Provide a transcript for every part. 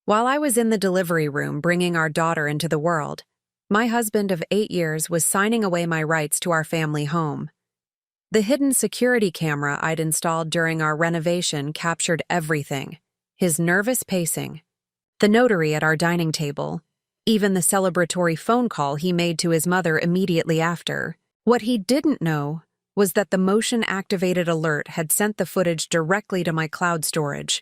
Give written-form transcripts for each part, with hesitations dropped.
While I was in the delivery room bringing our daughter into the world, my husband of 8 years was signing away my rights to our family home. The hidden security camera I'd installed during our renovation captured everything: his nervous pacing, the notary at our dining table, even the celebratory phone call he made to his mother immediately after. What he didn't know was that the motion-activated alert had sent the footage directly to my cloud storage,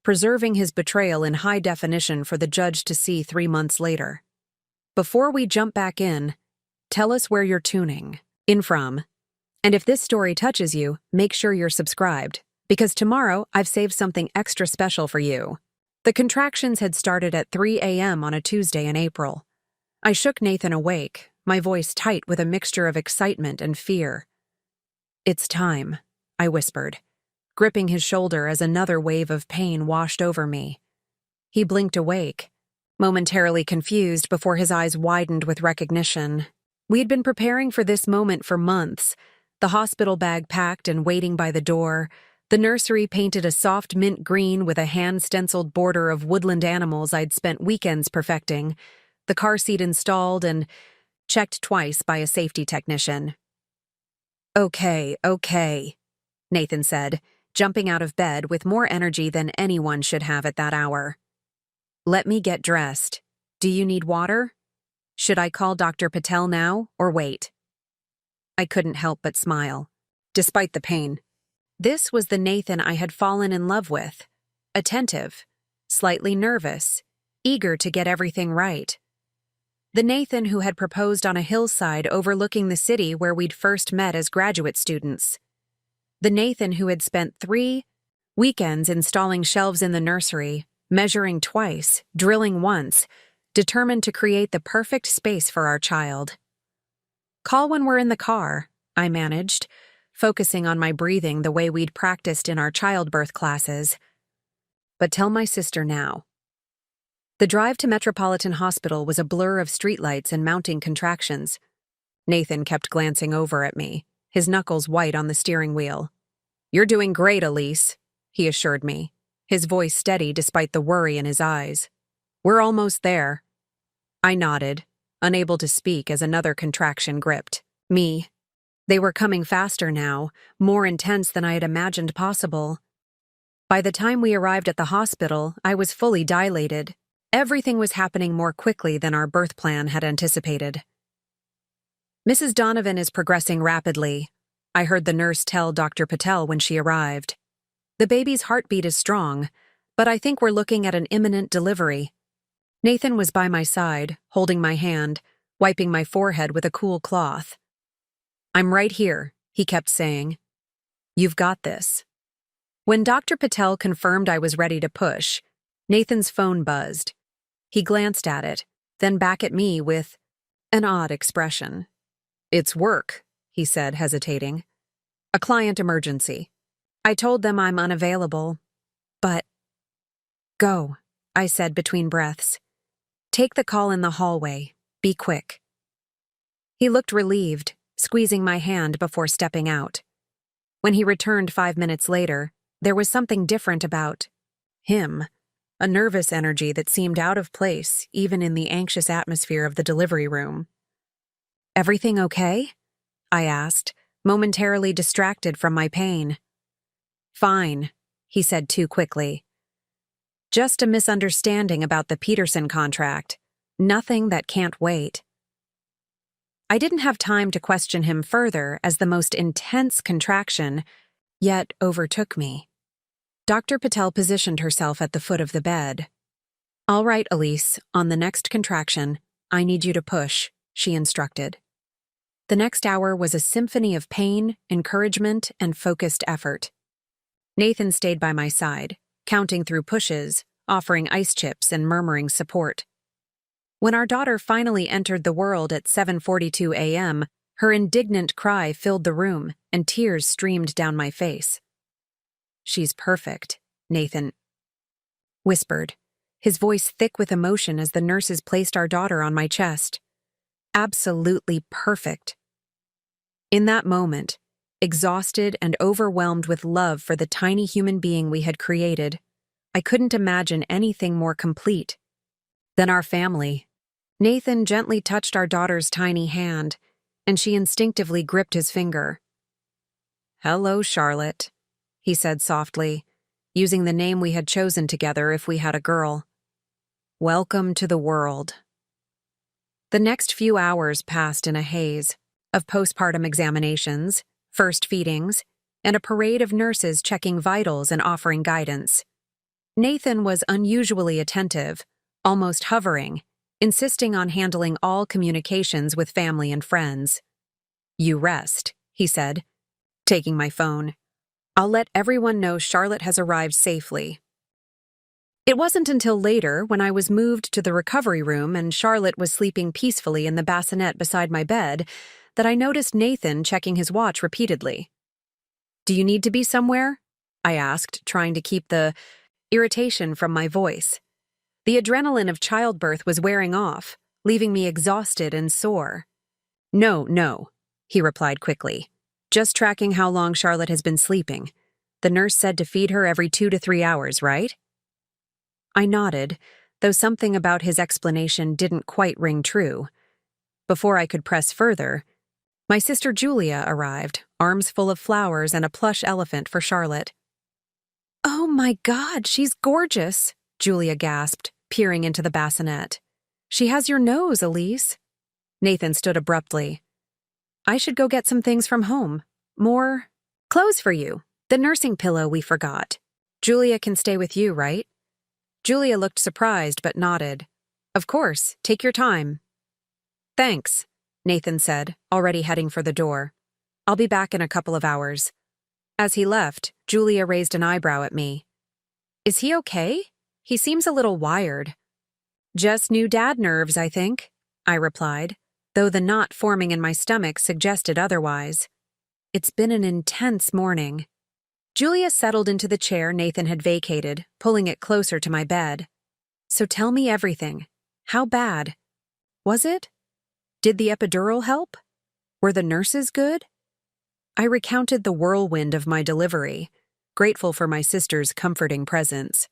preserving his betrayal in high definition for the judge to see 3 months later. Before we jump back in, tell us where you're tuning in from. And if this story touches you, make sure you're subscribed, because tomorrow I've saved something extra special for you. The contractions had started at 3 a.m. on a Tuesday in April. I shook Nathan awake, my voice tight with a mixture of excitement and fear. "It's time," I whispered, gripping his shoulder as another wave of pain washed over me. He blinked awake, momentarily confused before his eyes widened with recognition. We'd been preparing for this moment for months, the hospital bag packed and waiting by the door, the nursery painted a soft mint green with a hand-stenciled border of woodland animals I'd spent weekends perfecting, the car seat installed and checked twice by a safety technician. Okay, Nathan said, jumping out of bed with more energy than anyone should have at that hour. "Let me get dressed. Do you need water? Should I call Dr. Patel now or wait?" I couldn't help but smile, despite the pain. This was the Nathan I had fallen in love with, attentive, slightly nervous, eager to get everything right. The Nathan who had proposed on a hillside overlooking the city where we'd first met as graduate students. The Nathan who had spent 3 weekends installing shelves in the nursery, measuring twice, drilling once, determined to create the perfect space for our child. "Call when we're in the car," I managed, focusing on my breathing the way we'd practiced in our childbirth classes. "But tell my sister now." The drive to Metropolitan Hospital was a blur of streetlights and mounting contractions. Nathan kept glancing over at me, his knuckles white on the steering wheel. "You're doing great, Elise," he assured me, his voice steady despite the worry in his eyes. "We're almost there." I nodded, unable to speak as another contraction gripped me. They were coming faster now, more intense than I had imagined possible. By the time we arrived at the hospital, I was fully dilated. Everything was happening more quickly than our birth plan had anticipated. "Mrs. Donovan is progressing rapidly," I heard the nurse tell Dr. Patel when she arrived. "The baby's heartbeat is strong, but I think we're looking at an imminent delivery." Nathan was by my side, holding my hand, wiping my forehead with a cool cloth. "I'm right here," he kept saying. "You've got this." When Dr. Patel confirmed I was ready to push, Nathan's phone buzzed. He glanced at it, then back at me with an odd expression. "It's work," he said, hesitating. "A client emergency." I told them I'm unavailable. "But—" "Go," I said between breaths. "Take the call in the hallway. Be quick." He looked relieved, squeezing my hand before stepping out. When he returned 5 minutes later, there was something different about him, a nervous energy that seemed out of place even in the anxious atmosphere of the delivery room. "Everything okay?" I asked, momentarily distracted from my pain. "Fine," he said too quickly. "Just a misunderstanding about the Peterson contract. Nothing that can't wait." I didn't have time to question him further as the most intense contraction yet overtook me. Dr. Patel positioned herself at the foot of the bed. "All right, Elise, on the next contraction, I need you to push," she instructed. The next hour was a symphony of pain, encouragement, and focused effort. Nathan stayed by my side, counting through pushes, offering ice chips and murmuring support. When our daughter finally entered the world at 7:42 a.m., her indignant cry filled the room and tears streamed down my face. "She's perfect," Nathan whispered, his voice thick with emotion as the nurses placed our daughter on my chest. "Absolutely perfect." In that moment, exhausted and overwhelmed with love for the tiny human being we had created, I couldn't imagine anything more complete than our family. Nathan gently touched our daughter's tiny hand, and she instinctively gripped his finger. "Hello, Charlotte," he said softly, using the name we had chosen together if we had a girl. "Welcome to the world." The next few hours passed in a haze of postpartum examinations, first feedings, and a parade of nurses checking vitals and offering guidance. Nathan was unusually attentive, almost hovering, insisting on handling all communications with family and friends. "You rest," he said, taking my phone. "I'll let everyone know Charlotte has arrived safely." It wasn't until later, when I was moved to the recovery room and Charlotte was sleeping peacefully in the bassinet beside my bed, that I noticed Nathan checking his watch repeatedly. "Do you need to be somewhere?" I asked, trying to keep the irritation from my voice. The adrenaline of childbirth was wearing off, leaving me exhausted and sore. No, he replied quickly. "Just tracking how long Charlotte has been sleeping. The nurse said to feed her every 2 to 3 hours, right?" I nodded, though something about his explanation didn't quite ring true. Before I could press further, my sister Julia arrived, arms full of flowers and a plush elephant for Charlotte. "Oh my God, she's gorgeous," Julia gasped, peering into the bassinet. "She has your nose, Elise." Nathan stood abruptly. "I should go get some things from home. More clothes for you. The nursing pillow we forgot. Julia can stay with you, right?" Julia looked surprised but nodded. "Of course, take your time." "Thanks," Nathan said, already heading for the door. "I'll be back in a couple of hours." As he left, Julia raised an eyebrow at me. "Is he okay? He seems a little wired." "Just new dad nerves, I think," I replied, though the knot forming in my stomach suggested otherwise. "It's been an intense morning." Julia settled into the chair Nathan had vacated, pulling it closer to my bed. "So tell me everything. How bad? Was it? Did the epidural help? Were the nurses good?" I recounted the whirlwind of my delivery, grateful for my sister's comforting presence.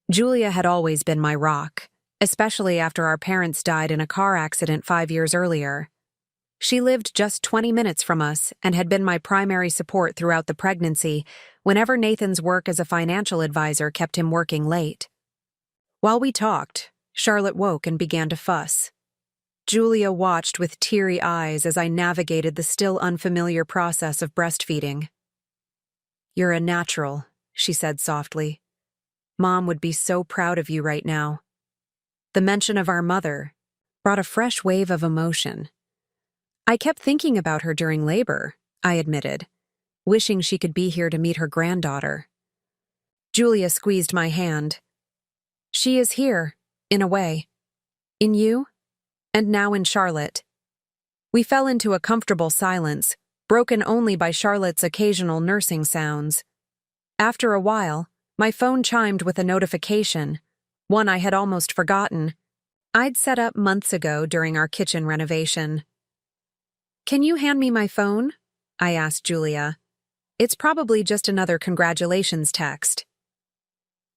Julia had always been my rock, especially after our parents died in a car accident 5 years earlier. She lived just 20 minutes from us and had been my primary support throughout the pregnancy whenever Nathan's work as a financial advisor kept him working late. While we talked, Charlotte woke and began to fuss. Julia watched with teary eyes as I navigated the still unfamiliar process of breastfeeding. "You're a natural," she said softly. "Mom would be so proud of you right now." The mention of our mother brought a fresh wave of emotion. "I kept thinking about her during labor," I admitted, wishing she could be here to meet her granddaughter. Julia squeezed my hand. "She is here, in a way. In you, and now in Charlotte." We fell into a comfortable silence, broken only by Charlotte's occasional nursing sounds. After a while, my phone chimed with a notification, one I had almost forgotten. I'd set up months ago during our kitchen renovation. "Can you hand me my phone?" I asked Julia. "It's probably just another congratulations text."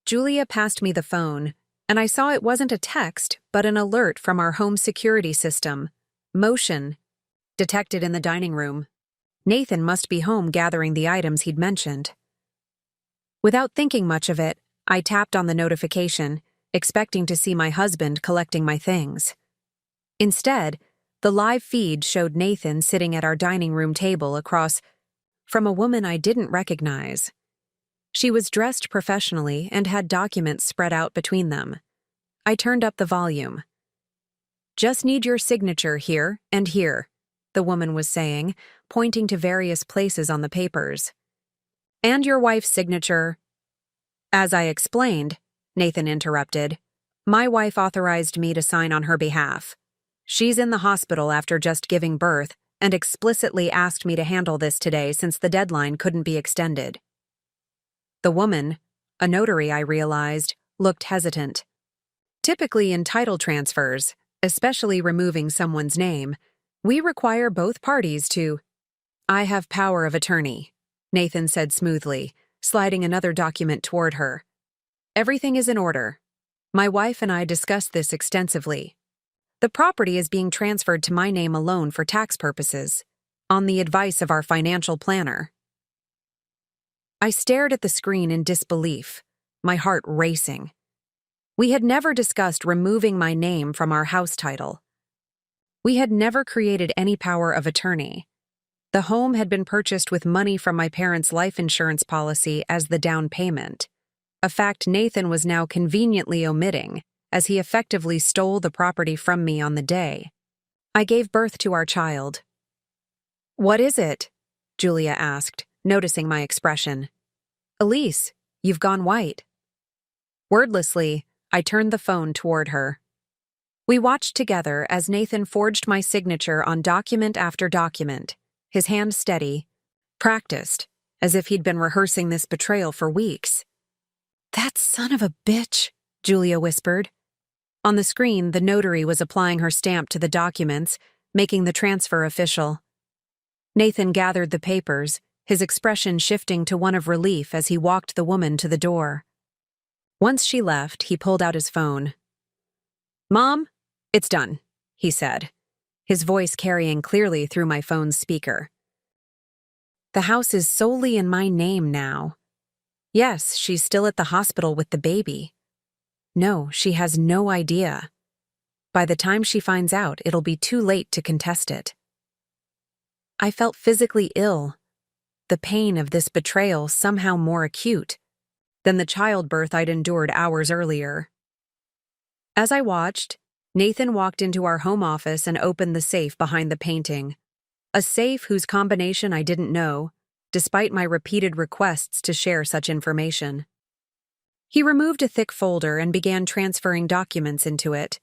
Julia passed me the phone, and I saw it wasn't a text, but an alert from our home security system. Motion detected in the dining room. Nathan must be home gathering the items he'd mentioned. Without thinking much of it, I tapped on the notification, expecting to see my husband collecting my things. Instead, the live feed showed Nathan sitting at our dining room table across from a woman I didn't recognize. She was dressed professionally and had documents spread out between them. I turned up the volume. "Just need your signature here and here," the woman was saying, pointing to various places on the papers. "And your wife's signature." "As I explained," Nathan interrupted, "my wife authorized me to sign on her behalf. She's in the hospital after just giving birth and explicitly asked me to handle this today since the deadline couldn't be extended." The woman, a notary I realized, looked hesitant. Typically in title transfers, especially removing someone's name, we require both parties to— "I have power of attorney," Nathan said smoothly, sliding another document toward her. Everything is in order. My wife and I discussed this extensively. The property is being transferred to my name alone for tax purposes, on the advice of our financial planner. I stared at the screen in disbelief, my heart racing. We had never discussed removing my name from our house title. We had never created any power of attorney. The home had been purchased with money from my parents' life insurance policy as the down payment, a fact Nathan was now conveniently omitting, as he effectively stole the property from me on the day I gave birth to our child. "What is it?" Julia asked, noticing my expression. "Elise, you've gone white." Wordlessly, I turned the phone toward her. We watched together as Nathan forged my signature on document after document, his hand steady, practiced, as if he'd been rehearsing this betrayal for weeks. "That son of a bitch," Julia whispered. On the screen, the notary was applying her stamp to the documents, making the transfer official. Nathan gathered the papers, his expression shifting to one of relief as he walked the woman to the door. Once she left, he pulled out his phone. "Mom, it's done," he said, his voice carrying clearly through my phone's speaker. "The house is solely in my name now. Yes, she's still at the hospital with the baby. No, she has no idea. By the time she finds out, it'll be too late to contest it." I felt physically ill, the pain of this betrayal somehow more acute than the childbirth I'd endured hours earlier. As I watched, Nathan walked into our home office and opened the safe behind the painting, a safe whose combination I didn't know, despite my repeated requests to share such information. He removed a thick folder and began transferring documents into it.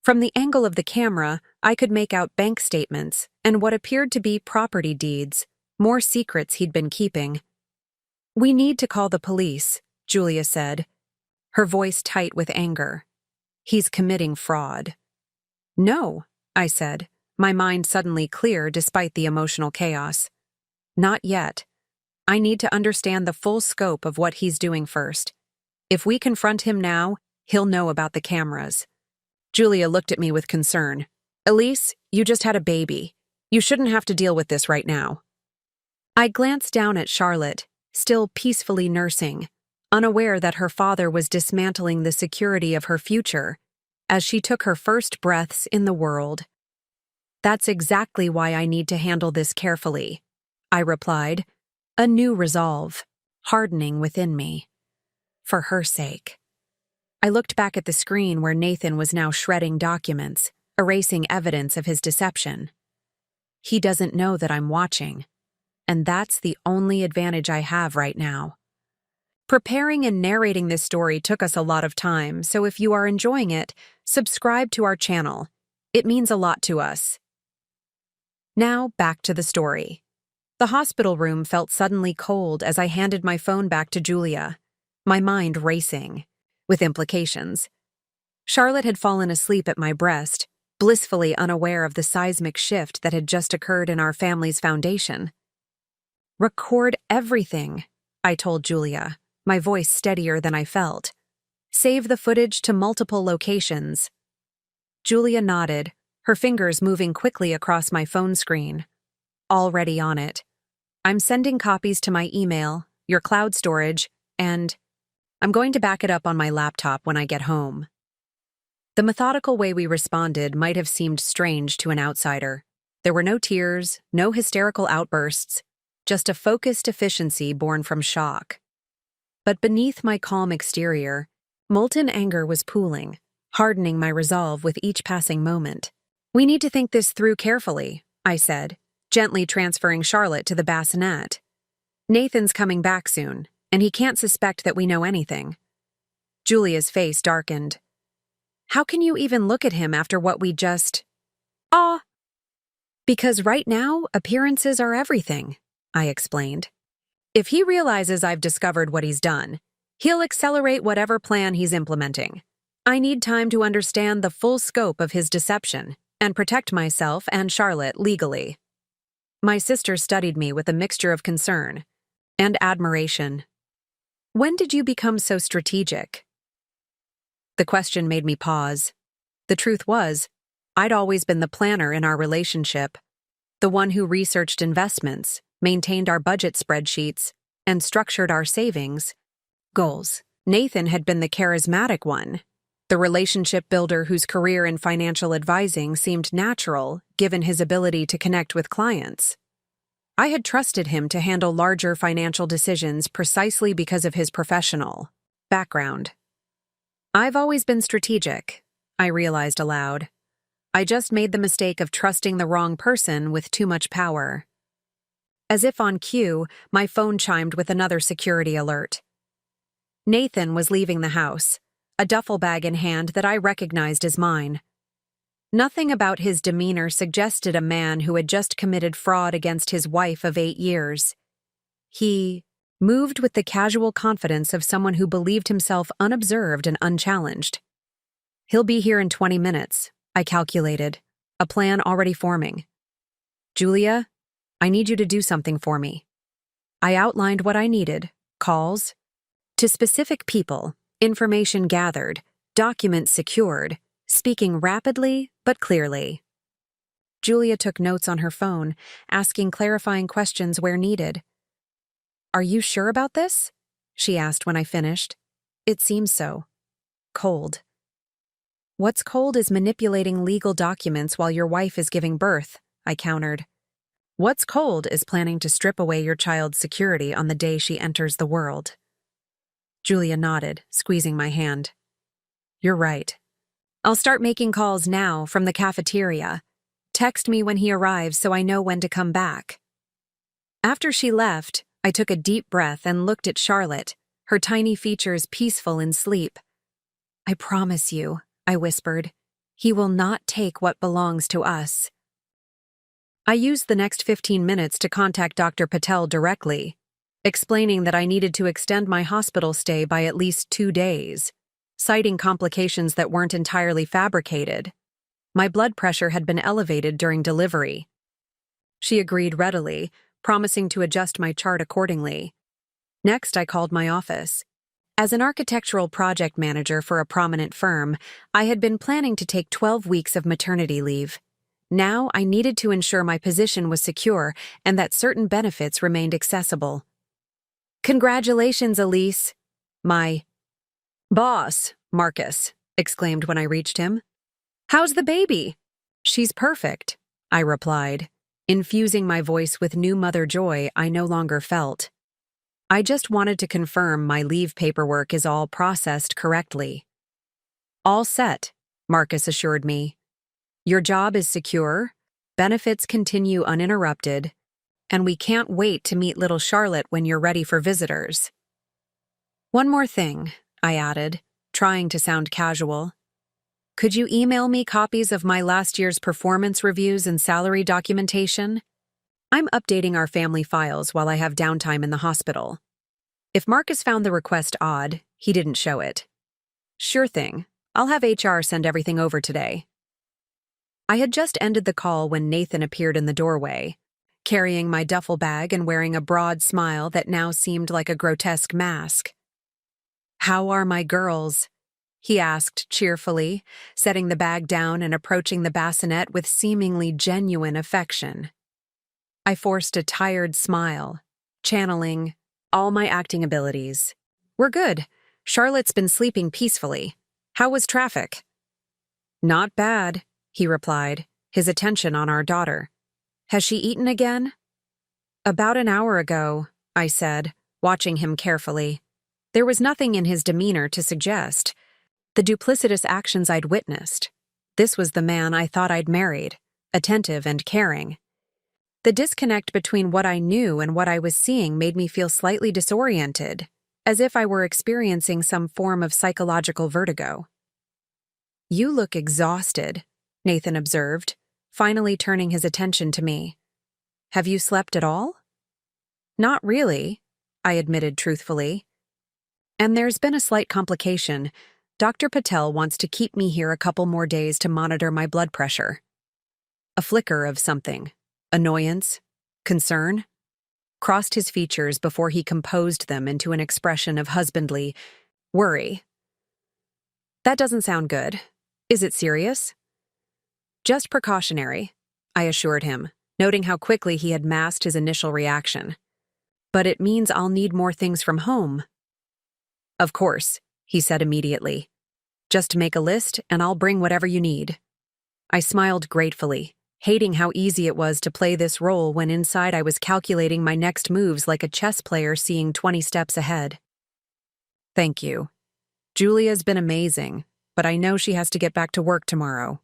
From the angle of the camera, I could make out bank statements and what appeared to be property deeds, more secrets he'd been keeping. "We need to call the police," Julia said, her voice tight with anger. "He's committing fraud." "No," I said, my mind suddenly clear despite the emotional chaos. "Not yet. I need to understand the full scope of what he's doing first. If we confront him now, he'll know about the cameras." Julia looked at me with concern. "Elise, you just had a baby. You shouldn't have to deal with this right now." I glanced down at Charlotte, still peacefully nursing, unaware that her father was dismantling the security of her future as she took her first breaths in the world. "That's exactly why I need to handle this carefully," I replied, a new resolve hardening within me. For her sake. I looked back at the screen where Nathan was now shredding documents, erasing evidence of his deception. He doesn't know that I'm watching, and that's the only advantage I have right now. Preparing and narrating this story took us a lot of time, so if you are enjoying it, subscribe to our channel. It means a lot to us. Now, back to the story. The hospital room felt suddenly cold as I handed my phone back to Julia, my mind racing, with implications. Charlotte had fallen asleep at my breast, blissfully unaware of the seismic shift that had just occurred in our family's foundation. "Record everything," I told Julia, my voice steadier than I felt. "Save the footage to multiple locations." Julia nodded, her fingers moving quickly across my phone screen. "Already on it. I'm sending copies to my email, your cloud storage, and I'm going to back it up on my laptop when I get home." The methodical way we responded might have seemed strange to an outsider. There were no tears, no hysterical outbursts, just a focused efficiency born from shock. But beneath my calm exterior, molten anger was pooling, hardening my resolve with each passing moment. "We need to think this through carefully," I said, gently transferring Charlotte to the bassinet. "Nathan's coming back soon, and he can't suspect that we know anything." Julia's face darkened. "How can you even look at him after what we just—" "Ah!" "Because right now, appearances are everything," I explained. "If he realizes I've discovered what he's done, he'll accelerate whatever plan he's implementing. I need time to understand the full scope of his deception and protect myself and Charlotte legally." My sister studied me with a mixture of concern and admiration. When did you become so strategic? The question made me pause. The truth was, I'd always been the planner in our relationship, the one who researched investments, maintained our budget spreadsheets, and structured our savings goals. Nathan had been the charismatic one, the relationship builder whose career in financial advising seemed natural given his ability to connect with clients. I had trusted him to handle larger financial decisions precisely because of his professional background. I've always been strategic, I realized aloud. I just made the mistake of trusting the wrong person with too much power. As if on cue, my phone chimed with another security alert. Nathan was leaving the house, a duffel bag in hand that I recognized as mine. Nothing about his demeanor suggested a man who had just committed fraud against his wife of 8 years. He moved with the casual confidence of someone who believed himself unobserved and unchallenged. He'll be here in 20 minutes, I calculated, a plan already forming. Julia, I need you to do something for me. I outlined what I needed, calls to specific people, information gathered, documents secured, speaking rapidly but clearly. Julia took notes on her phone, asking clarifying questions where needed. Are you sure about this? She asked when I finished. It seems so. Cold. What's cold is manipulating legal documents while your wife is giving birth, I countered. What's cold is planning to strip away your child's security on the day she enters the world. Julia nodded, squeezing my hand. You're right. I'll start making calls now from the cafeteria. Text me when he arrives so I know when to come back. After she left, I took a deep breath and looked at Charlotte, her tiny features peaceful in sleep. I promise you, I whispered, he will not take what belongs to us. I used the next 15 minutes to contact Dr. Patel directly, explaining that I needed to extend my hospital stay by at least 2 days, citing complications that weren't entirely fabricated. My blood pressure had been elevated during delivery. She agreed readily, promising to adjust my chart accordingly. Next, I called my office. As an architectural project manager for a prominent firm, I had been planning to take 12 weeks of maternity leave. Now I needed to ensure my position was secure and that certain benefits remained accessible. Congratulations, Elise. My boss, Marcus, exclaimed when I reached him. How's the baby? She's perfect, I replied, infusing my voice with new mother joy I no longer felt. I just wanted to confirm my leave paperwork is all processed correctly. All set, Marcus assured me. Your job is secure, benefits continue uninterrupted, and we can't wait to meet little Charlotte when you're ready for visitors. One more thing, I added, trying to sound casual. Could you email me copies of my last year's performance reviews and salary documentation? I'm updating our family files while I have downtime in the hospital. If Marcus found the request odd, he didn't show it. Sure thing. I'll have HR send everything over today. I had just ended the call when Nathan appeared in the doorway, carrying my duffel bag and wearing a broad smile that now seemed like a grotesque mask. How are my girls? He asked cheerfully, setting the bag down and approaching the bassinet with seemingly genuine affection. I forced a tired smile, channeling all my acting abilities. We're good. Charlotte's been sleeping peacefully. How was traffic? Not bad, he replied, his attention on our daughter. Has she eaten again? About an hour ago, I said, watching him carefully. There was nothing in his demeanor to suggest the duplicitous actions I'd witnessed. This was the man I thought I'd married, attentive and caring. The disconnect between what I knew and what I was seeing made me feel slightly disoriented, as if I were experiencing some form of psychological vertigo. You look exhausted, Nathan observed, finally turning his attention to me. Have you slept at all? Not really, I admitted truthfully. And there's been a slight complication. Dr. Patel wants to keep me here a couple more days to monitor my blood pressure. A flicker of something. Annoyance? Concern? crossed his features before he composed them into an expression of husbandly worry. That doesn't sound good. Is it serious? Just precautionary, I assured him, noting how quickly he had masked his initial reaction. But it means I'll need more things from home. Of course, he said immediately. Just make a list and I'll bring whatever you need. I smiled gratefully, hating how easy it was to play this role when inside I was calculating my next moves like a chess player seeing 20 steps ahead. Thank you. Julia's been amazing, but I know she has to get back to work tomorrow.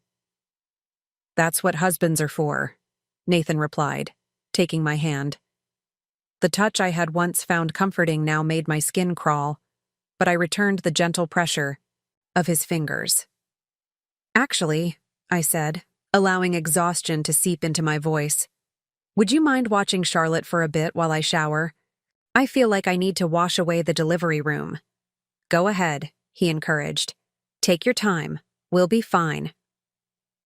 That's what husbands are for, Nathan replied, taking my hand. The touch I had once found comforting now made my skin crawl, but I returned the gentle pressure of his fingers. Actually, I said, allowing exhaustion to seep into my voice, would you mind watching Charlotte for a bit while I shower? I feel like I need to wash away the delivery room. Go ahead, he encouraged. Take your time. We'll be fine.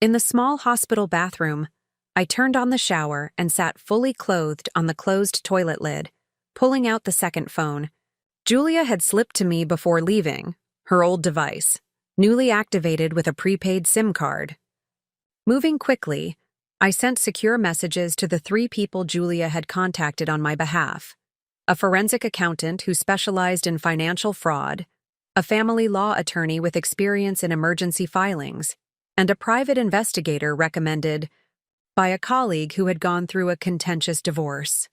In the small hospital bathroom, I turned on the shower and sat fully clothed on the closed toilet lid, pulling out the second phone. Julia had slipped to me before leaving, her old device, newly activated with a prepaid SIM card. Moving quickly, I sent secure messages to the 3 people Julia had contacted on my behalf: a forensic accountant who specialized in financial fraud, a family law attorney with experience in emergency filings, and a private investigator recommended by a colleague who had gone through a contentious divorce.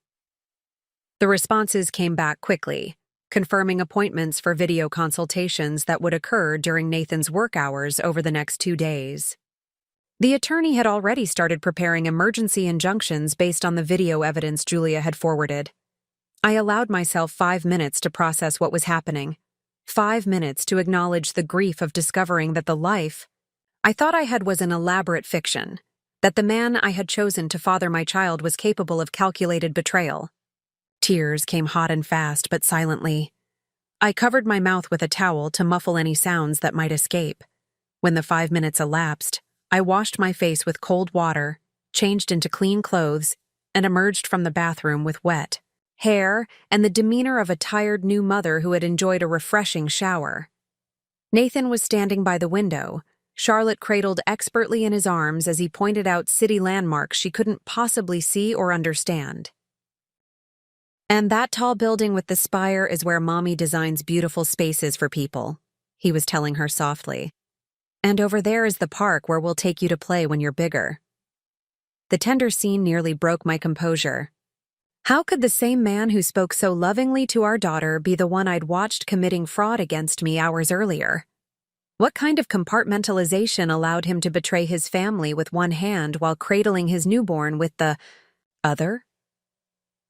The responses came back quickly, confirming appointments for video consultations that would occur during Nathan's work hours over the next 2 days. The attorney had already started preparing emergency injunctions based on the video evidence Julia had forwarded. I allowed myself 5 minutes to process what was happening, 5 minutes to acknowledge the grief of discovering that the life I thought I had was an elaborate fiction, that the man I had chosen to father my child was capable of calculated betrayal. Tears came hot and fast, but silently. I covered my mouth with a towel to muffle any sounds that might escape. When the 5 minutes elapsed, I washed my face with cold water, changed into clean clothes, and emerged from the bathroom with wet hair and the demeanor of a tired new mother who had enjoyed a refreshing shower. Nathan was standing by the window, Charlotte cradled expertly in his arms as he pointed out city landmarks she couldn't possibly see or understand. And that tall building with the spire is where Mommy designs beautiful spaces for people, he was telling her softly. And over there is the park where we'll take you to play when you're bigger. The tender scene nearly broke my composure. How could the same man who spoke so lovingly to our daughter be the one I'd watched committing fraud against me hours earlier? What kind of compartmentalization allowed him to betray his family with one hand while cradling his newborn with the other?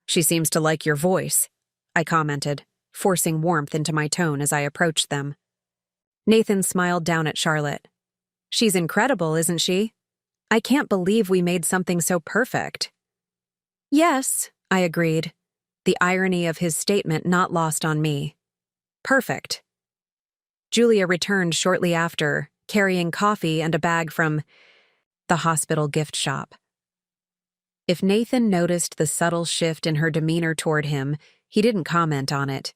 She seems to like your voice, I commented, forcing warmth into my tone as I approached them. Nathan smiled down at Charlotte. She's incredible, isn't she? I can't believe we made something so perfect. Yes, I agreed, the irony of his statement not lost on me. Perfect. Julia returned shortly after, carrying coffee and a bag from the hospital gift shop. If Nathan noticed the subtle shift in her demeanor toward him, he didn't comment on it.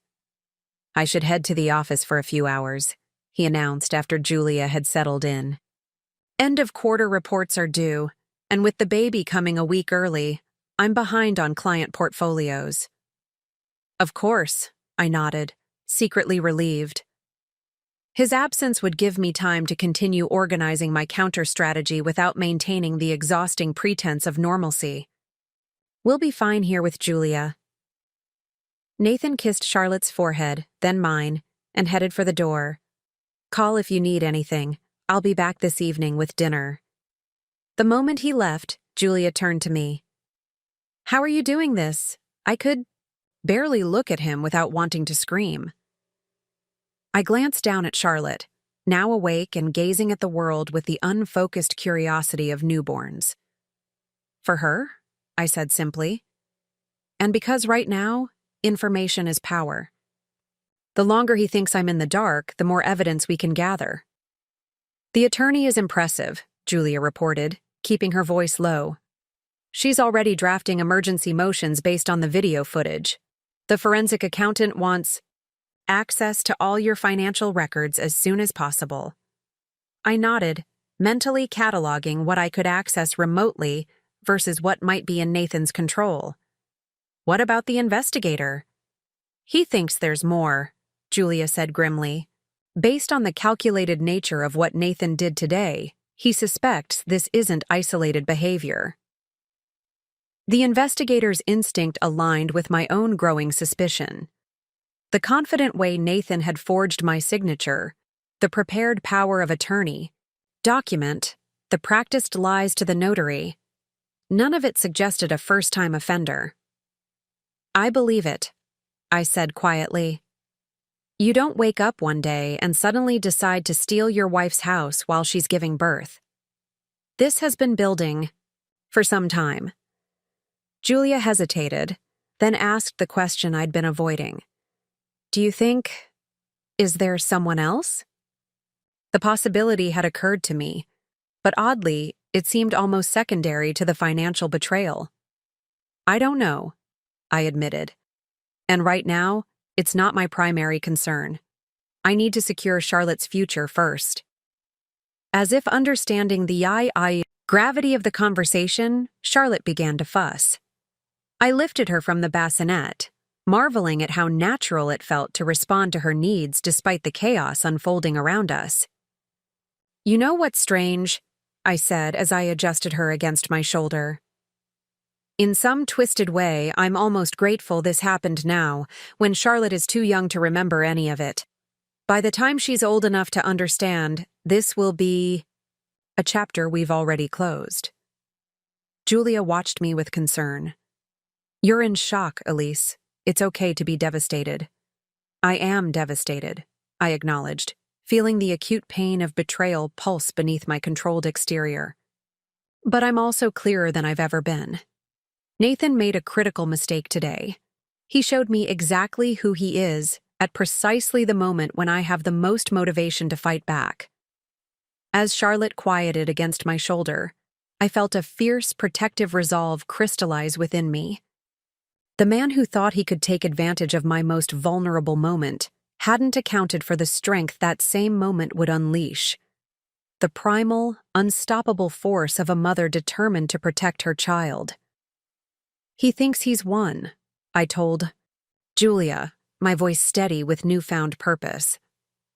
I should head to the office for a few hours, he announced after Julia had settled in. End of quarter reports are due, and with the baby coming a week early, I'm behind on client portfolios. Of course, I nodded, secretly relieved. His absence would give me time to continue organizing my counter-strategy without maintaining the exhausting pretense of normalcy. We'll be fine here with Julia. Nathan kissed Charlotte's forehead, then mine, and headed for the door. Call if you need anything. I'll be back this evening with dinner. The moment he left, Julia turned to me. How are you doing this? I could barely look at him without wanting to scream. I glanced down at Charlotte, now awake and gazing at the world with the unfocused curiosity of newborns. For her, I said simply. And because right now, information is power. The longer he thinks I'm in the dark, the more evidence we can gather. The attorney is impressive, Julia reported, keeping her voice low. She's already drafting emergency motions based on the video footage. The forensic accountant wants access to all your financial records as soon as possible. I nodded, mentally cataloging what I could access remotely versus what might be in Nathan's control. What about the investigator? He thinks there's more, Julia said grimly. Based on the calculated nature of what Nathan did today, he suspects this isn't isolated behavior. The investigator's instinct aligned with my own growing suspicion. The confident way Nathan had forged my signature, the prepared power of attorney, document, the practiced lies to the notary, none of it suggested a first-time offender. I believe it, I said quietly. You don't wake up one day and suddenly decide to steal your wife's house while she's giving birth. This has been building for some time. Julia hesitated, then asked the question I'd been avoiding. Do you think, is there someone else? The possibility had occurred to me, but oddly, it seemed almost secondary to the financial betrayal. I don't know, I admitted. And right now, it's not my primary concern. I need to secure Charlotte's future first. As if understanding the gravity of the conversation, Charlotte began to fuss. I lifted her from the bassinet, marveling at how natural it felt to respond to her needs despite the chaos unfolding around us. You know what's strange? I said as I adjusted her against my shoulder. In some twisted way, I'm almost grateful this happened now, when Charlotte is too young to remember any of it. By the time she's old enough to understand, this will be a chapter we've already closed. Julia watched me with concern. You're in shock, Elise. It's okay to be devastated. I am devastated, I acknowledged, feeling the acute pain of betrayal pulse beneath my controlled exterior. But I'm also clearer than I've ever been. Nathan made a critical mistake today. He showed me exactly who he is at precisely the moment when I have the most motivation to fight back. As Charlotte quieted against my shoulder, I felt a fierce, protective resolve crystallize within me. The man who thought he could take advantage of my most vulnerable moment hadn't accounted for the strength that same moment would unleash. The primal, unstoppable force of a mother determined to protect her child. He thinks he's won, I told Julia, my voice steady with newfound purpose.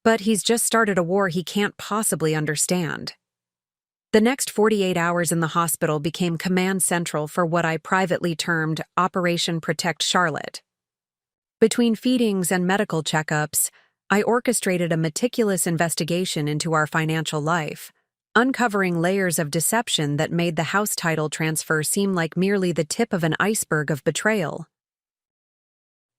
But he's just started a war he can't possibly understand. The next 48 hours in the hospital became command central for what I privately termed Operation Protect Charlotte. Between feedings and medical checkups, I orchestrated a meticulous investigation into our financial life, uncovering layers of deception that made the house title transfer seem like merely the tip of an iceberg of betrayal.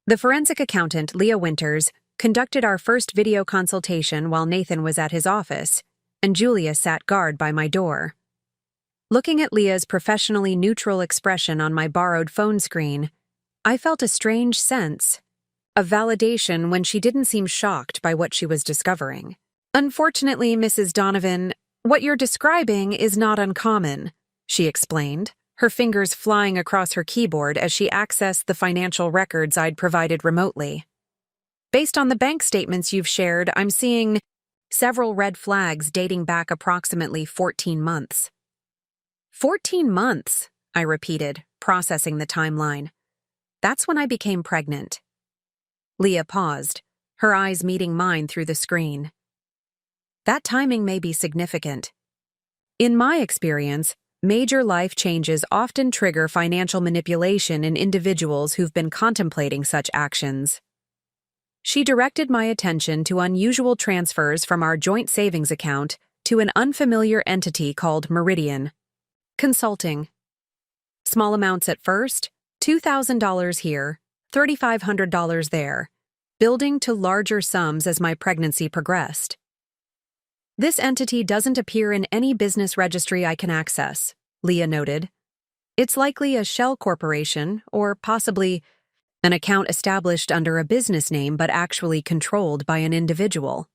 The forensic accountant, Leah Winters, conducted our first video consultation while Nathan was at his office, and Julia sat guard by my door. Looking at Leah's professionally neutral expression on my borrowed phone screen, I felt a strange sense of validation when she didn't seem shocked by what she was discovering. Unfortunately, Mrs. Donovan, what you're describing is not uncommon, she explained, her fingers flying across her keyboard as she accessed the financial records I'd provided remotely. Based on the bank statements you've shared, I'm seeing several red flags dating back approximately 14 months. 14 months, I repeated, processing the timeline. That's when I became pregnant. Leah paused, her eyes meeting mine through the screen. That timing may be significant. In my experience, major life changes often trigger financial manipulation in individuals who've been contemplating such actions. She directed my attention to unusual transfers from our joint savings account to an unfamiliar entity called Meridian Consulting. Small amounts at first, $2,000 here, $3,500 there, building to larger sums as my pregnancy progressed. This entity doesn't appear in any business registry I can access, Leah noted. It's likely a shell corporation, or possibly an account established under a business name but actually controlled by an individual.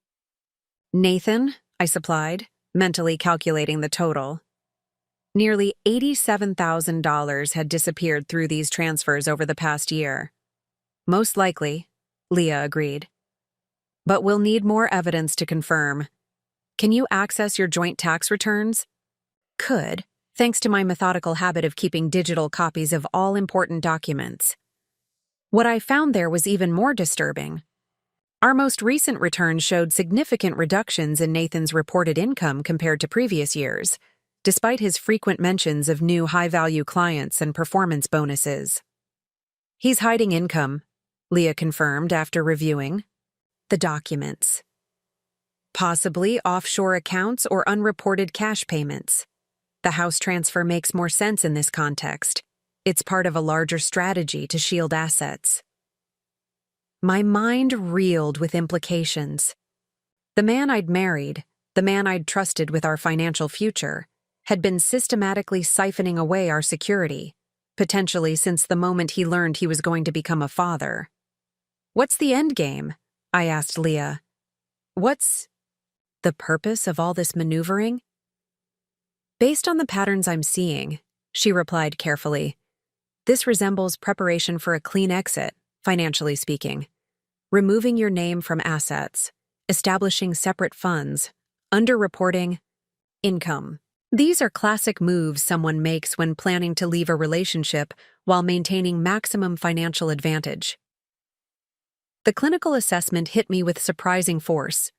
Nathan, I supplied, mentally calculating the total. Nearly $87,000 had disappeared through these transfers over the past year. Most likely, Leah agreed. But we'll need more evidence to confirm. Can you access your joint tax returns? Could, thanks to my methodical habit of keeping digital copies of all important documents. What I found there was even more disturbing. Our most recent return showed significant reductions in Nathan's reported income compared to previous years, despite his frequent mentions of new high-value clients and performance bonuses. He's hiding income, Leah confirmed after reviewing the documents. Possibly offshore accounts or unreported cash payments. The house transfer makes more sense in this context. It's part of a larger strategy to shield assets. My mind reeled with implications. The man I'd married, the man I'd trusted with our financial future, had been systematically siphoning away our security, potentially since the moment he learned he was going to become a father. What's the end game? I asked Leah. What's the purpose of all this maneuvering? Based on the patterns I'm seeing, she replied carefully, this resembles preparation for a clean exit, financially speaking. Removing your name from assets, establishing separate funds, underreporting income. These are classic moves someone makes when planning to leave a relationship while maintaining maximum financial advantage. The clinical assessment hit me with surprising force.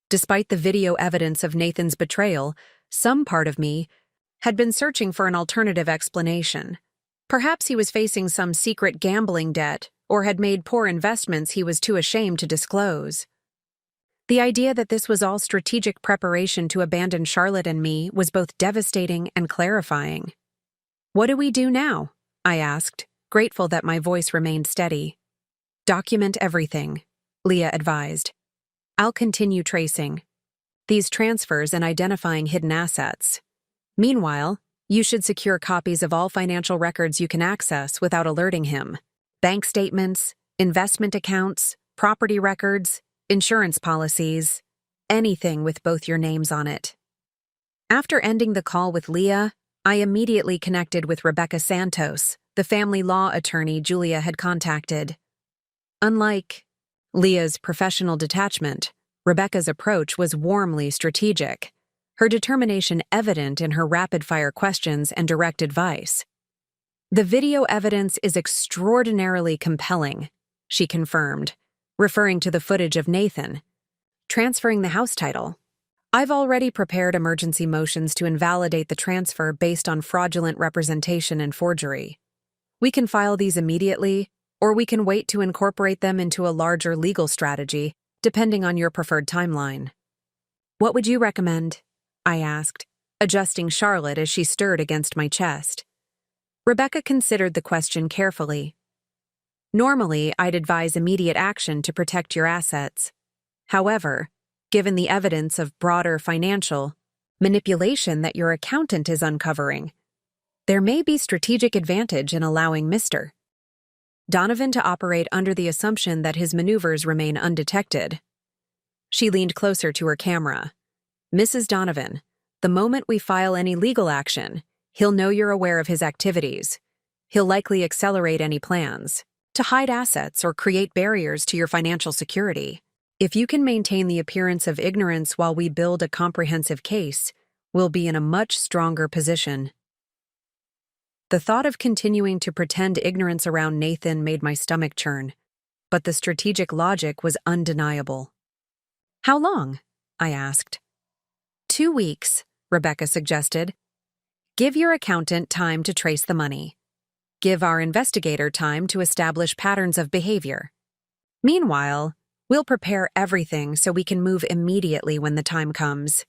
Despite the video evidence of Nathan's betrayal, some part of me had been searching for an alternative explanation. Perhaps he was facing some secret gambling debt or had made poor investments he was too ashamed to disclose. The idea that this was all strategic preparation to abandon Charlotte and me was both devastating and clarifying. What do we do now? I asked, grateful that my voice remained steady. Document everything, Leah advised. I'll continue tracing these transfers and identifying hidden assets. Meanwhile, you should secure copies of all financial records you can access without alerting him. Bank statements, investment accounts, property records, insurance policies, anything with both your names on it. After ending the call with Leah, I immediately connected with Rebecca Santos, the family law attorney Julia had contacted. Unlike Leah's professional detachment, Rebecca's approach was warmly strategic, her determination evident in her rapid-fire questions and direct advice. The video evidence is extraordinarily compelling, she confirmed, referring to the footage of Nathan transferring the house title. I've already prepared emergency motions to invalidate the transfer based on fraudulent representation and forgery. We can file these immediately, or we can wait to incorporate them into a larger legal strategy, depending on your preferred timeline. What would you recommend? I asked, adjusting Charlotte as she stirred against my chest. Rebecca considered the question carefully. Normally, I'd advise immediate action to protect your assets. However, given the evidence of broader financial manipulation that your accountant is uncovering, there may be strategic advantage in allowing Mr. Donovan to operate under the assumption that his maneuvers remain undetected. She leaned closer to her camera. Mrs. Donovan, the moment we file any legal action, he'll know you're aware of his activities. He'll likely accelerate any plans to hide assets or create barriers to your financial security. If you can maintain the appearance of ignorance while we build a comprehensive case, we'll be in a much stronger position. The thought of continuing to pretend ignorance around Nathan made my stomach churn, but the strategic logic was undeniable. How long? I asked. 2 weeks, Rebecca suggested. Give your accountant time to trace the money. Give our investigator time to establish patterns of behavior. Meanwhile, we'll prepare everything so we can move immediately when the time comes.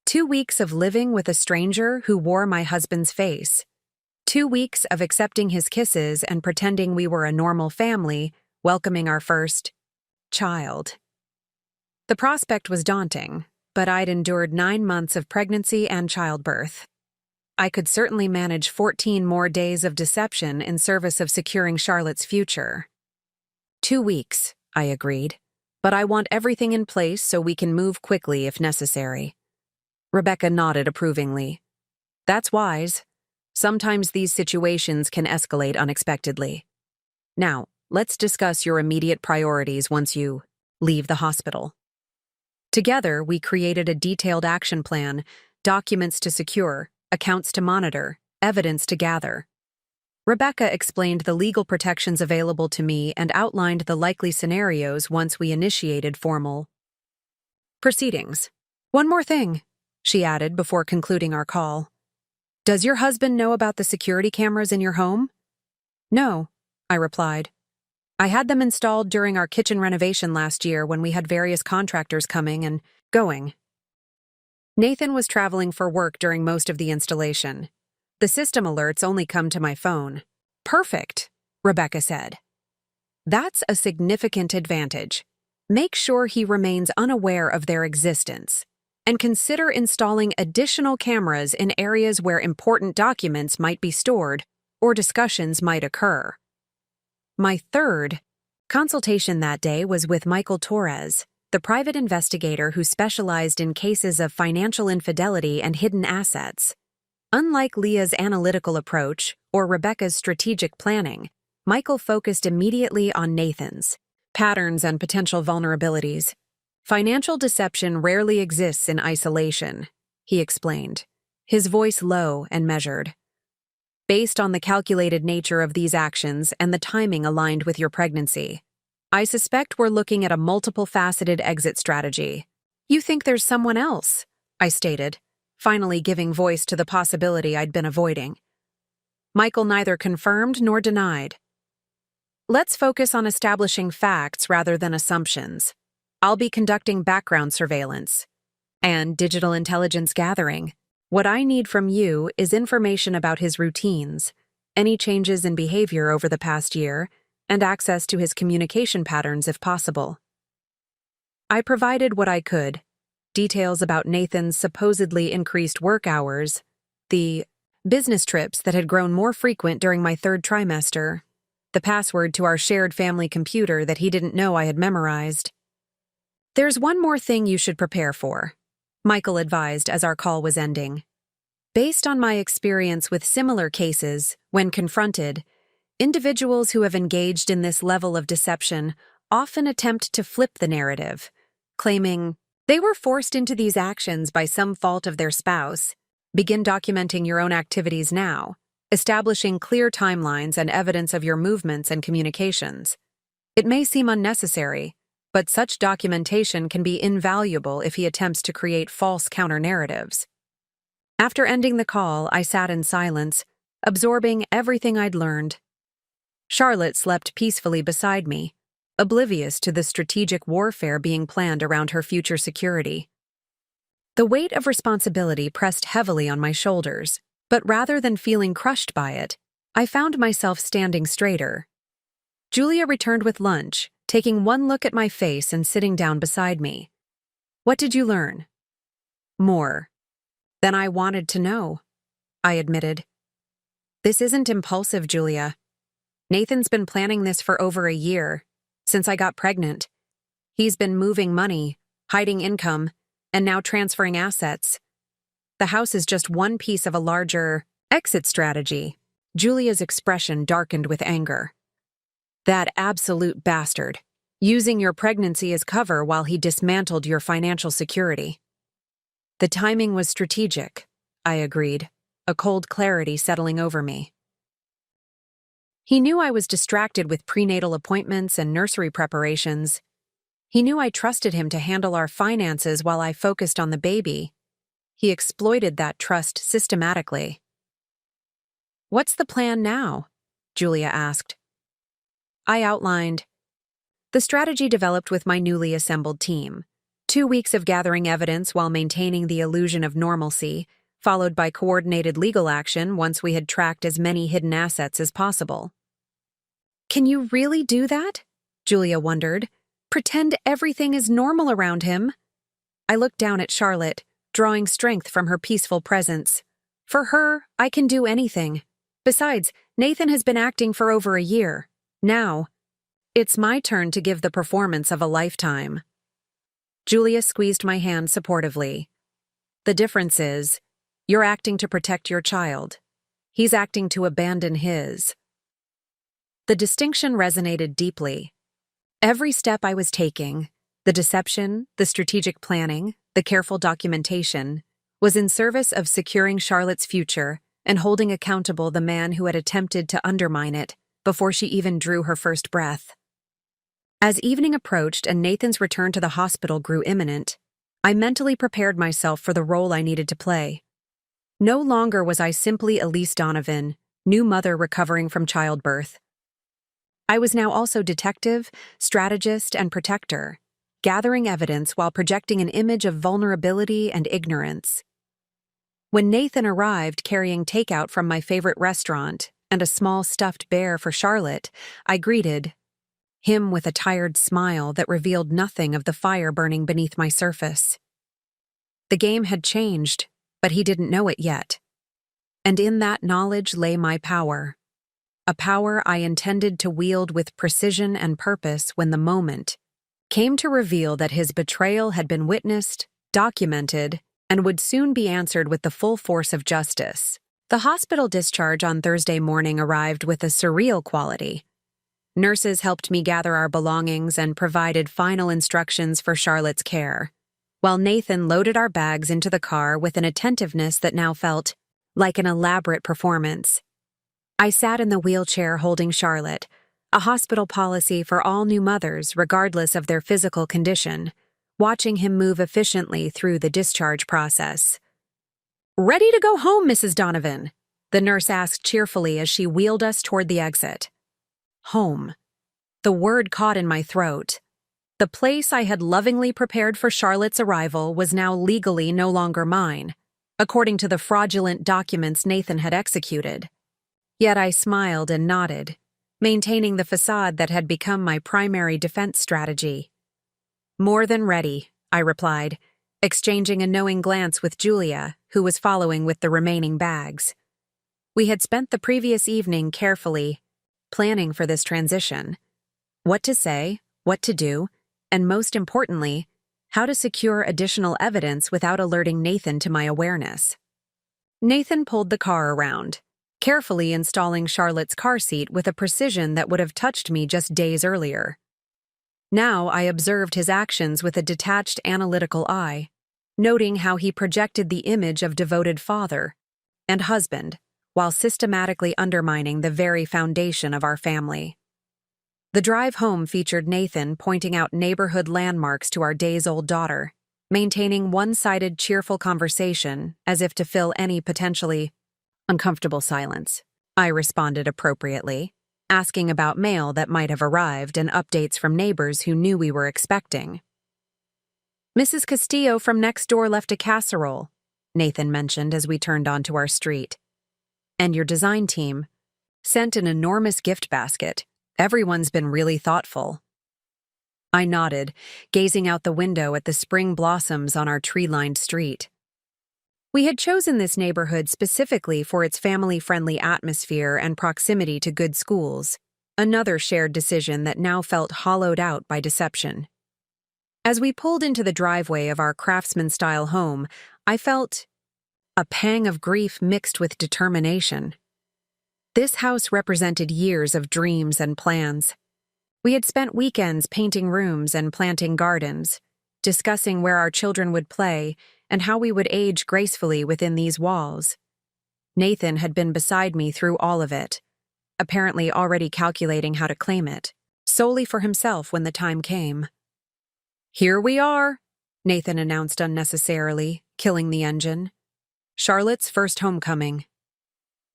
2 weeks of living with a stranger who wore my husband's face. 2 weeks of accepting his kisses and pretending we were a normal family, welcoming our first child. The prospect was daunting, but I'd endured 9 months of pregnancy and childbirth. I could certainly manage 14 more days of deception in service of securing Charlotte's future. 2 weeks, I agreed, but I want everything in place so we can move quickly if necessary. Rebecca nodded approvingly. That's wise. Sometimes these situations can escalate unexpectedly. Now, let's discuss your immediate priorities once you leave the hospital. Together, we created a detailed action plan, documents to secure, accounts to monitor, evidence to gather. Rebecca explained the legal protections available to me and outlined the likely scenarios once we initiated formal proceedings. One more thing, she added before concluding our call. Does your husband know about the security cameras in your home? No, I replied. I had them installed during our kitchen renovation last year when we had various contractors coming and going. Nathan was traveling for work during most of the installation. The system alerts only come to my phone. Perfect, Rebecca said. That's a significant advantage. Make sure he remains unaware of their existence, and consider installing additional cameras in areas where important documents might be stored or discussions might occur. My third consultation that day was with Michael Torres, the private investigator who specialized in cases of financial infidelity and hidden assets. Unlike Leah's analytical approach or Rebecca's strategic planning, Michael focused immediately on Nathan's patterns and potential vulnerabilities. Financial deception rarely exists in isolation, he explained, his voice low and measured. Based on the calculated nature of these actions and the timing aligned with your pregnancy, I suspect we're looking at a multiple-faceted exit strategy. You think there's someone else, I stated, finally giving voice to the possibility I'd been avoiding. Michael neither confirmed nor denied. Let's focus on establishing facts rather than assumptions. I'll be conducting background surveillance and digital intelligence gathering. What I need from you is information about his routines, any changes in behavior over the past year, and access to his communication patterns if possible. I provided what I could, details about Nathan's supposedly increased work hours, the business trips that had grown more frequent during my third trimester, the password to our shared family computer that he didn't know I had memorized. There's one more thing you should prepare for, Michael advised as our call was ending. Based on my experience with similar cases, when confronted, individuals who have engaged in this level of deception often attempt to flip the narrative, claiming they were forced into these actions by some fault of their spouse. Begin documenting your own activities now, establishing clear timelines and evidence of your movements and communications. It may seem unnecessary, but such documentation can be invaluable if he attempts to create false counter-narratives. After ending the call, I sat in silence, absorbing everything I'd learned. Charlotte slept peacefully beside me, oblivious to the strategic warfare being planned around her future security. The weight of responsibility pressed heavily on my shoulders, but rather than feeling crushed by it, I found myself standing straighter. Julia returned with lunch, taking one look at my face and sitting down beside me. What did you learn? More than I wanted to know, I admitted. This isn't impulsive, Julia. Nathan's been planning this for over a year, since I got pregnant. He's been moving money, hiding income, and now transferring assets. The house is just one piece of a larger exit strategy. Julia's expression darkened with anger. That absolute bastard, using your pregnancy as cover while he dismantled your financial security. The timing was strategic, I agreed, a cold clarity settling over me. He knew I was distracted with prenatal appointments and nursery preparations. He knew I trusted him to handle our finances while I focused on the baby. He exploited that trust systematically. What's the plan now? Julia asked. I outlined the strategy developed with my newly assembled team. 2 weeks of gathering evidence while maintaining the illusion of normalcy, followed by coordinated legal action once we had tracked as many hidden assets as possible. Can you really do that? Julia wondered. Pretend everything is normal around him? I looked down at Charlotte, drawing strength from her peaceful presence. For her, I can do anything. Besides, Nathan has been acting for over a year. Now, it's my turn to give the performance of a lifetime. Julia squeezed my hand supportively. The difference is, You're acting to protect your child. He's acting to abandon his. The distinction resonated deeply. Every step I was taking, the deception, the strategic planning, the careful documentation, was in service of securing Charlotte's future and holding accountable the man who had attempted to undermine it before she even drew her first breath. As evening approached and Nathan's return to the hospital grew imminent, I mentally prepared myself for the role I needed to play. No longer was I simply Elise Donovan, new mother recovering from childbirth. I was now also detective, strategist, and protector, gathering evidence while projecting an image of vulnerability and ignorance. When Nathan arrived carrying takeout from my favorite restaurant and a small stuffed bear for Charlotte, I greeted him with a tired smile that revealed nothing of the fire burning beneath my surface. The game had changed, but he didn't know it yet. And in that knowledge lay my power. A power I intended to wield with precision and purpose when the moment came to reveal that his betrayal had been witnessed, documented, and would soon be answered with the full force of justice. The hospital discharge on Thursday morning arrived with a surreal quality. Nurses helped me gather our belongings and provided final instructions for Charlotte's care, while Nathan loaded our bags into the car with an attentiveness that now felt like an elaborate performance. I sat in the wheelchair holding Charlotte, a hospital policy for all new mothers regardless of their physical condition, watching him move efficiently through the discharge process. "Ready to go home, Mrs. Donovan?" the nurse asked cheerfully as she wheeled us toward the exit. Home. The word caught in my throat. The place I had lovingly prepared for Charlotte's arrival was now legally no longer mine, according to the fraudulent documents Nathan had executed. Yet I smiled and nodded, maintaining the facade that had become my primary defense strategy. "More than ready," I replied, exchanging a knowing glance with Julia, who was following with the remaining bags. We had spent the previous evening carefully planning for this transition. What to say, what to do, and most importantly, how to secure additional evidence without alerting Nathan to my awareness. Nathan pulled the car around, carefully installing Charlotte's car seat with a precision that would have touched me just days earlier. Now I observed his actions with a detached analytical eye, noting how he projected the image of devoted father and husband while systematically undermining the very foundation of our family. The drive home featured Nathan pointing out neighborhood landmarks to our days-old daughter, maintaining one-sided cheerful conversation as if to fill any potentially uncomfortable silence. I responded appropriately, asking about mail that might have arrived and updates from neighbors who knew we were expecting. "Mrs. Castillo from next door left a casserole," Nathan mentioned as we turned onto our street. "And your design team sent an enormous gift basket. Everyone's been really thoughtful." I nodded, gazing out the window at the spring blossoms on our tree-lined street. We had chosen this neighborhood specifically for its family-friendly atmosphere and proximity to good schools, another shared decision that now felt hollowed out by deception. As we pulled into the driveway of our craftsman-style home, I felt a pang of grief mixed with determination. This house represented years of dreams and plans. We had spent weekends painting rooms and planting gardens, discussing where our children would play and how we would age gracefully within these walls. Nathan had been beside me through all of it, apparently already calculating how to claim it, solely for himself when the time came. "Here we are," Nathan announced unnecessarily, killing the engine. "Charlotte's first homecoming."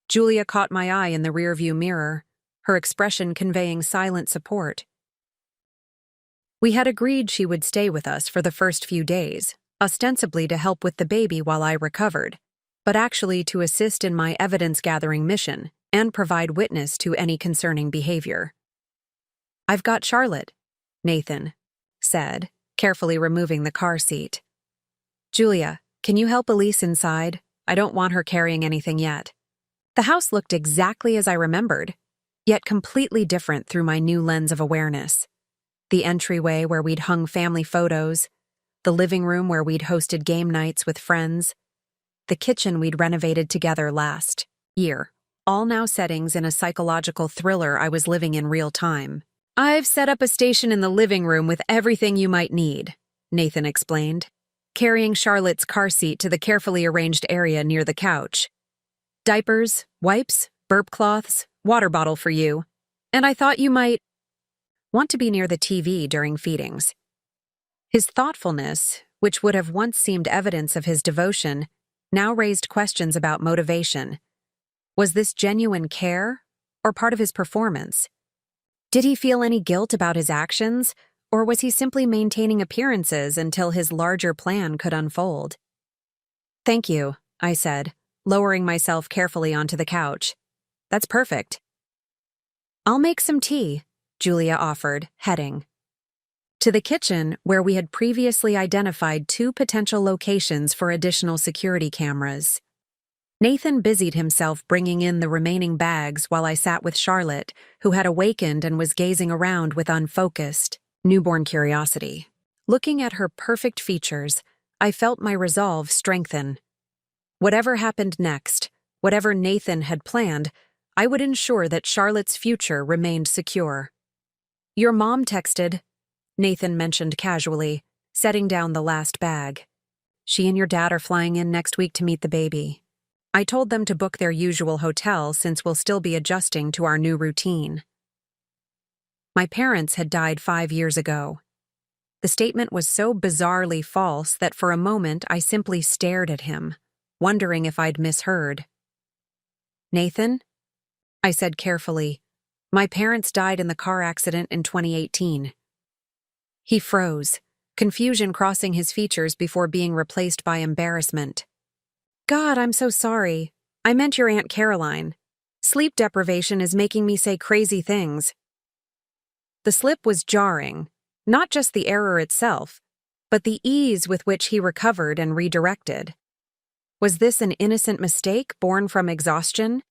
Julia caught my eye in the rearview mirror, her expression conveying silent support. We had agreed she would stay with us for the first few days, ostensibly to help with the baby while I recovered, but actually to assist in my evidence-gathering mission and provide witness to any concerning behavior. "I've got Charlotte," Nathan said, carefully removing the car seat. "Julia, can you help Elise inside? I don't want her carrying anything yet." The house looked exactly as I remembered, yet completely different through my new lens of awareness. The entryway where we'd hung family photos, the living room where we'd hosted game nights with friends, the kitchen we'd renovated together last year, all now settings in a psychological thriller I was living in real time. "I've set up a station in the living room with everything you might need," Nathan explained, carrying Charlotte's car seat to the carefully arranged area near the couch. "Diapers, wipes, burp cloths, water bottle for you. And I thought you might want to be near the TV during feedings." His thoughtfulness, which would have once seemed evidence of his devotion, now raised questions about motivation. Was this genuine care, or part of his performance? Did he feel any guilt about his actions, or was he simply maintaining appearances until his larger plan could unfold? "Thank you," I said, lowering myself carefully onto the couch. "That's perfect." "I'll make some tea," Julia offered, heading to the kitchen, where we had previously identified 2 potential locations for additional security cameras. Nathan busied himself bringing in the remaining bags while I sat with Charlotte, who had awakened and was gazing around with unfocused, newborn curiosity. Looking at her perfect features, I felt my resolve strengthen. Whatever happened next, whatever Nathan had planned, I would ensure that Charlotte's future remained secure. "Your mom texted," Nathan mentioned casually, setting down the last bag. "She and your dad are flying in next week to meet the baby. I told them to book their usual hotel since we'll still be adjusting to our new routine." My parents had died 5 years ago. The statement was so bizarrely false that for a moment I simply stared at him, wondering if I'd misheard. "Nathan?" I said carefully. "My parents died in the car accident in 2018. He froze, confusion crossing his features before being replaced by embarrassment. "God, I'm so sorry. I meant your Aunt Caroline. Sleep deprivation is making me say crazy things." The slip was jarring, not just the error itself, but the ease with which he recovered and redirected. Was this an innocent mistake born from exhaustion,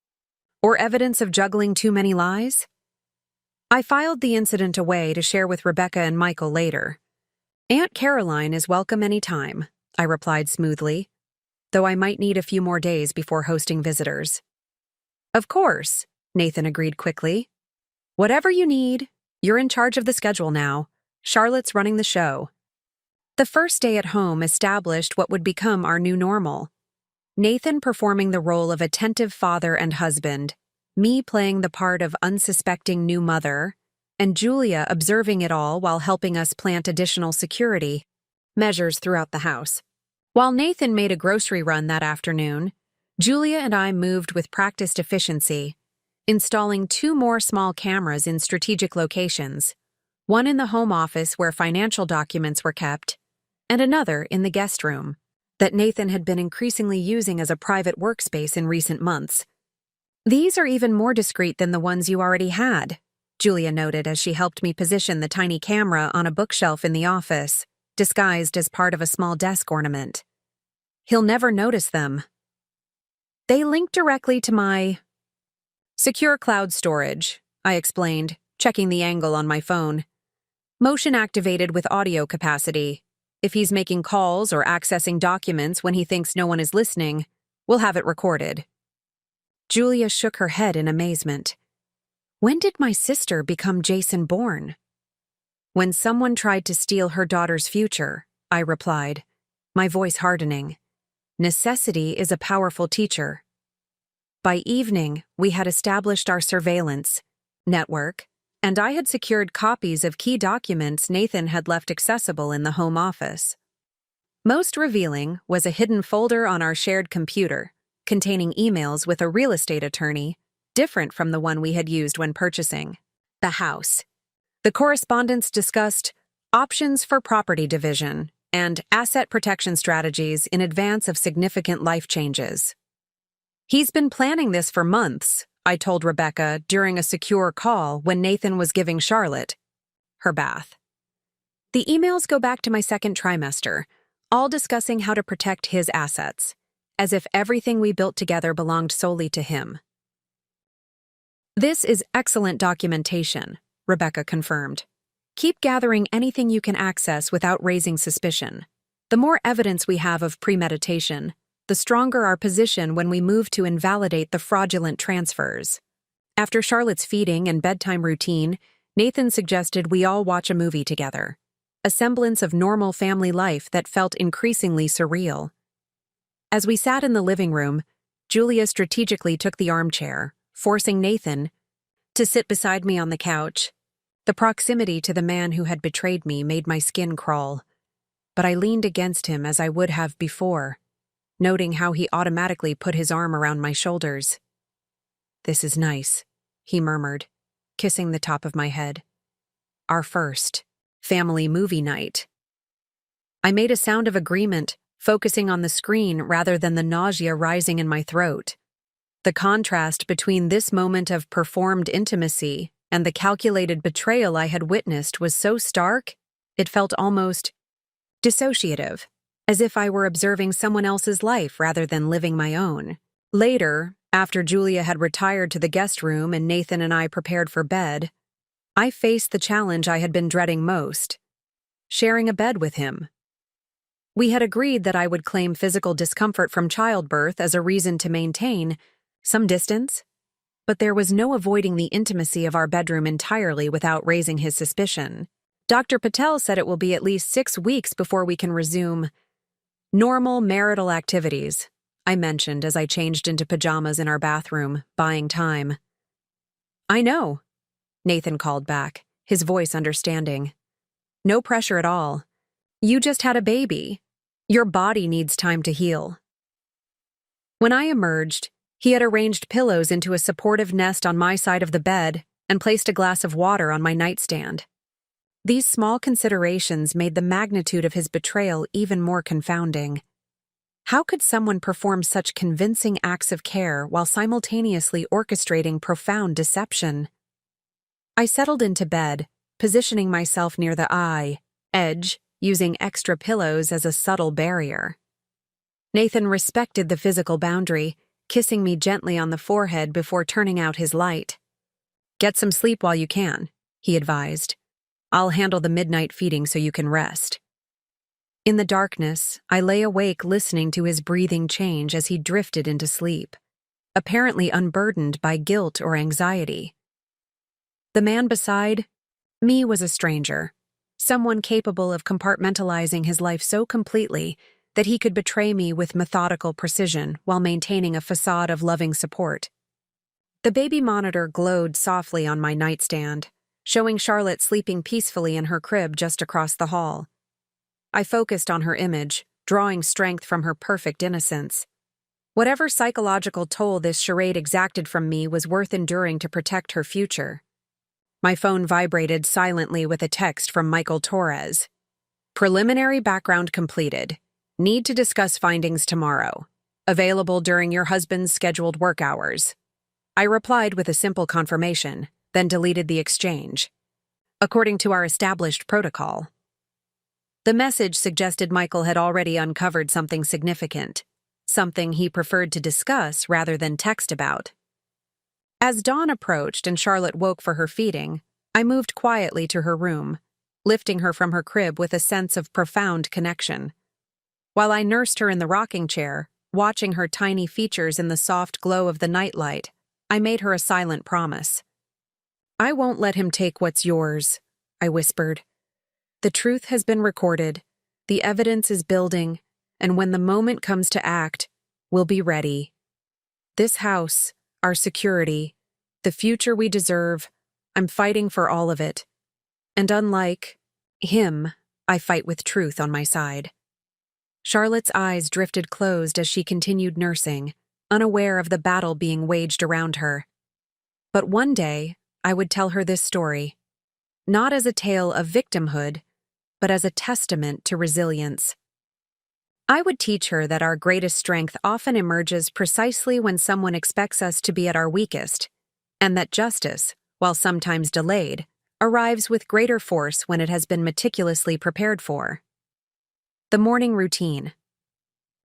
or evidence of juggling too many lies? I filed the incident away to share with Rebecca and Michael later. "Aunt Caroline is welcome any time," I replied smoothly, though I might need a few more days before hosting visitors. "Of course," Nathan agreed quickly. "Whatever you need, you're in charge of the schedule now. Charlotte's running the show." The first day at home established what would become our new normal. Nathan performing the role of attentive father and husband, me playing the part of unsuspecting new mother, and Julia observing it all while helping us plant additional security measures throughout the house. While Nathan made a grocery run that afternoon, Julia and I moved with practiced efficiency, installing 2 more small cameras in strategic locations, one in the home office where financial documents were kept, and another in the guest room that Nathan had been increasingly using as a private workspace in recent months. "These are even more discreet than the ones you already had," Julia noted as she helped me position the tiny camera on a bookshelf in the office, disguised as part of a small desk ornament. "He'll never notice them." "They link directly to my secure cloud storage," I explained, checking the angle on my phone. "Motion activated with audio capacity. If he's making calls or accessing documents when he thinks no one is listening, we'll have it recorded." Julia shook her head in amazement. "When did my sister become Jason Bourne?" "When someone tried to steal her daughter's future," I replied, my voice hardening. "Necessity is a powerful teacher." By evening, we had established our surveillance network, and I had secured copies of key documents Nathan had left accessible in the home office. Most revealing was a hidden folder on our shared computer, containing emails with a real estate attorney, different from the one we had used when purchasing the house. The correspondence discussed options for property division and asset protection strategies in advance of significant life changes. "He's been planning this for months," I told Rebecca during a secure call when Nathan was giving Charlotte her bath. The emails go back to my second trimester, all discussing how to protect his assets, as if everything we built together belonged solely to him. "This is excellent documentation," Rebecca confirmed. "Keep gathering anything you can access without raising suspicion. The more evidence we have of premeditation, the stronger our position when we move to invalidate the fraudulent transfers. After Charlotte's feeding and bedtime routine, Nathan suggested we all watch a movie together, a semblance of normal family life that felt increasingly surreal. As we sat in the living room, Julia strategically took the armchair, forcing Nathan to sit beside me on the couch. The proximity to the man who had betrayed me made my skin crawl, but I leaned against him as I would have before, noting how he automatically put his arm around my shoulders. "This is nice," he murmured, kissing the top of my head. "Our first family movie night." I made a sound of agreement, focusing on the screen rather than the nausea rising in my throat. The contrast between this moment of performed intimacy and the calculated betrayal I had witnessed was so stark, it felt almost dissociative, as if I were observing someone else's life rather than living my own. Later, after Julia had retired to the guest room and Nathan and I prepared for bed, I faced the challenge I had been dreading most: sharing a bed with him. We had agreed that I would claim physical discomfort from childbirth as a reason to maintain some distance, but there was no avoiding the intimacy of our bedroom entirely without raising his suspicion. Dr. Patel said it will be at least 6 weeks before we can resume normal marital activities, I mentioned as I changed into pajamas in our bathroom, buying time. "I know," Nathan called back, his voice understanding. "No pressure at all. You just had a baby. Your body needs time to heal." When I emerged, he had arranged pillows into a supportive nest on my side of the bed and placed a glass of water on my nightstand. These small considerations made the magnitude of his betrayal even more confounding. How could someone perform such convincing acts of care while simultaneously orchestrating profound deception? I settled into bed, positioning myself near the eye edge, using extra pillows as a subtle barrier. Nathan respected the physical boundary, kissing me gently on the forehead before turning out his light. "Get some sleep while you can," he advised. "I'll handle the midnight feeding so you can rest." In the darkness, I lay awake listening to his breathing change as he drifted into sleep, apparently unburdened by guilt or anxiety. The man beside me was a stranger, someone capable of compartmentalizing his life so completely that he could betray me with methodical precision while maintaining a facade of loving support. The baby monitor glowed softly on my nightstand, showing Charlotte sleeping peacefully in her crib just across the hall. I focused on her image, drawing strength from her perfect innocence. Whatever psychological toll this charade exacted from me was worth enduring to protect her future. My phone vibrated silently with a text from Michael Torres. "Preliminary background completed. Need to discuss findings tomorrow. Available during your husband's scheduled work hours." I replied with a simple confirmation, then deleted the exchange. According to our established protocol. The message suggested Michael had already uncovered something significant, something he preferred to discuss rather than text about. As dawn approached and Charlotte woke for her feeding, I moved quietly to her room, lifting her from her crib with a sense of profound connection. While I nursed her in the rocking chair, watching her tiny features in the soft glow of the nightlight, I made her a silent promise. "I won't let him take what's yours," I whispered. "The truth has been recorded, the evidence is building, and when the moment comes to act, we'll be ready. This house, our security, the future we deserve, I'm fighting for all of it. And unlike him, I fight with truth on my side." Charlotte's eyes drifted closed as she continued nursing, unaware of the battle being waged around her. But one day, I would tell her this story, not as a tale of victimhood, but as a testament to resilience. I would teach her that our greatest strength often emerges precisely when someone expects us to be at our weakest, and that justice, while sometimes delayed, arrives with greater force when it has been meticulously prepared for. The morning routine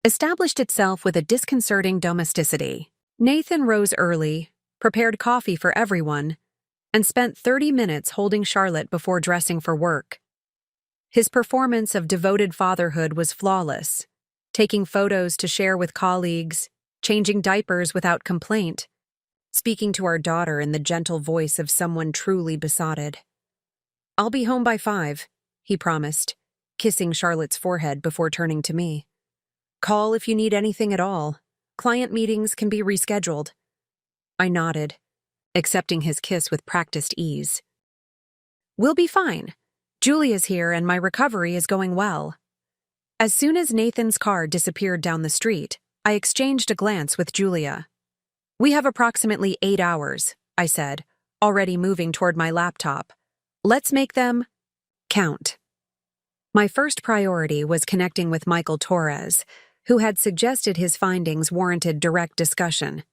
established itself with a disconcerting domesticity. Nathan rose early, prepared coffee for everyone, and spent 30 minutes holding Charlotte before dressing for work. His performance of devoted fatherhood was flawless, taking photos to share with colleagues, changing diapers without complaint, speaking to our daughter in the gentle voice of someone truly besotted. "I'll be home by 5, he promised, kissing Charlotte's forehead before turning to me. "Call if you need anything at all. Client meetings can be rescheduled." I nodded, accepting his kiss with practiced ease. "We'll be fine. Julia's here and my recovery is going well." As soon as Nathan's car disappeared down the street, I exchanged a glance with Julia. "We have approximately 8 hours, I said, already moving toward my laptop. "Let's make them count." My first priority was connecting with Michael Torres, who had suggested his findings warranted direct discussion.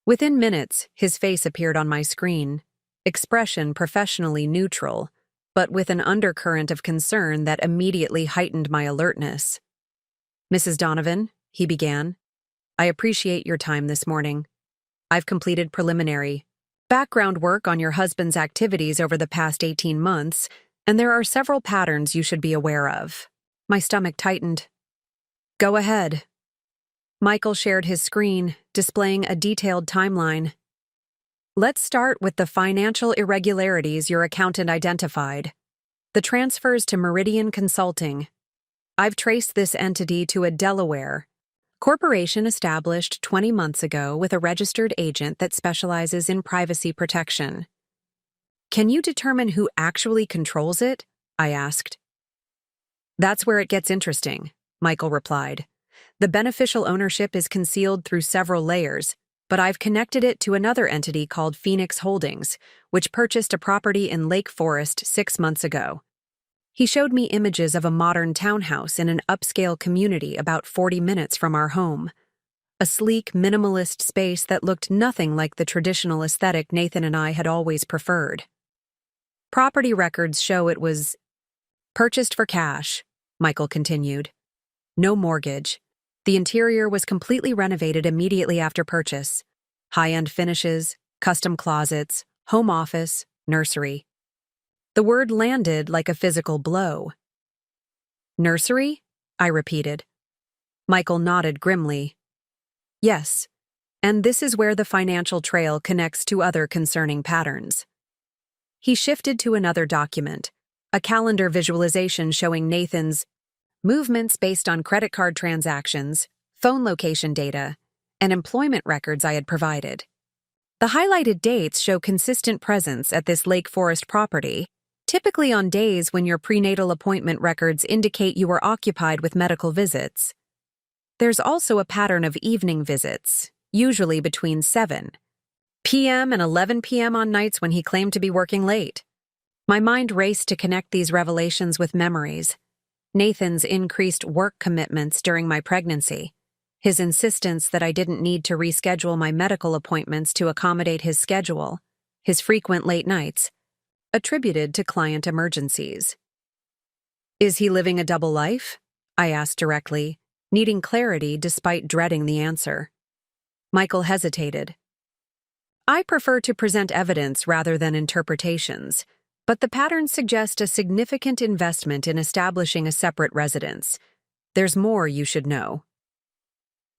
Within minutes, his face appeared on my screen, expression professionally neutral, but with an undercurrent of concern that immediately heightened my alertness. "Mrs. Donovan," he began, "I appreciate your time this morning. I've completed preliminary background work on your husband's activities over the past 18 months, and there are several patterns you should be aware of." My stomach tightened. "Go ahead." Michael shared his screen, displaying a detailed timeline. "Let's start with the financial irregularities your accountant identified. The transfers to Meridian Consulting. I've traced this entity to a Delaware corporation established 20 months ago with a registered agent that specializes in privacy protection." "Can you determine who actually controls it?" I asked. "That's where it gets interesting," Michael replied. "The beneficial ownership is concealed through several layers, but I've connected it to another entity called Phoenix Holdings, which purchased a property in Lake Forest 6 months ago." He showed me images of a modern townhouse in an upscale community about 40 minutes from our home. A sleek, minimalist space that looked nothing like the traditional aesthetic Nathan and I had always preferred. "Property records show it was purchased for cash," Michael continued. "No mortgage. The interior was completely renovated immediately after purchase. High-end finishes, custom closets, home office, nursery." The word landed like a physical blow. "Nursery?" I repeated. Michael nodded grimly. "Yes, and this is where the financial trail connects to other concerning patterns." He shifted to another document, a calendar visualization showing Nathan's movements based on credit card transactions, phone location data, and employment records I had provided. The highlighted dates show consistent presence at this Lake Forest property, typically on days when your prenatal appointment records indicate you were occupied with medical visits. There's also a pattern of evening visits, usually between 7 p.m. and 11 p.m. on nights when he claimed to be working late. My mind raced to connect these revelations with memories. Nathan's increased work commitments during my pregnancy, his insistence that I didn't need to reschedule my medical appointments to accommodate his schedule, his frequent late nights, attributed to client emergencies. "Is he living a double life?" I asked directly, needing clarity despite dreading the answer. Michael hesitated. "I prefer to present evidence rather than interpretations, but the patterns suggest a significant investment in establishing a separate residence. There's more you should know."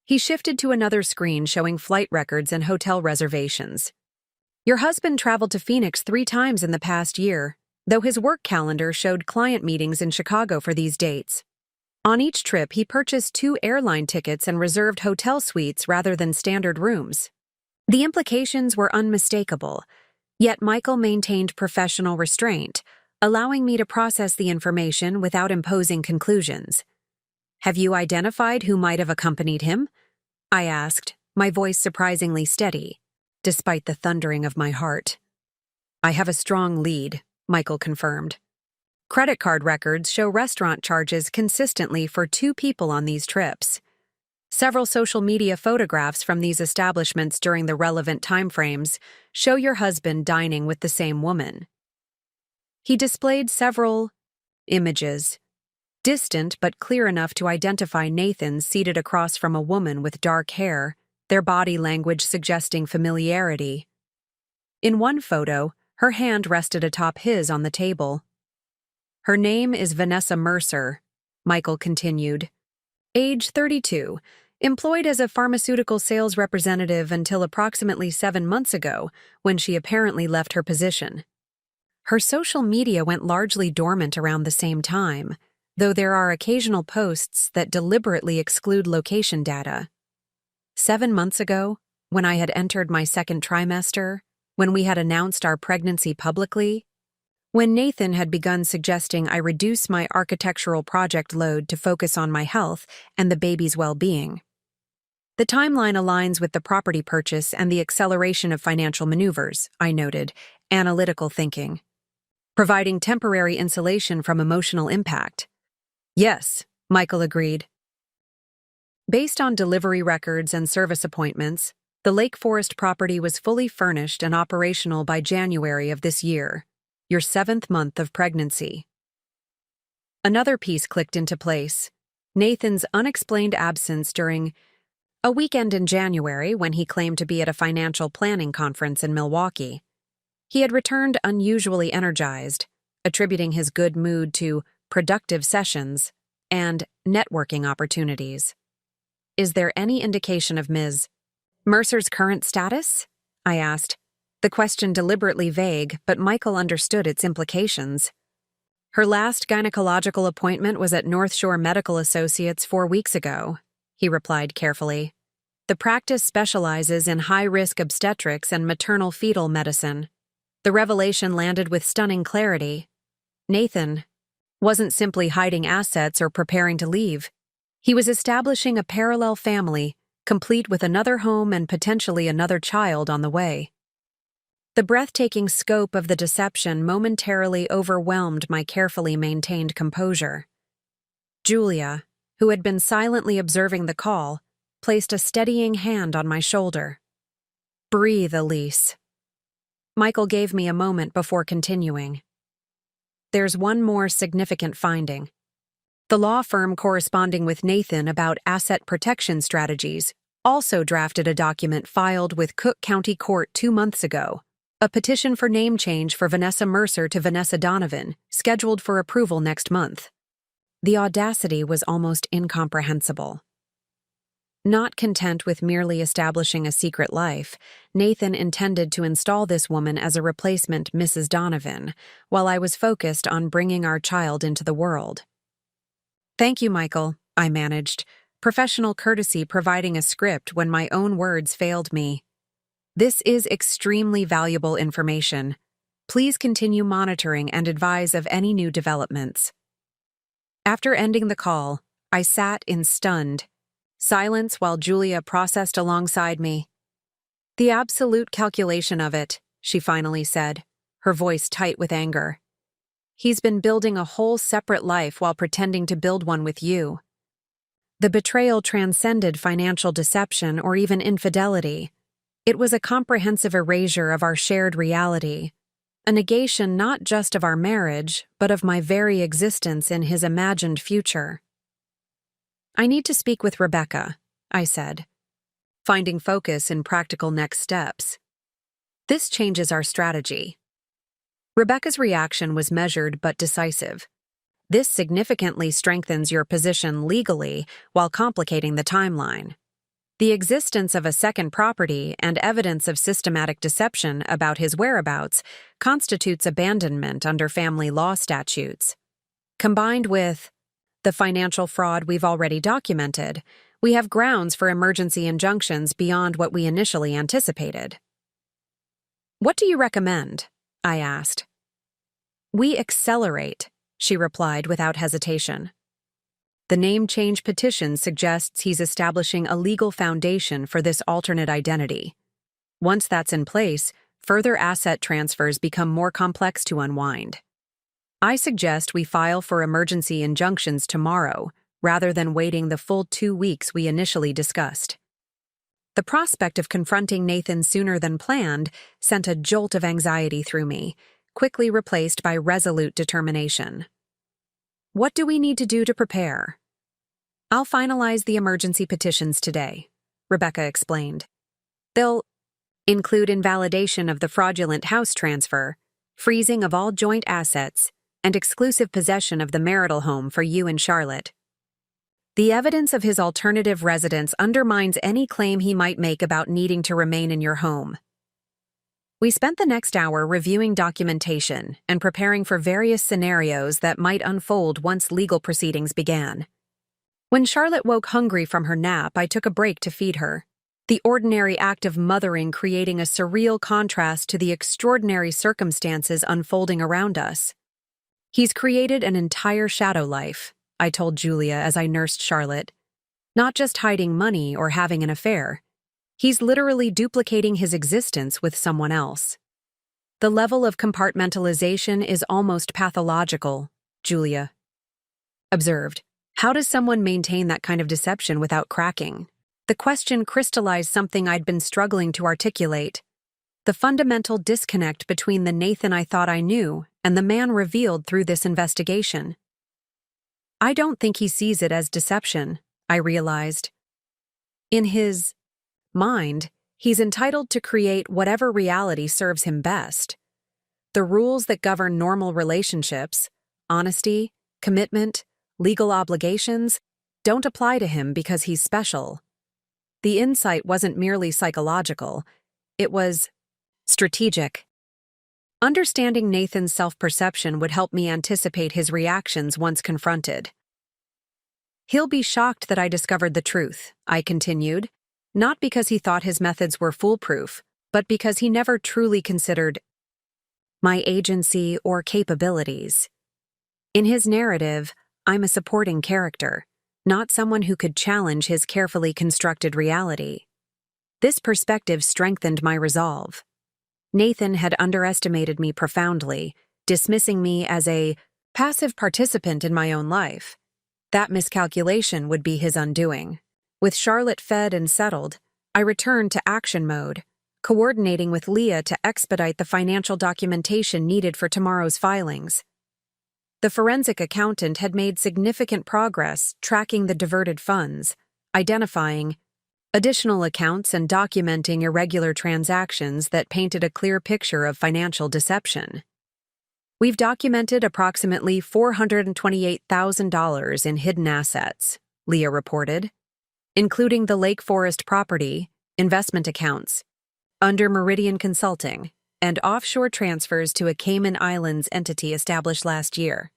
He shifted to another screen showing flight records and hotel reservations. "Your husband traveled to Phoenix 3 times in the past year, though his work calendar showed client meetings in Chicago for these dates. On each trip, he purchased 2 airline tickets and reserved hotel suites rather than standard rooms." The implications were unmistakable, yet Michael maintained professional restraint, allowing me to process the information without imposing conclusions. "Have you identified who might have accompanied him?" I asked, my voice surprisingly steady, despite the thundering of my heart. "I have a strong lead," Michael confirmed. "Credit card records show restaurant charges consistently for 2 people on these trips. Several social media photographs from these establishments during the relevant timeframes show your husband dining with the same woman." He displayed several images, distant but clear enough to identify Nathan seated across from a woman with dark hair, their body language suggesting familiarity. In one photo, her hand rested atop his on the table. "Her name is Vanessa Mercer," Michael continued. Age 32. Employed as a pharmaceutical sales representative until approximately 7 months ago, when she apparently left her position. Her social media went largely dormant around the same time, though there are occasional posts that deliberately exclude location data. 7 months ago, when I had entered my second trimester, when we had announced our pregnancy publicly, when Nathan had begun suggesting I reduce my architectural project load to focus on my health and the baby's well-being. The timeline aligns with the property purchase and the acceleration of financial maneuvers, I noted, analytical thinking. Providing temporary insulation from emotional impact. Yes, Michael agreed. Based on delivery records and service appointments, the Lake Forest property was fully furnished and operational by January of this year, your 7th month of pregnancy. Another piece clicked into place: Nathan's unexplained absence during a weekend in January when he claimed to be at a financial planning conference in Milwaukee. He had returned unusually energized, attributing his good mood to productive sessions and networking opportunities. Is there any indication of Ms. Mercer's current status? I asked, the question deliberately vague, but Michael understood its implications. Her last gynecological appointment was at North Shore Medical Associates 4 weeks ago, he replied carefully. The practice specializes in high-risk obstetrics and maternal-fetal medicine. The revelation landed with stunning clarity. Nathan wasn't simply hiding assets or preparing to leave. He was establishing a parallel family, complete with another home and potentially another child on the way. The breathtaking scope of the deception momentarily overwhelmed my carefully maintained composure. Julia, who had been silently observing the call, placed a steadying hand on my shoulder. Breathe, Elise. Michael gave me a moment before continuing. There's one more significant finding. The law firm corresponding with Nathan about asset protection strategies also drafted a document filed with Cook County Court 2 months ago, a petition for name change for Vanessa Mercer to Vanessa Donovan, scheduled for approval next month. The audacity was almost incomprehensible. Not content with merely establishing a secret life, Nathan intended to install this woman as a replacement Mrs. Donovan, while I was focused on bringing our child into the world. Thank you, Michael, I managed, professional courtesy providing a script when my own words failed me. This is extremely valuable information. Please continue monitoring and advise of any new developments. After ending the call, I sat in stunned silence while Julia processed alongside me. The absolute calculation of it, she finally said, her voice tight with anger. He's been building a whole separate life while pretending to build one with you. The betrayal transcended financial deception or even infidelity. It was a comprehensive erasure of our shared reality, a negation not just of our marriage, but of my very existence in his imagined future. I need to speak with Rebecca, I said, finding focus in practical next steps. This changes our strategy. Rebecca's reaction was measured but decisive. This significantly strengthens your position legally while complicating the timeline. The existence of a second property and evidence of systematic deception about his whereabouts constitutes abandonment under family law statutes. Combined with the financial fraud we've already documented, we have grounds for emergency injunctions beyond what we initially anticipated. What do you recommend? I asked. We accelerate, she replied without hesitation. The name change petition suggests he's establishing a legal foundation for this alternate identity. Once that's in place, further asset transfers become more complex to unwind. I suggest we file for emergency injunctions tomorrow, rather than waiting the full 2 weeks we initially discussed. The prospect of confronting Nathan sooner than planned sent a jolt of anxiety through me, quickly replaced by resolute determination. What do we need to do to prepare? I'll finalize the emergency petitions today, Rebecca explained. They'll include invalidation of the fraudulent house transfer, freezing of all joint assets, and exclusive possession of the marital home for you and Charlotte. The evidence of his alternative residence undermines any claim he might make about needing to remain in your home. We spent the next hour reviewing documentation and preparing for various scenarios that might unfold once legal proceedings began. When Charlotte woke hungry from her nap, I took a break to feed her, the ordinary act of mothering creating a surreal contrast to the extraordinary circumstances unfolding around us. "He's created an entire shadow life," I told Julia as I nursed Charlotte. "Not just hiding money or having an affair. He's literally duplicating his existence with someone else." "The level of compartmentalization is almost pathological," Julia observed. "How does someone maintain that kind of deception without cracking?" The question crystallized something I'd been struggling to articulate: the fundamental disconnect between the Nathan I thought I knew and the man revealed through this investigation. "I don't think he sees it as deception," I realized. "In his mind, he's entitled to create whatever reality serves him best. The rules that govern normal relationships, honesty, commitment, legal obligations, don't apply to him because he's special." The insight wasn't merely psychological, it was strategic. Understanding Nathan's self-perception would help me anticipate his reactions once confronted. "He'll be shocked that I discovered the truth," I continued, "not because he thought his methods were foolproof, but because he never truly considered my agency or capabilities. In his narrative, I'm a supporting character, not someone who could challenge his carefully constructed reality." This perspective strengthened my resolve. Nathan had underestimated me profoundly, dismissing me as a passive participant in my own life. That miscalculation would be his undoing. With Charlotte fed and settled, I returned to action mode, coordinating with Leah to expedite the financial documentation needed for tomorrow's filings. The forensic accountant had made significant progress tracking the diverted funds, identifying additional accounts and documenting irregular transactions that painted a clear picture of financial deception. "We've documented approximately $428,000 in hidden assets," Leah reported, "including the Lake Forest property, investment accounts, under Meridian Consulting, and offshore transfers to a Cayman Islands entity established last year."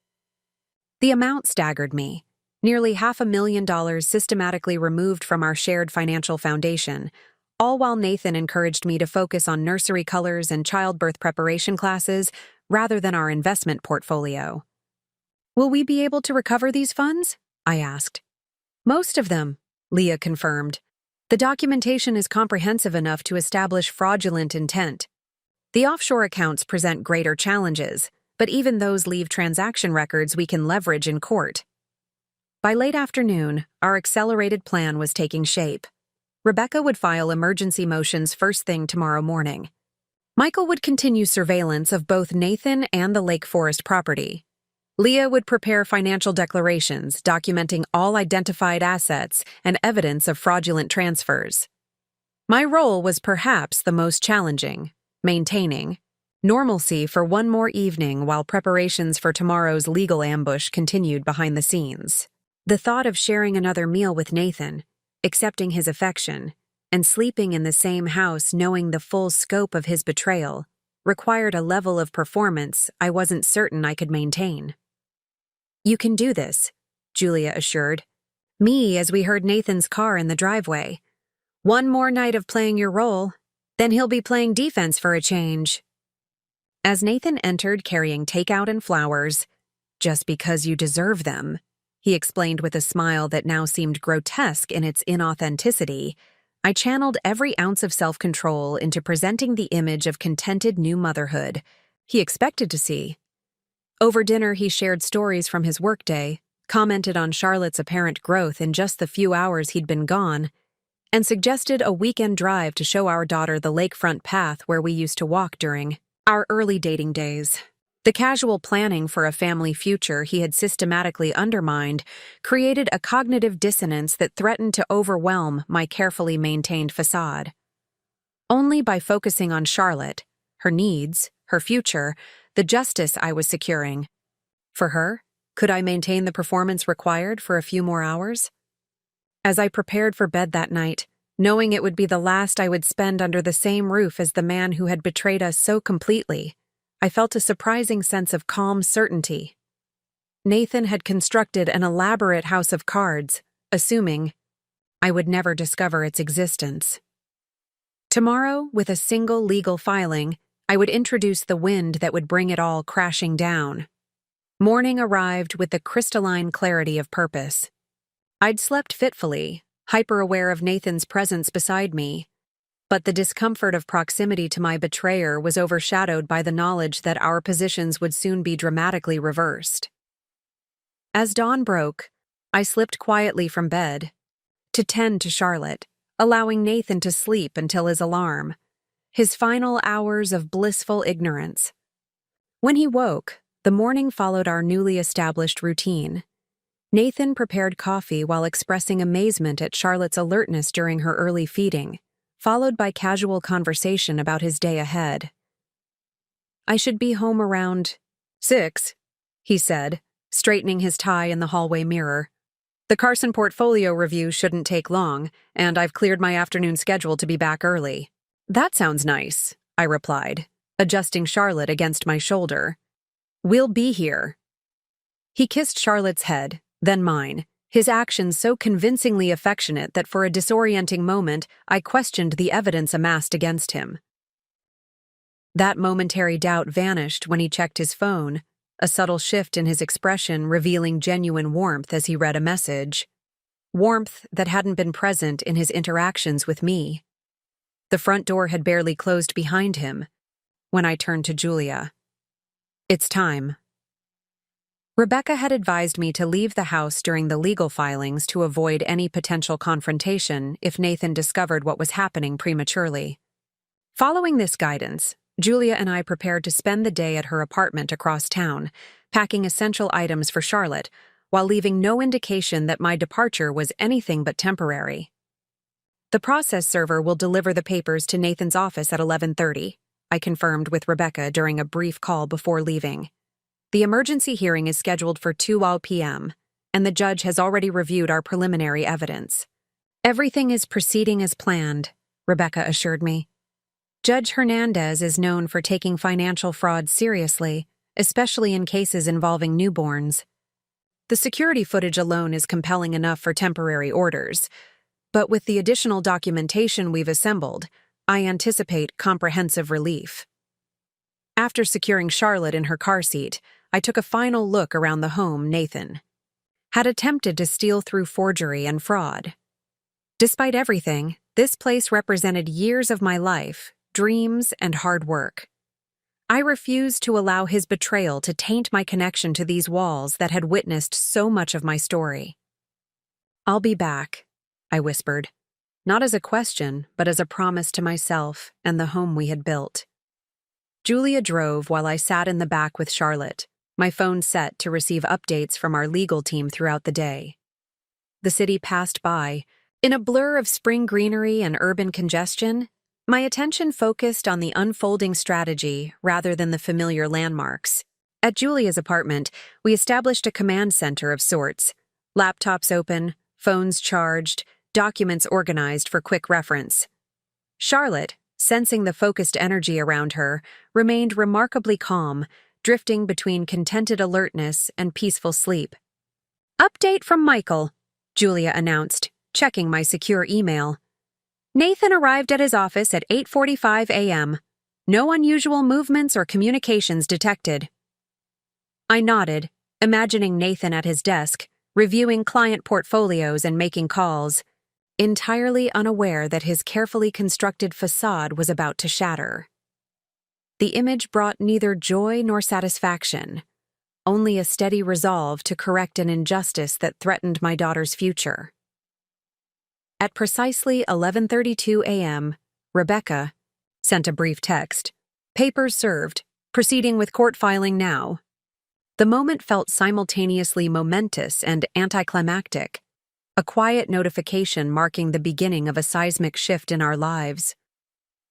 The amount staggered me. Nearly $500,000 systematically removed from our shared financial foundation, all while Nathan encouraged me to focus on nursery colors and childbirth preparation classes rather than our investment portfolio. "Will we be able to recover these funds?" I asked. "Most of them," Leah confirmed. "The documentation is comprehensive enough to establish fraudulent intent. The offshore accounts present greater challenges, but even those leave transaction records we can leverage in court." By late afternoon, our accelerated plan was taking shape. Rebecca would file emergency motions first thing tomorrow morning. Michael would continue surveillance of both Nathan and the Lake Forest property. Leah would prepare financial declarations documenting all identified assets and evidence of fraudulent transfers. My role was perhaps the most challenging, maintaining normalcy for one more evening while preparations for tomorrow's legal ambush continued behind the scenes. The thought of sharing another meal with Nathan, accepting his affection, and sleeping in the same house knowing the full scope of his betrayal required a level of performance I wasn't certain I could maintain. "You can do this," Julia assured me as we heard Nathan's car in the driveway. "One more night of playing your role, then he'll be playing defense for a change." As Nathan entered carrying takeout and flowers, "Just because you deserve them," he explained with a smile that now seemed grotesque in its inauthenticity, I channeled every ounce of self-control into presenting the image of contented new motherhood he expected to see. Over dinner, he shared stories from his workday, commented on Charlotte's apparent growth in just the few hours he'd been gone, and suggested a weekend drive to show our daughter the lakefront path where we used to walk during our early dating days. The casual planning for a family future he had systematically undermined created a cognitive dissonance that threatened to overwhelm my carefully maintained facade. Only by focusing on Charlotte, her needs, her future, the justice I was securing for her, could I maintain the performance required for a few more hours. As I prepared for bed that night, knowing it would be the last I would spend under the same roof as the man who had betrayed us so completely, I felt a surprising sense of calm certainty. Nathan had constructed an elaborate house of cards, assuming I would never discover its existence. Tomorrow, with a single legal filing, I would introduce the wind that would bring it all crashing down. Morning arrived with the crystalline clarity of purpose. I'd slept fitfully, hyper-aware of Nathan's presence beside me, but the discomfort of proximity to my betrayer was overshadowed by the knowledge that our positions would soon be dramatically reversed. As dawn broke, I slipped quietly from bed to tend to Charlotte, allowing Nathan to sleep until his alarm, his final hours of blissful ignorance. When he woke, the morning followed our newly established routine. Nathan prepared coffee while expressing amazement at Charlotte's alertness during her early feeding, followed by casual conversation about his day ahead. "I should be home around 6, he said, straightening his tie in the hallway mirror. "The Carson portfolio review shouldn't take long, and I've cleared my afternoon schedule to be back early." "That sounds nice," I replied, adjusting Charlotte against my shoulder. "We'll be here." He kissed Charlotte's head, then mine, his actions so convincingly affectionate that for a disorienting moment I questioned the evidence amassed against him. That momentary doubt vanished when he checked his phone, a subtle shift in his expression revealing genuine warmth as he read a message. Warmth that hadn't been present in his interactions with me. The front door had barely closed behind him when I turned to Julia. "It's time." Rebecca had advised me to leave the house during the legal filings to avoid any potential confrontation if Nathan discovered what was happening prematurely. Following this guidance, Julia and I prepared to spend the day at her apartment across town, packing essential items for Charlotte, while leaving no indication that my departure was anything but temporary. "The process server will deliver the papers to Nathan's office at 11:30, I confirmed with Rebecca during a brief call before leaving. "The emergency hearing is scheduled for 2 p.m., and the judge has already reviewed our preliminary evidence." "Everything is proceeding as planned," Rebecca assured me. "Judge Hernandez is known for taking financial fraud seriously, especially in cases involving newborns. The security footage alone is compelling enough for temporary orders, but with the additional documentation we've assembled, I anticipate comprehensive relief." After securing Charlotte in her car seat, I took a final look around the home Nathan had attempted to steal through forgery and fraud. Despite everything, this place represented years of my life, dreams, and hard work. I refused to allow his betrayal to taint my connection to these walls that had witnessed so much of my story. "I'll be back," I whispered, not as a question, but as a promise to myself and the home we had built. Julia drove while I sat in the back with Charlotte, my phone set to receive updates from our legal team throughout the day. The city passed by. In a blur of spring greenery and urban congestion, my attention focused on the unfolding strategy rather than the familiar landmarks. At Julia's apartment, we established a command center of sorts. Laptops open, phones charged, documents organized for quick reference. Charlotte, sensing the focused energy around her, remained remarkably calm, drifting between contented alertness and peaceful sleep. "Update from Michael," Julia announced, checking my secure email. "Nathan arrived at his office at 8:45 a.m. No unusual movements or communications detected." I nodded, imagining Nathan at his desk, reviewing client portfolios and making calls, entirely unaware that his carefully constructed facade was about to shatter. The image brought neither joy nor satisfaction, only a steady resolve to correct an injustice that threatened my daughter's future. At precisely 11:32 a.m., Rebecca sent a brief text. "Papers served. Proceeding with court filing now." The moment felt simultaneously momentous and anticlimactic, a quiet notification marking the beginning of a seismic shift in our lives.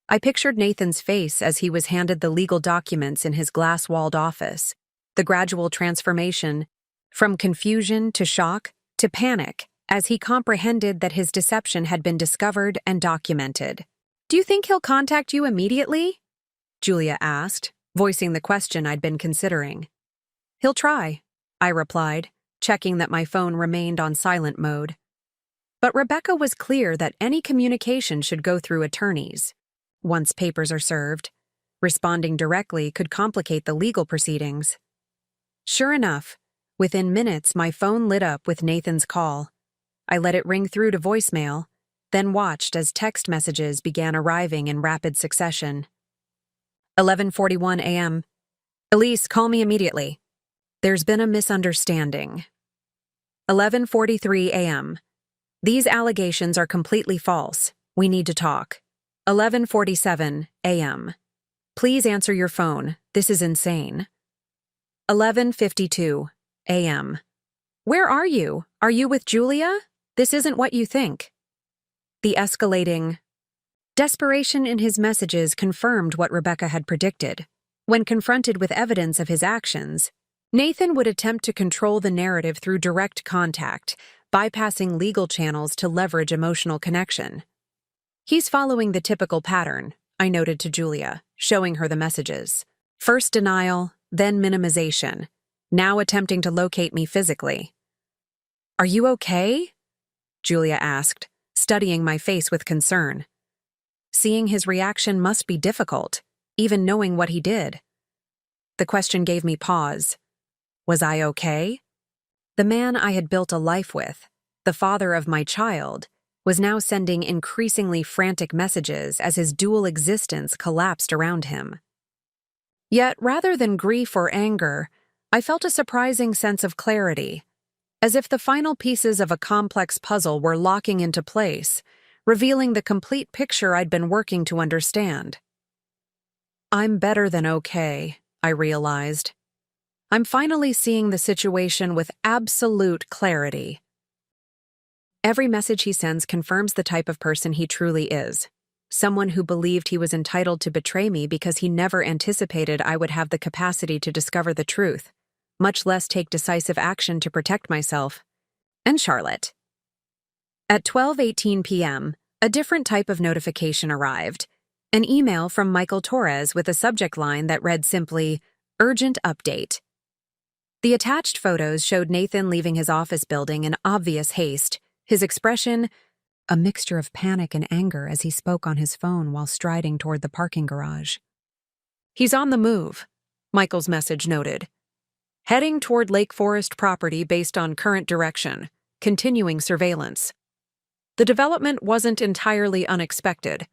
I pictured Nathan's face as he was handed the legal documents in his glass-walled office, the gradual transformation from confusion to shock to panic as he comprehended that his deception had been discovered and documented. "Do you think he'll contact you immediately?" Julia asked, voicing the question I'd been considering. "He'll try," I replied, checking that my phone remained on silent mode. But Rebecca was clear that any communication should go through attorneys. Once papers are served, responding directly could complicate the legal proceedings. Sure enough, within minutes my phone lit up with Nathan's call. I let it ring through to voicemail, then watched as text messages began arriving in rapid succession. 11:41 a.m. "Elise, call me immediately. There's been a misunderstanding." 11:43 a.m. "These allegations are completely false. We need to talk." 11:47 a.m. "Please answer your phone. This is insane." 11:52 a.m. "Where are you? Are you with Julia? This isn't what you think." The escalating desperation in his messages confirmed what Rebecca had predicted. When confronted with evidence of his actions, Nathan would attempt to control the narrative through direct contact, bypassing legal channels to leverage emotional connection. "He's following the typical pattern," I noted to Julia, showing her the messages. "First denial, then minimization, now attempting to locate me physically." "Are you okay?" Julia asked, studying my face with concern. Seeing his reaction must be difficult, even knowing what he did. The question gave me pause. Was I okay? The man I had built a life with, the father of my child, was now sending increasingly frantic messages as his dual existence collapsed around him. Yet, rather than grief or anger, I felt a surprising sense of clarity, as if the final pieces of a complex puzzle were locking into place, revealing the complete picture I'd been working to understand. I'm better than okay, I realized. I'm finally seeing the situation with absolute clarity. Every message he sends confirms the type of person he truly is. Someone who believed he was entitled to betray me because he never anticipated I would have the capacity to discover the truth, much less take decisive action to protect myself. And Charlotte. At 12:18 p.m., a different type of notification arrived. An email from Michael Torres with a subject line that read simply, "Urgent update." The attached photos showed Nathan leaving his office building in obvious haste, his expression a mixture of panic and anger as he spoke on his phone while striding toward the parking garage. "He's on the move," Michael's message noted. "Heading toward Lake Forest property based on current direction, continuing surveillance." The development wasn't entirely unexpected.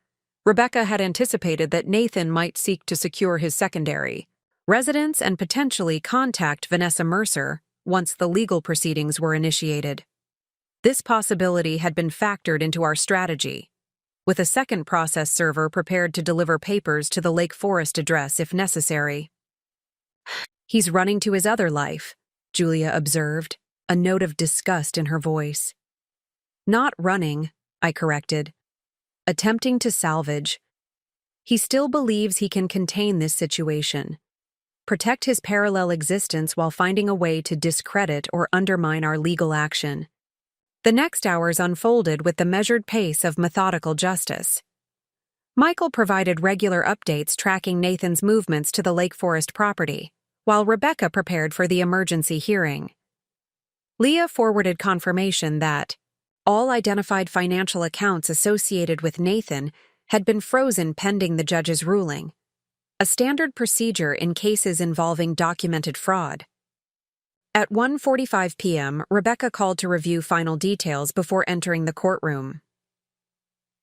Rebecca had anticipated that Nathan might seek to secure his secondary residence and potentially contact Vanessa Mercer once the legal proceedings were initiated. This possibility had been factored into our strategy, with a second process server prepared to deliver papers to the Lake Forest address if necessary. "He's running to his other life," Julia observed, a note of disgust in her voice. "Not running," I corrected. "Attempting to salvage. He still believes he can contain this situation, protect his parallel existence while finding a way to discredit or undermine our legal action." The next hours unfolded with the measured pace of methodical justice. Michael provided regular updates tracking Nathan's movements to the Lake Forest property, while Rebecca prepared for the emergency hearing. Leah forwarded confirmation that all identified financial accounts associated with Nathan had been frozen pending the judge's ruling, a standard procedure in cases involving documented fraud. At 1:45 p.m., Rebecca called to review final details before entering the courtroom.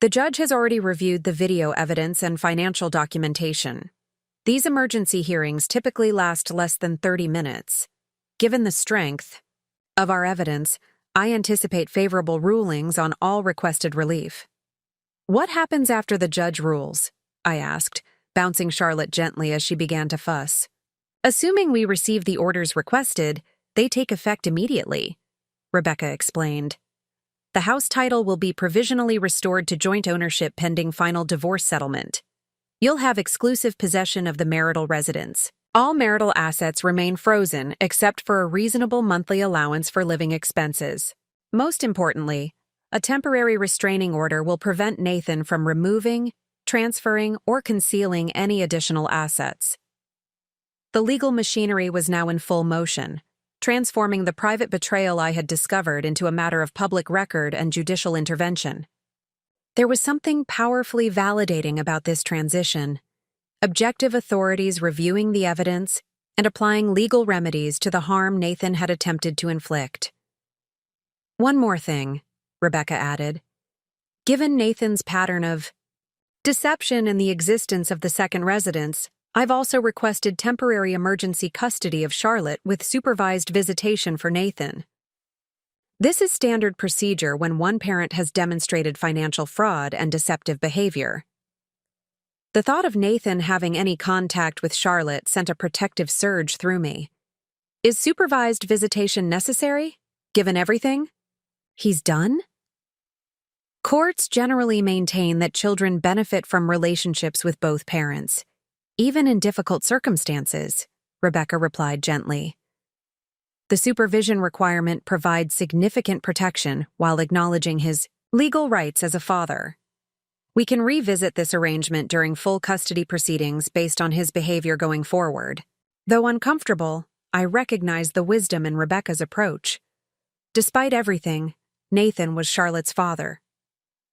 The judge has already reviewed the video evidence and financial documentation. These emergency hearings typically last less than 30 minutes. Given the strength of our evidence, I anticipate favorable rulings on all requested relief. "What happens after the judge rules?" I asked, bouncing Charlotte gently as she began to fuss. "Assuming we receive the orders requested, they take effect immediately," Rebecca explained. "The house title will be provisionally restored to joint ownership pending final divorce settlement. You'll have exclusive possession of the marital residence. All marital assets remain frozen except for a reasonable monthly allowance for living expenses. Most importantly, a temporary restraining order will prevent Nathan from removing, transferring, or concealing any additional assets. The legal machinery was now in full motion, transforming the private betrayal I had discovered into a matter of public record and judicial intervention. There was something powerfully validating about this transition. Objective authorities reviewing the evidence and applying legal remedies to the harm Nathan had attempted to inflict. One more thing, Rebecca added. Given Nathan's pattern of deception and the existence of the second residence, I've also requested temporary emergency custody of Charlotte with supervised visitation for Nathan. This is standard procedure when one parent has demonstrated financial fraud and deceptive behavior. The thought of Nathan having any contact with Charlotte sent a protective surge through me. Is supervised visitation necessary, given everything he's done? Courts generally maintain that children benefit from relationships with both parents, even in difficult circumstances, Rebecca replied gently. The supervision requirement provides significant protection while acknowledging his legal rights as a father. We can revisit this arrangement during full custody proceedings based on his behavior going forward. Though uncomfortable, I recognize the wisdom in Rebecca's approach. Despite everything, Nathan was Charlotte's father.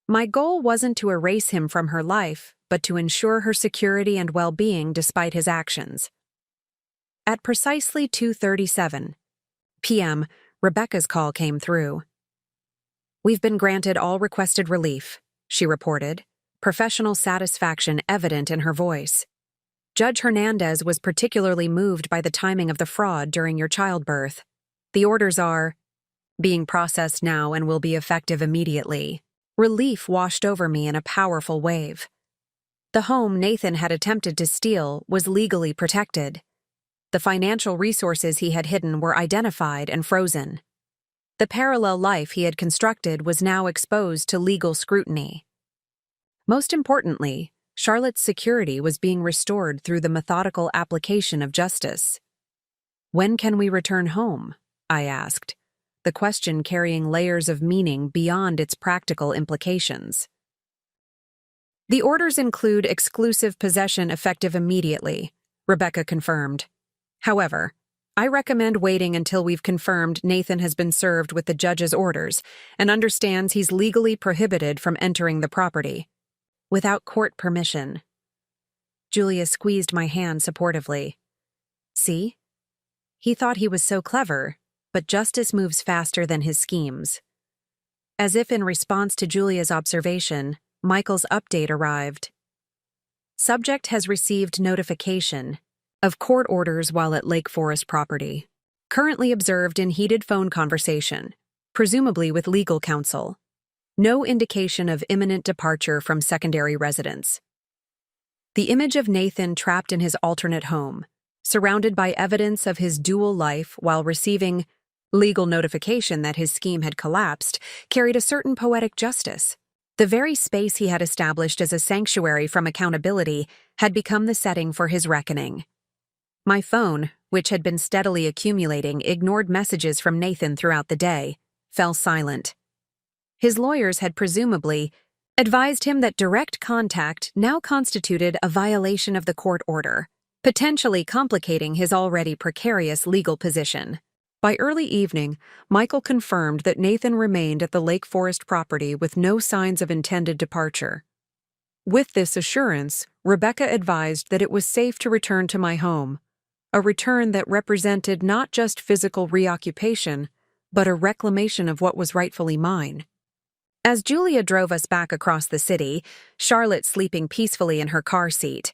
My goal wasn't to erase him from her life, but to ensure her security and well-being despite his actions. At precisely 2:37 p.m., Rebecca's call came through. "We've been granted all requested relief," she reported, professional satisfaction evident in her voice. "Judge Hernandez was particularly moved by the timing of the fraud during your childbirth. The orders are being processed now and will be effective immediately." Relief washed over me in a powerful wave. The home Nathan had attempted to steal was legally protected. The financial resources he had hidden were identified and frozen. The parallel life he had constructed was now exposed to legal scrutiny. Most importantly, Charlotte's security was being restored through the methodical application of justice. "When can we return home?" I asked, the question carrying layers of meaning beyond its practical implications. "The orders include exclusive possession effective immediately," Rebecca confirmed. "However, I recommend waiting until we've confirmed Nathan has been served with the judge's orders and understands he's legally prohibited from entering the property. Without court permission." Julia squeezed my hand supportively. "See? He thought he was so clever, but justice moves faster than his schemes." As if in response to Julia's observation, Michael's update arrived. "Subject has received notification of court orders while at Lake Forest property. Currently observed in heated phone conversation, presumably with legal counsel. No indication of imminent departure from secondary residence." The image of Nathan trapped in his alternate home, surrounded by evidence of his dual life while receiving legal notification that his scheme had collapsed, carried a certain poetic justice. The very space he had established as a sanctuary from accountability had become the setting for his reckoning. My phone, which had been steadily accumulating ignored messages from Nathan throughout the day, fell silent. His lawyers had presumably advised him that direct contact now constituted a violation of the court order, potentially complicating his already precarious legal position. By early evening, Michael confirmed that Nathan remained at the Lake Forest property with no signs of intended departure. With this assurance, Rebecca advised that it was safe to return to my home, a return that represented not just physical reoccupation, but a reclamation of what was rightfully mine. As Julia drove us back across the city, Charlotte sleeping peacefully in her car seat,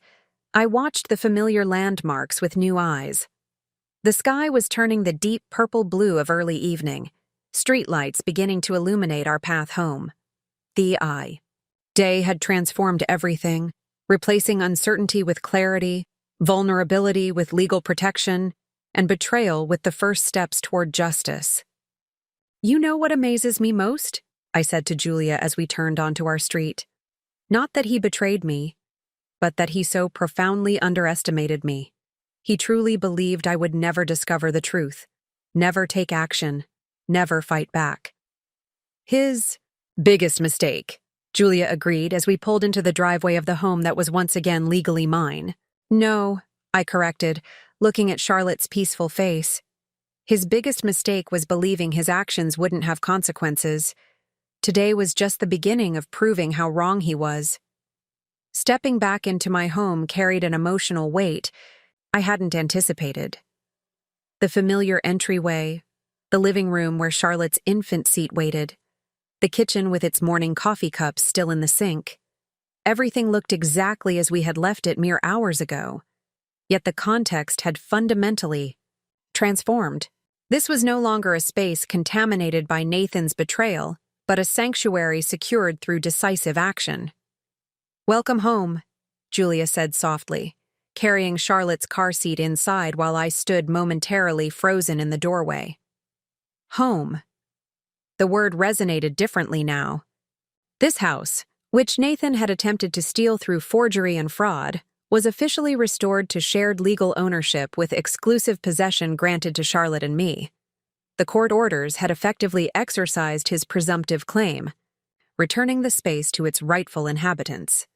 I watched the familiar landmarks with new eyes. The sky was turning the deep purple blue of early evening, streetlights beginning to illuminate our path home. The day had transformed everything, replacing uncertainty with clarity, vulnerability with legal protection, and betrayal with the first steps toward justice. "You know what amazes me most?" I said to Julia as we turned onto our street. "Not that he betrayed me, but that he so profoundly underestimated me. He truly believed I would never discover the truth, never take action, never fight back. His biggest mistake, Julia agreed as we pulled into the driveway of the home that was once again legally mine. No, I corrected, looking at Charlotte's peaceful face. His biggest mistake was believing his actions wouldn't have consequences. Today was just the beginning of proving how wrong he was. Stepping back into my home carried an emotional weight I hadn't anticipated. The familiar entryway, the living room where Charlotte's infant seat waited, the kitchen with its morning coffee cups still in the sink. Everything looked exactly as we had left it mere hours ago, yet the context had fundamentally transformed. This was no longer a space contaminated by Nathan's betrayal, but a sanctuary secured through decisive action. "Welcome home," Julia said softly, carrying Charlotte's car seat inside while I stood momentarily frozen in the doorway. Home. The word resonated differently now. This house, which Nathan had attempted to steal through forgery and fraud, was officially restored to shared legal ownership with exclusive possession granted to Charlotte and me. The court orders had effectively exercised his presumptive claim, returning the space to its rightful inhabitants.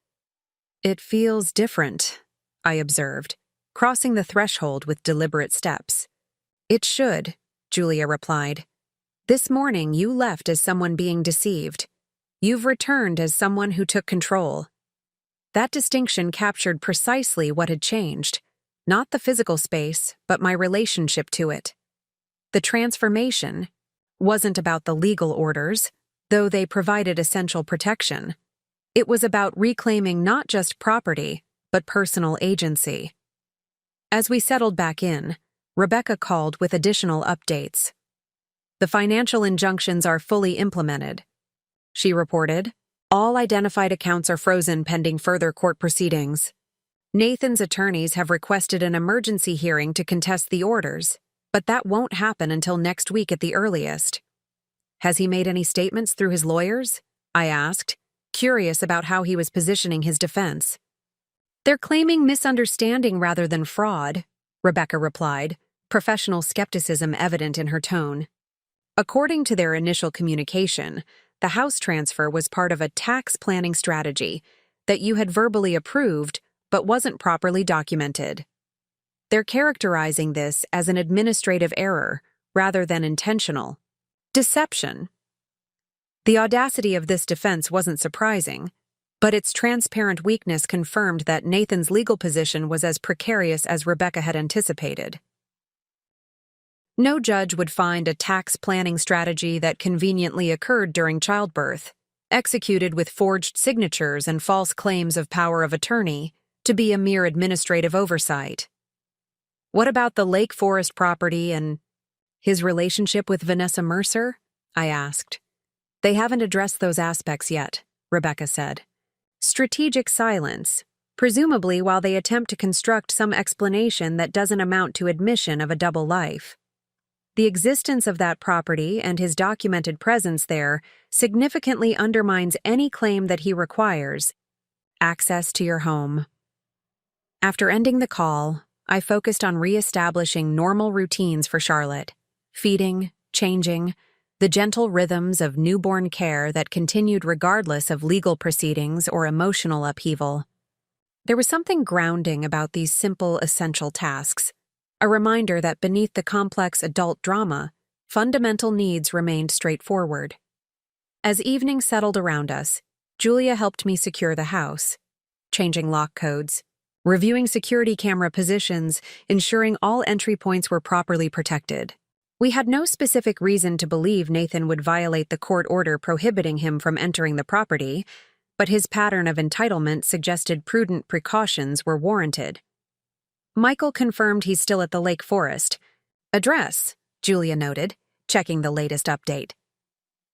"It feels different," I observed, crossing the threshold with deliberate steps. "It should," Julia replied. "This morning you left as someone being deceived. You've returned as someone who took control." That distinction captured precisely what had changed, not the physical space, but my relationship to it. The transformation wasn't about the legal orders, though they provided essential protection. It was about reclaiming not just property, but personal agency. As we settled back in, Rebecca called with additional updates. "The financial injunctions are fully implemented," she reported. "All identified accounts are frozen pending further court proceedings. Nathan's attorneys have requested an emergency hearing to contest the orders, but that won't happen until next week at the earliest." "Has he made any statements through his lawyers?" I asked, curious about how he was positioning his defense. "They're claiming misunderstanding rather than fraud," Rebecca replied, professional skepticism evident in her tone. "According to their initial communication, the house transfer was part of a tax planning strategy that you had verbally approved but wasn't properly documented. They're characterizing this as an administrative error rather than intentional deception." The audacity of this defense wasn't surprising, but its transparent weakness confirmed that Nathan's legal position was as precarious as Rebecca had anticipated. No judge would find a tax planning strategy that conveniently occurred during childbirth, executed with forged signatures and false claims of power of attorney, to be a mere administrative oversight. "What about the Lake Forest property and his relationship with Vanessa Mercer?" I asked. "They haven't addressed those aspects yet," Rebecca said. "Strategic silence, presumably while they attempt to construct some explanation that doesn't amount to admission of a double life. The existence of that property and his documented presence there significantly undermines any claim that he requires access to your home." After ending the call, I focused on re-establishing normal routines for Charlotte, feeding, changing, the gentle rhythms of newborn care that continued regardless of legal proceedings or emotional upheaval. There was something grounding about these simple, essential tasks, a reminder that beneath the complex adult drama, fundamental needs remained straightforward. As evening settled around us, Julia helped me secure the house, changing lock codes, reviewing security camera positions, ensuring all entry points were properly protected. We had no specific reason to believe Nathan would violate the court order prohibiting him from entering the property, but his pattern of entitlement suggested prudent precautions were warranted. Michael confirmed he's still at the Lake Forest address, Julia noted, checking the latest update.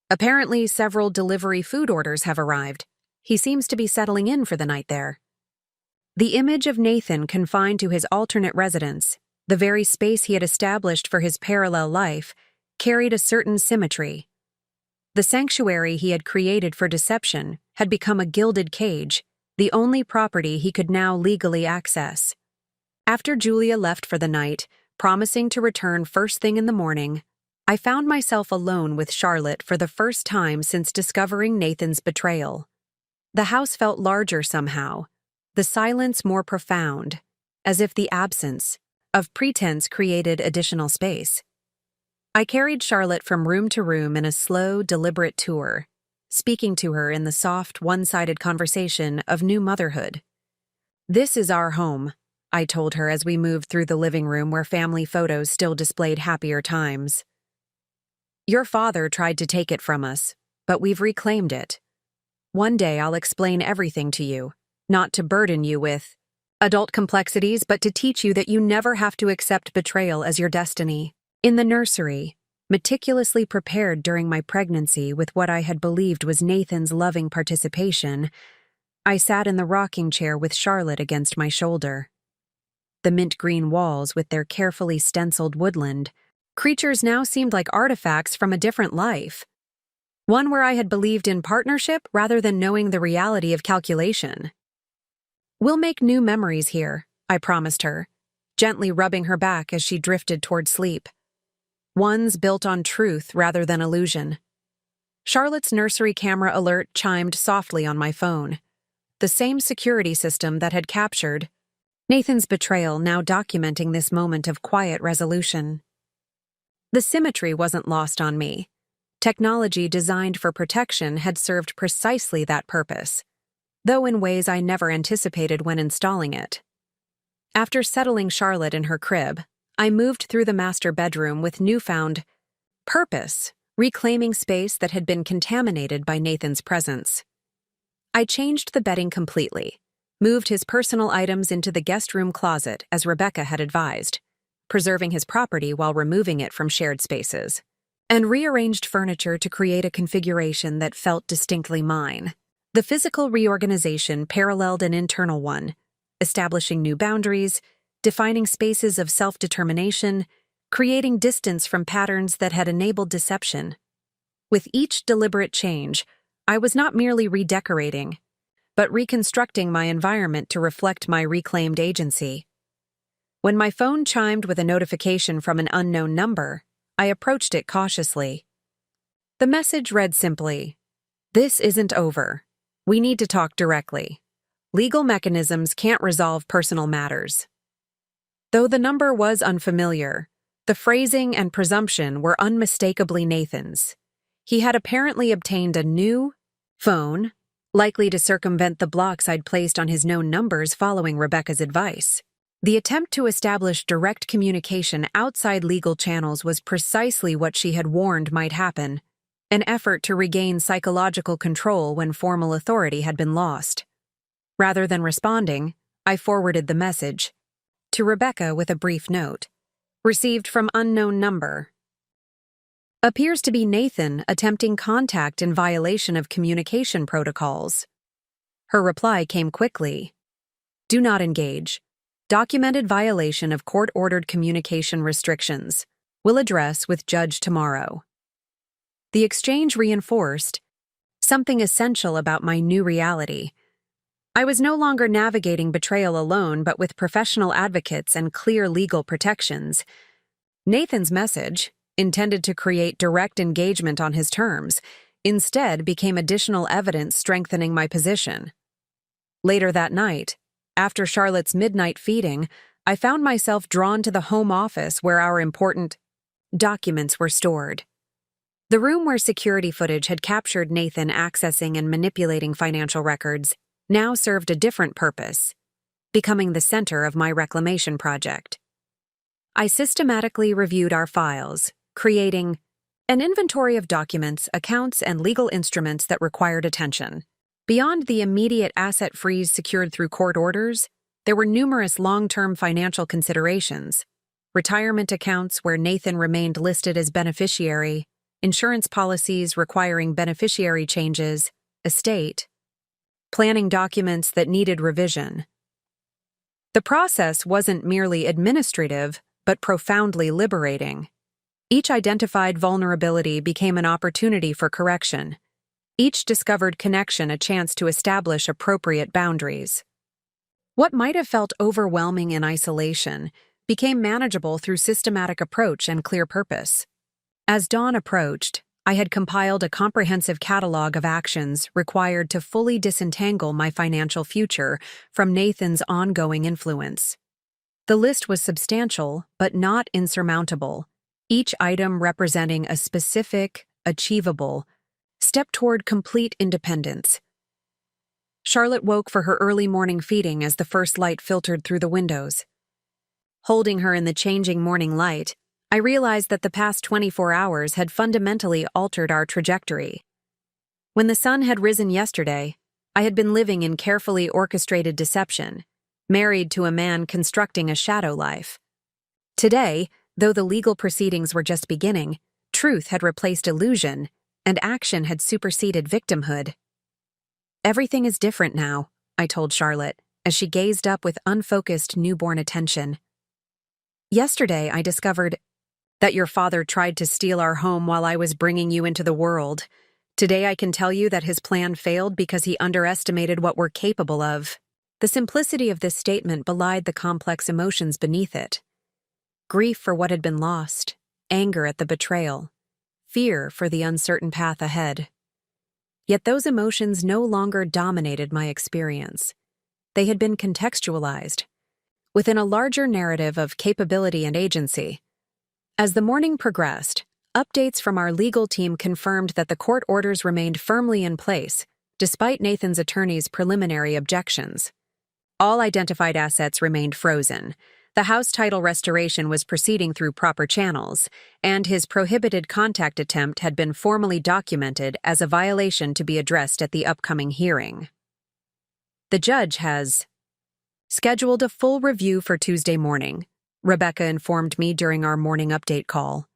"Apparently, several delivery food orders have arrived. He seems to be settling in for the night there." The image of Nathan confined to his alternate residence, the very space he had established for his parallel life, carried a certain symmetry. The sanctuary he had created for deception had become a gilded cage, the only property he could now legally access. After Julia left for the night, promising to return first thing in the morning, I found myself alone with Charlotte for the first time since discovering Nathan's betrayal. The house felt larger somehow, the silence more profound, as if the absence of pretense created additional space. I carried Charlotte from room to room in a slow, deliberate tour, speaking to her in the soft, one-sided conversation of new motherhood. "This is our home," I told her as we moved through the living room where family photos still displayed happier times. "Your father tried to take it from us, but we've reclaimed it. One day I'll explain everything to you, not to burden you with adult complexities, but to teach you that you never have to accept betrayal as your destiny." In the nursery, meticulously prepared during my pregnancy with what I had believed was Nathan's loving participation, I sat in the rocking chair with Charlotte against my shoulder. The mint green walls with their carefully stenciled woodland creatures now seemed like artifacts from a different life, one where I had believed in partnership rather than knowing the reality of calculation. "We'll make new memories here," I promised her, gently rubbing her back as she drifted toward sleep. Ones built on truth rather than illusion. Charlotte's nursery camera alert chimed softly on my phone. The same security system that had captured Nathan's betrayal, now documenting this moment of quiet resolution. The symmetry wasn't lost on me. Technology designed for protection had served precisely that purpose, though in ways I never anticipated when installing it. After settling Charlotte in her crib, I moved through the master bedroom with newfound purpose, reclaiming space that had been contaminated by Nathan's presence. I changed the bedding completely, moved his personal items into the guest room closet as Rebecca had advised, preserving his property while removing it from shared spaces, and rearranged furniture to create a configuration that felt distinctly mine. The physical reorganization paralleled an internal one, establishing new boundaries, defining spaces of self-determination, creating distance from patterns that had enabled deception. With each deliberate change, I was not merely redecorating, but reconstructing my environment to reflect my reclaimed agency. When my phone chimed with a notification from an unknown number, I approached it cautiously. The message read simply, "This isn't over. We need to talk directly. Legal mechanisms can't resolve personal matters." Though the number was unfamiliar, the phrasing and presumption were unmistakably Nathan's. He had apparently obtained a new phone, likely to circumvent the blocks I'd placed on his known numbers following Rebecca's advice. The attempt to establish direct communication outside legal channels was precisely what she had warned might happen, an effort to regain psychological control when formal authority had been lost. Rather than responding, I forwarded the message to Rebecca with a brief note. "Received from unknown number. Appears to be Nathan attempting contact in violation of communication protocols." Her reply came quickly. "Do not engage. Documented violation of court-ordered communication restrictions. Will address with judge tomorrow." The exchange reinforced something essential about my new reality. I was no longer navigating betrayal alone, but with professional advocates and clear legal protections. Nathan's message, intended to create direct engagement on his terms, instead became additional evidence strengthening my position. Later that night, after Charlotte's midnight feeding, I found myself drawn to the home office where our important documents were stored. The room where security footage had captured Nathan accessing and manipulating financial records now served a different purpose, becoming the center of my reclamation project. I systematically reviewed our files, creating an inventory of documents, accounts, and legal instruments that required attention. Beyond the immediate asset freeze secured through court orders, there were numerous long-term financial considerations: retirement accounts where Nathan remained listed as beneficiary, insurance policies requiring beneficiary changes, estate, planning documents that needed revision. The process wasn't merely administrative, but profoundly liberating. Each identified vulnerability became an opportunity for correction. Each discovered connection a chance to establish appropriate boundaries. What might have felt overwhelming in isolation became manageable through systematic approach and clear purpose. As dawn approached, I had compiled a comprehensive catalog of actions required to fully disentangle my financial future from Nathan's ongoing influence. The list was substantial, but not insurmountable, each item representing a specific, achievable step toward complete independence. Charlotte woke for her early morning feeding as the first light filtered through the windows. Holding her in the changing morning light, I realized that the past 24 hours had fundamentally altered our trajectory. When the sun had risen yesterday, I had been living in carefully orchestrated deception, married to a man constructing a shadow life. Today, though the legal proceedings were just beginning, truth had replaced illusion, and action had superseded victimhood. "Everything is different now," I told Charlotte, as she gazed up with unfocused newborn attention. "Yesterday, I discovered that your father tried to steal our home while I was bringing you into the world. Today I can tell you that his plan failed because he underestimated what we're capable of." The simplicity of this statement belied the complex emotions beneath it. Grief for what had been lost, anger at the betrayal, fear for the uncertain path ahead. Yet those emotions no longer dominated my experience. They had been contextualized within a larger narrative of capability and agency. As the morning progressed, updates from our legal team confirmed that the court orders remained firmly in place, despite Nathan's attorney's preliminary objections. All identified assets remained frozen. The house title restoration was proceeding through proper channels, and his prohibited contact attempt had been formally documented as a violation to be addressed at the upcoming hearing. "The judge has scheduled a full review for Tuesday morning," Rebecca informed me during our morning update call.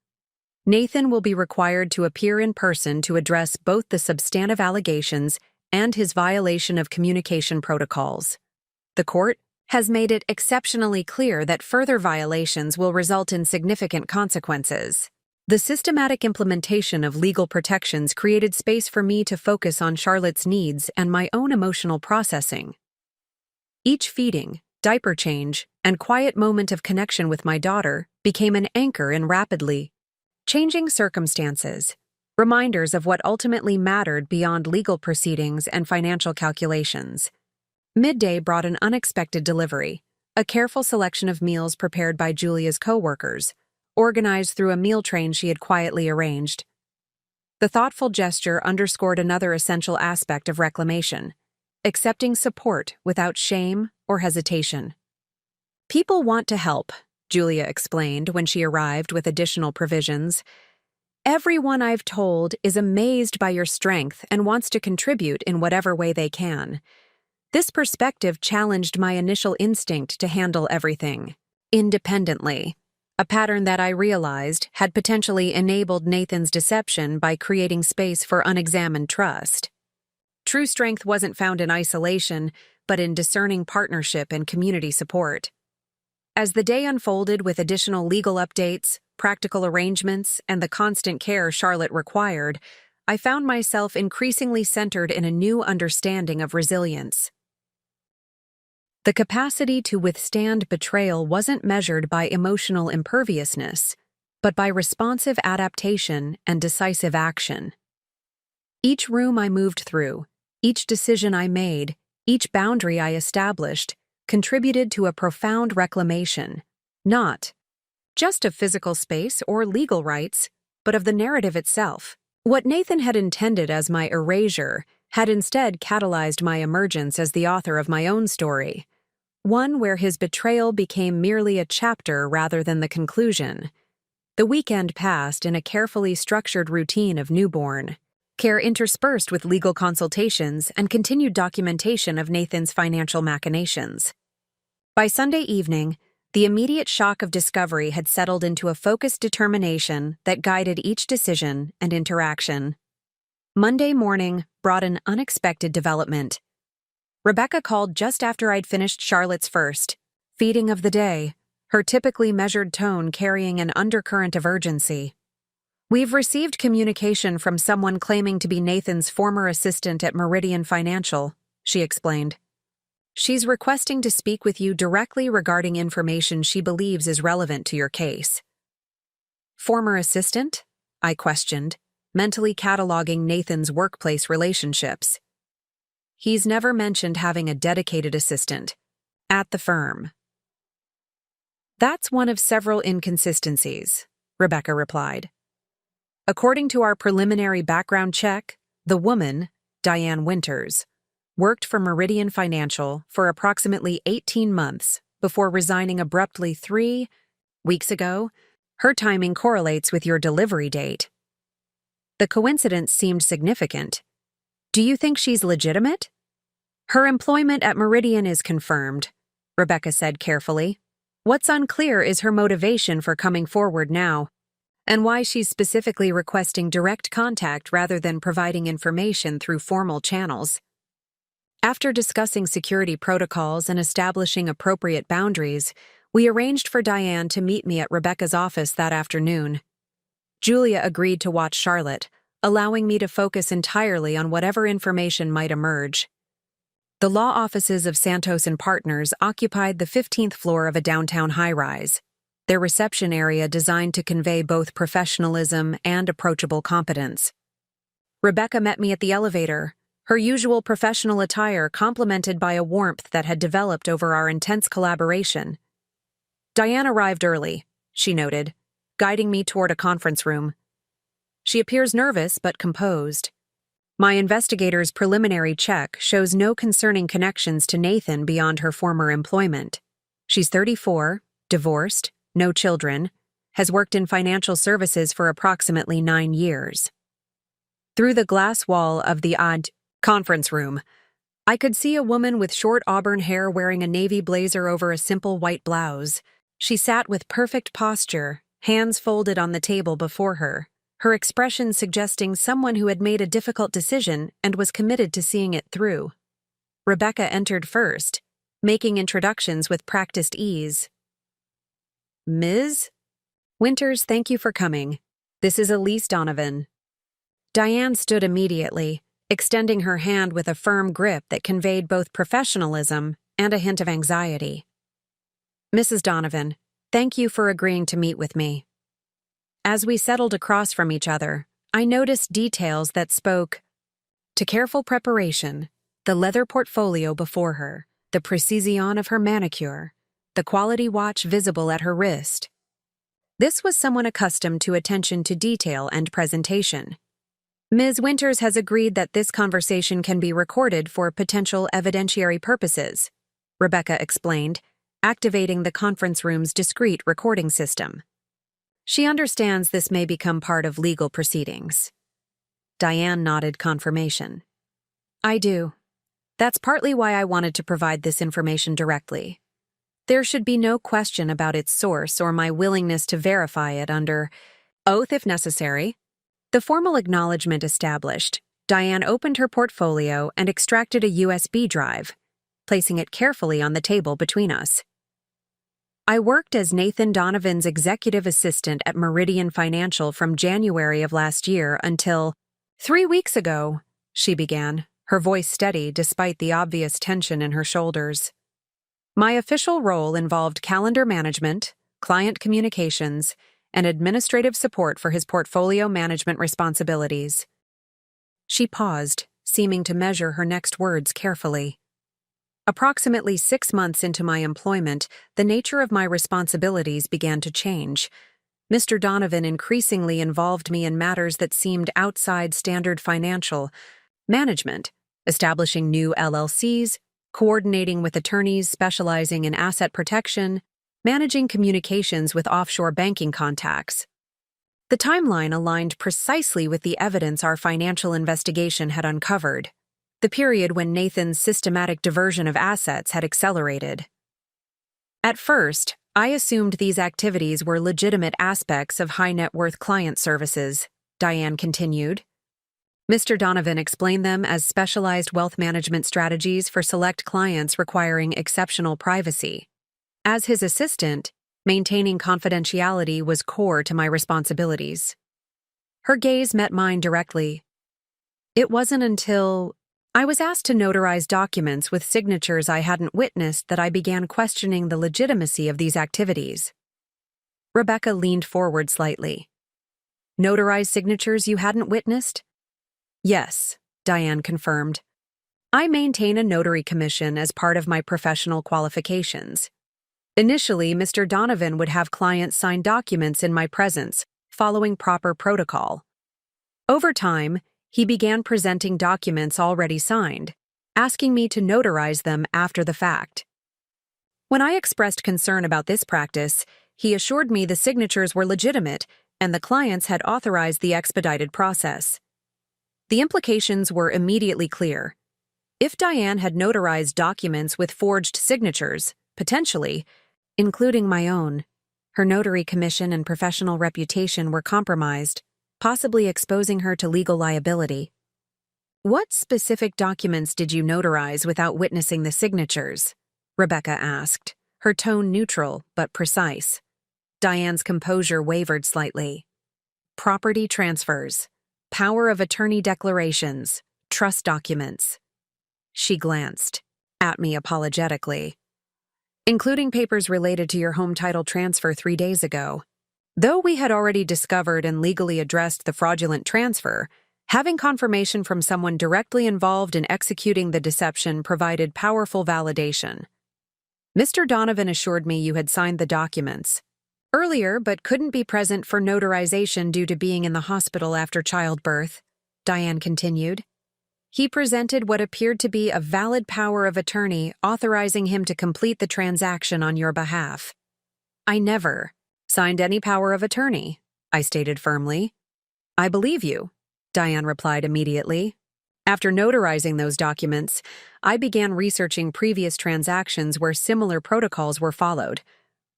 "Nathan will be required to appear in person to address both the substantive allegations and his violation of communication protocols. The court has made it exceptionally clear that further violations will result in significant consequences." The systematic implementation of legal protections created space for me to focus on Charlotte's needs and my own emotional processing. Each feeding, diaper change, and quiet moment of connection with my daughter became an anchor in rapidly changing circumstances, reminders of what ultimately mattered beyond legal proceedings and financial calculations. Midday brought an unexpected delivery, a careful selection of meals prepared by Julia's co-workers, organized through a meal train she had quietly arranged. The thoughtful gesture underscored another essential aspect of reclamation: accepting support without shame or hesitation. "People want to help," Julia explained when she arrived with additional provisions. "Everyone I've told is amazed by your strength and wants to contribute in whatever way they can." This perspective challenged my initial instinct to handle everything independently, a pattern that I realized had potentially enabled Nathan's deception by creating space for unexamined trust. True strength wasn't found in isolation, but in discerning partnership and community support. As the day unfolded with additional legal updates, practical arrangements, and the constant care Charlotte required, I found myself increasingly centered in a new understanding of resilience. The capacity to withstand betrayal wasn't measured by emotional imperviousness, but by responsive adaptation and decisive action. Each room I moved through, each decision I made, each boundary I established, contributed to a profound reclamation, not just of physical space or legal rights, but of the narrative itself. What Nathan had intended as my erasure had instead catalyzed my emergence as the author of my own story, one where his betrayal became merely a chapter rather than the conclusion. The weekend passed in a carefully structured routine of newborn care interspersed with legal consultations and continued documentation of Nathan's financial machinations. By Sunday evening, the immediate shock of discovery had settled into a focused determination that guided each decision and interaction. Monday morning brought an unexpected development. Rebecca called just after I'd finished Charlotte's first feeding of the day, her typically measured tone carrying an undercurrent of urgency. "We've received communication from someone claiming to be Nathan's former assistant at Meridian Financial," she explained. "She's requesting to speak with you directly regarding information she believes is relevant to your case." "Former assistant?" I questioned, mentally cataloging Nathan's workplace relationships. He's never mentioned having a dedicated assistant at the firm. That's one of several inconsistencies, Rebecca replied. According to our preliminary background check, the woman, Diane Winters, worked for Meridian Financial for approximately 18 months before resigning abruptly 3 weeks ago. Her timing correlates with your delivery date. The coincidence seemed significant. Do you think she's legitimate? Her employment at Meridian is confirmed, Rebecca said carefully. What's unclear is her motivation for coming forward now, and why she's specifically requesting direct contact rather than providing information through formal channels. After discussing security protocols and establishing appropriate boundaries, we arranged for Diane to meet me at Rebecca's office that afternoon. Julia agreed to watch Charlotte, allowing me to focus entirely on whatever information might emerge. The law offices of Santos & Partners occupied the 15th floor of a downtown high-rise, their reception area designed to convey both professionalism and approachable competence. Rebecca met me at the elevator, her usual professional attire complemented by a warmth that had developed over our intense collaboration. Diane arrived early, she noted, guiding me toward a conference room. She appears nervous but composed. My investigator's preliminary check shows no concerning connections to Nathan beyond her former employment. She's 34, divorced, no children, has worked in financial services for approximately 9 years. Through the glass wall of the odd conference room, I could see a woman with short auburn hair wearing a navy blazer over a simple white blouse. She sat with perfect posture, hands folded on the table before her, her expression suggesting someone who had made a difficult decision and was committed to seeing it through. Rebecca entered first, making introductions with practiced ease. Ms. Winters, thank you for coming. This is Elise Donovan. Diane stood immediately, extending her hand with a firm grip that conveyed both professionalism and a hint of anxiety. Mrs. Donovan, thank you for agreeing to meet with me. As we settled across from each other, I noticed details that spoke to careful preparation, the leather portfolio before her, the precision of her manicure, the quality watch visible at her wrist. This was someone accustomed to attention to detail and presentation. Ms. Winters has agreed that this conversation can be recorded for potential evidentiary purposes, Rebecca explained, activating the conference room's discrete recording system. She understands this may become part of legal proceedings. Diane nodded confirmation. I do. That's partly why I wanted to provide this information directly. There should be no question about its source or my willingness to verify it under oath if necessary. The formal acknowledgement established, Diane opened her portfolio and extracted a USB drive, placing it carefully on the table between us. I worked as Nathan Donovan's executive assistant at Meridian Financial from January of last year until 3 weeks ago, she began, her voice steady despite the obvious tension in her shoulders. My official role involved calendar management, client communications, and administrative support for his portfolio management responsibilities. She paused, seeming to measure her next words carefully. Approximately 6 months into my employment, the nature of my responsibilities began to change. Mr. Donovan increasingly involved me in matters that seemed outside standard financial management, establishing new LLCs, coordinating with attorneys specializing in asset protection, managing communications with offshore banking contacts. The timeline aligned precisely with the evidence our financial investigation had uncovered, the period when Nathan's systematic diversion of assets had accelerated. At first, I assumed these activities were legitimate aspects of high-net-worth client services, Diane continued. Mr. Donovan explained them as specialized wealth management strategies for select clients requiring exceptional privacy. As his assistant, maintaining confidentiality was core to my responsibilities. Her gaze met mine directly. It wasn't until I was asked to notarize documents with signatures I hadn't witnessed that I began questioning the legitimacy of these activities. Rebecca leaned forward slightly. Notarized signatures you hadn't witnessed? Yes, Diane confirmed. I maintain a notary commission as part of my professional qualifications. Initially, Mr. Donovan would have clients sign documents in my presence, following proper protocol. Over time, he began presenting documents already signed, asking me to notarize them after the fact. When I expressed concern about this practice, he assured me the signatures were legitimate and the clients had authorized the expedited process. The implications were immediately clear. If Diane had notarized documents with forged signatures, potentially, including my own, her notary commission and professional reputation were compromised, possibly exposing her to legal liability. What specific documents did you notarize without witnessing the signatures? Rebecca asked, her tone neutral but precise. Diane's composure wavered slightly. Property transfers, power of attorney declarations, trust documents. She glanced at me apologetically. Including papers related to your home title transfer 3 days ago. Though we had already discovered and legally addressed the fraudulent transfer, having confirmation from someone directly involved in executing the deception provided powerful validation. Mr. Donovan assured me you had signed the documents earlier but couldn't be present for notarization due to being in the hospital after childbirth, Diane continued. He presented what appeared to be a valid power of attorney authorizing him to complete the transaction on your behalf. I never signed any power of attorney, I stated firmly. I believe you, Diane replied immediately. After notarizing those documents, I began researching previous transactions where similar protocols were followed.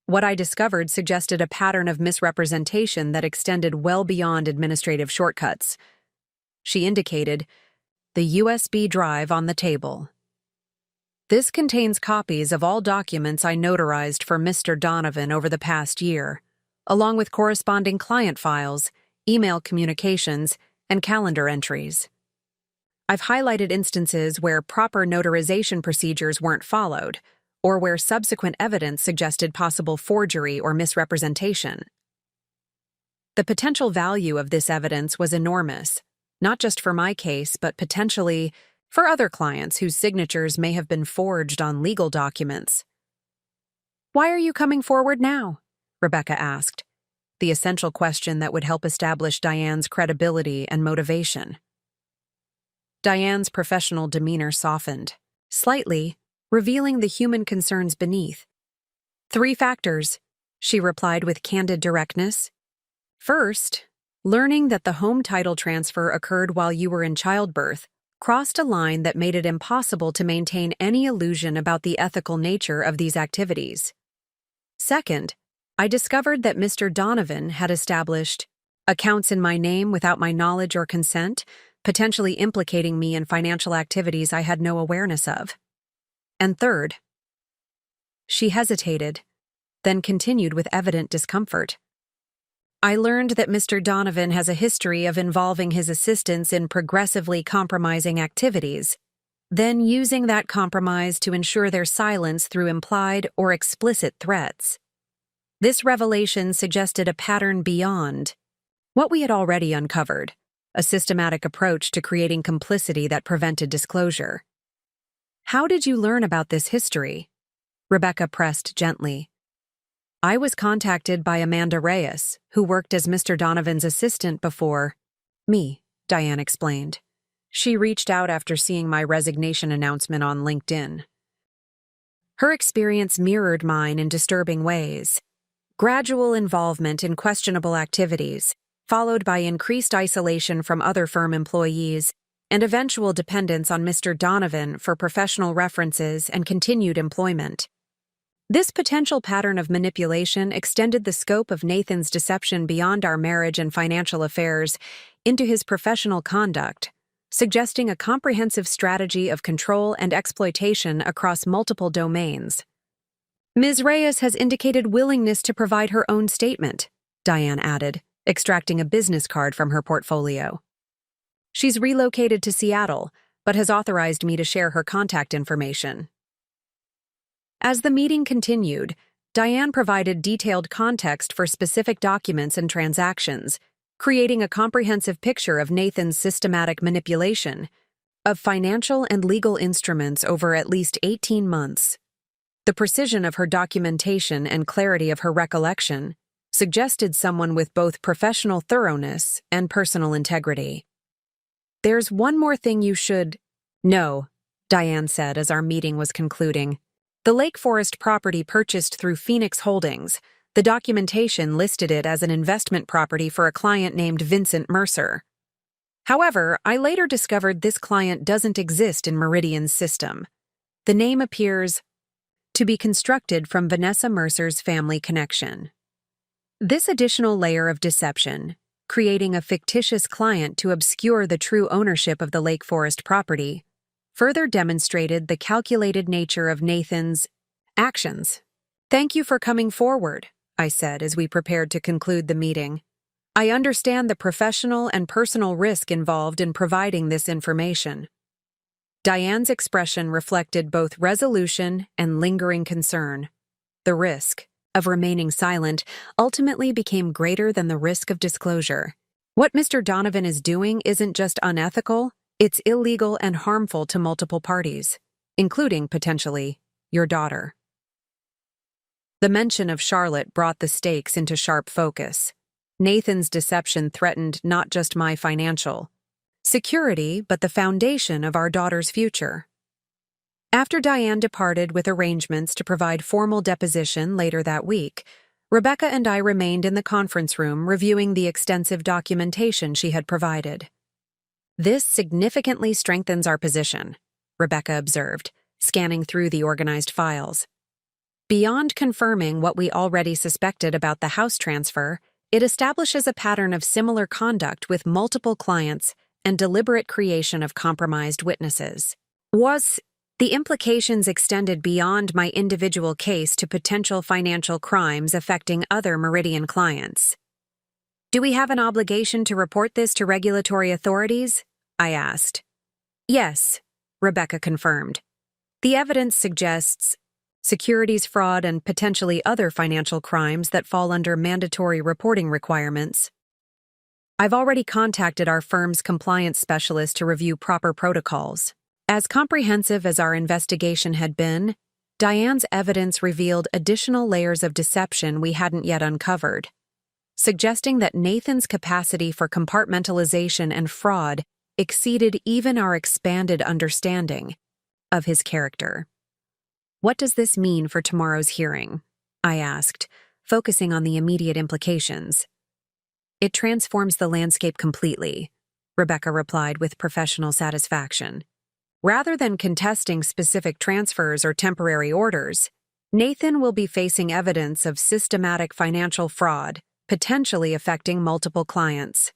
What I discovered suggested a pattern of misrepresentation that extended well beyond administrative shortcuts. She indicated the USB drive on the table. This contains copies of all documents I notarized for Mr. Donovan over the past year, along with corresponding client files, email communications, and calendar entries. I've highlighted instances where proper notarization procedures weren't followed, or where subsequent evidence suggested possible forgery or misrepresentation. The potential value of this evidence was enormous, not just for my case, but potentially for other clients whose signatures may have been forged on legal documents. Why are you coming forward now? Rebecca asked, the essential question that would help establish Diane's credibility and motivation. Diane's professional demeanor softened, slightly, revealing the human concerns beneath. 3 factors, she replied with candid directness. First, learning that the home title transfer occurred while you were in childbirth crossed a line that made it impossible to maintain any illusion about the ethical nature of these activities. Second, I discovered that Mr. Donovan had established accounts in my name without my knowledge or consent, potentially implicating me in financial activities I had no awareness of. And third, she hesitated, then continued with evident discomfort. I learned that Mr. Donovan has a history of involving his assistants in progressively compromising activities, then using that compromise to ensure their silence through implied or explicit threats. This revelation suggested a pattern beyond what we had already uncovered, a systematic approach to creating complicity that prevented disclosure. How did you learn about this history? Rebecca pressed gently. I was contacted by Amanda Reyes, who worked as Mr. Donovan's assistant before me, Diane explained. She reached out after seeing my resignation announcement on LinkedIn. Her experience mirrored mine in disturbing ways. Gradual involvement in questionable activities, followed by increased isolation from other firm employees, and eventual dependence on Mr. Donovan for professional references and continued employment. This potential pattern of manipulation extended the scope of Nathan's deception beyond our marriage and financial affairs into his professional conduct, suggesting a comprehensive strategy of control and exploitation across multiple domains. Ms. Reyes has indicated willingness to provide her own statement, Diane added, extracting a business card from her portfolio. She's relocated to Seattle, but has authorized me to share her contact information. As the meeting continued, Diane provided detailed context for specific documents and transactions, creating a comprehensive picture of Nathan's systematic manipulation of financial and legal instruments over at least 18 months. The precision of her documentation and clarity of her recollection suggested someone with both professional thoroughness and personal integrity. "There's one more thing you should know," Diane said as our meeting was concluding. "The Lake Forest property purchased through Phoenix Holdings. The documentation listed it as an investment property for a client named Vincent Mercer. However, I later discovered this client doesn't exist in Meridian's system. The name appears to be constructed from Vanessa Mercer's family connection. This additional layer of deception, creating a fictitious client to obscure the true ownership of the Lake Forest property, further demonstrated the calculated nature of Nathan's actions. "Thank you for coming forward," I said as we prepared to conclude the meeting. "I understand the professional and personal risk involved in providing this information." Diane's expression reflected both resolution and lingering concern. The risk of remaining silent ultimately became greater than the risk of disclosure. What Mr. Donovan is doing isn't just unethical, it's illegal and harmful to multiple parties, including, potentially, your daughter. The mention of Charlotte brought the stakes into sharp focus. Nathan's deception threatened not just my financial security, but the foundation of our daughter's future. After Diane departed with arrangements to provide formal deposition later that week, Rebecca and I remained in the conference room reviewing the extensive documentation she had provided. "This significantly strengthens our position," Rebecca observed, scanning through the organized files. "Beyond confirming what we already suspected about the house transfer, it establishes a pattern of similar conduct with multiple clients and deliberate creation of compromised witnesses. Was the implications extended beyond my individual case to potential financial crimes affecting other Meridian clients? Do we have an obligation to report this to regulatory authorities?" I asked. "Yes," Rebecca confirmed. "The evidence suggests securities fraud and potentially other financial crimes that fall under mandatory reporting requirements. I've already contacted our firm's compliance specialist to review proper protocols." As comprehensive as our investigation had been, Diane's evidence revealed additional layers of deception we hadn't yet uncovered, suggesting that Nathan's capacity for compartmentalization and fraud exceeded even our expanded understanding of his character. "What does this mean for tomorrow's hearing?" I asked, focusing on the immediate implications. "It transforms the landscape completely," Rebecca replied with professional satisfaction. "Rather than contesting specific transfers or temporary orders, Nathan will be facing evidence of systematic financial fraud, potentially affecting multiple clients.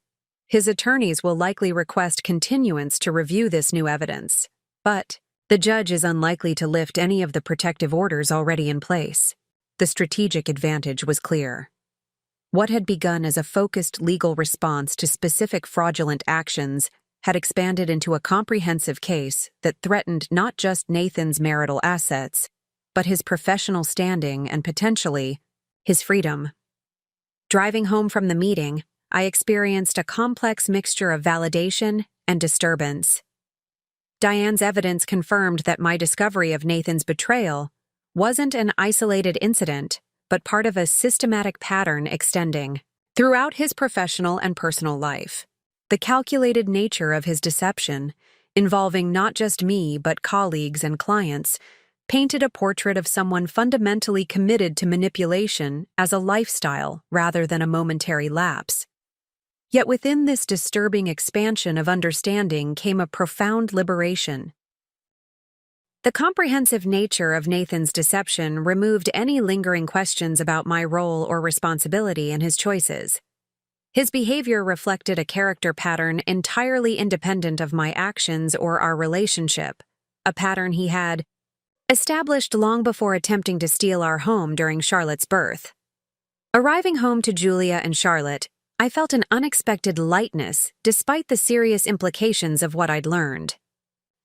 His attorneys will likely request continuance to review this new evidence, but the judge is unlikely to lift any of the protective orders already in place." The strategic advantage was clear. What had begun as a focused legal response to specific fraudulent actions had expanded into a comprehensive case that threatened not just Nathan's marital assets, but his professional standing and potentially his freedom. Driving home from the meeting, I experienced a complex mixture of validation and disturbance. Diane's evidence confirmed that my discovery of Nathan's betrayal wasn't an isolated incident, but part of a systematic pattern extending throughout his professional and personal life. The calculated nature of his deception, involving not just me but colleagues and clients, painted a portrait of someone fundamentally committed to manipulation as a lifestyle rather than a momentary lapse. Yet within this disturbing expansion of understanding came a profound liberation. The comprehensive nature of Nathan's deception removed any lingering questions about my role or responsibility in his choices. His behavior reflected a character pattern entirely independent of my actions or our relationship, a pattern he had established long before attempting to steal our home during Charlotte's birth. Arriving home to Julia and Charlotte, I felt an unexpected lightness despite the serious implications of what I'd learned.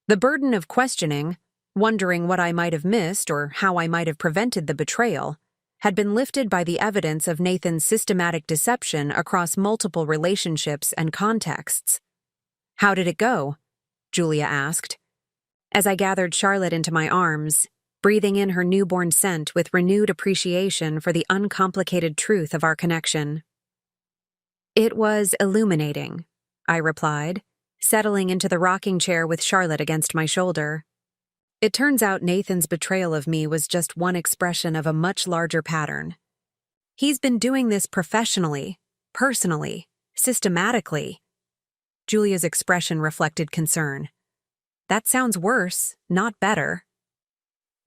The burden of questioning, wondering what I might have missed or how I might have prevented the betrayal, had been lifted by the evidence of Nathan's systematic deception across multiple relationships and contexts. "How did it go?" Julia asked, as I gathered Charlotte into my arms, breathing in her newborn scent with renewed appreciation for the uncomplicated truth of our connection. "It was illuminating," I replied, settling into the rocking chair with Charlotte against my shoulder. It turns out Nathan's betrayal of me was just one expression of a much larger pattern. He's been doing this professionally, personally, systematically. Julia's expression reflected concern. "That sounds worse, not better."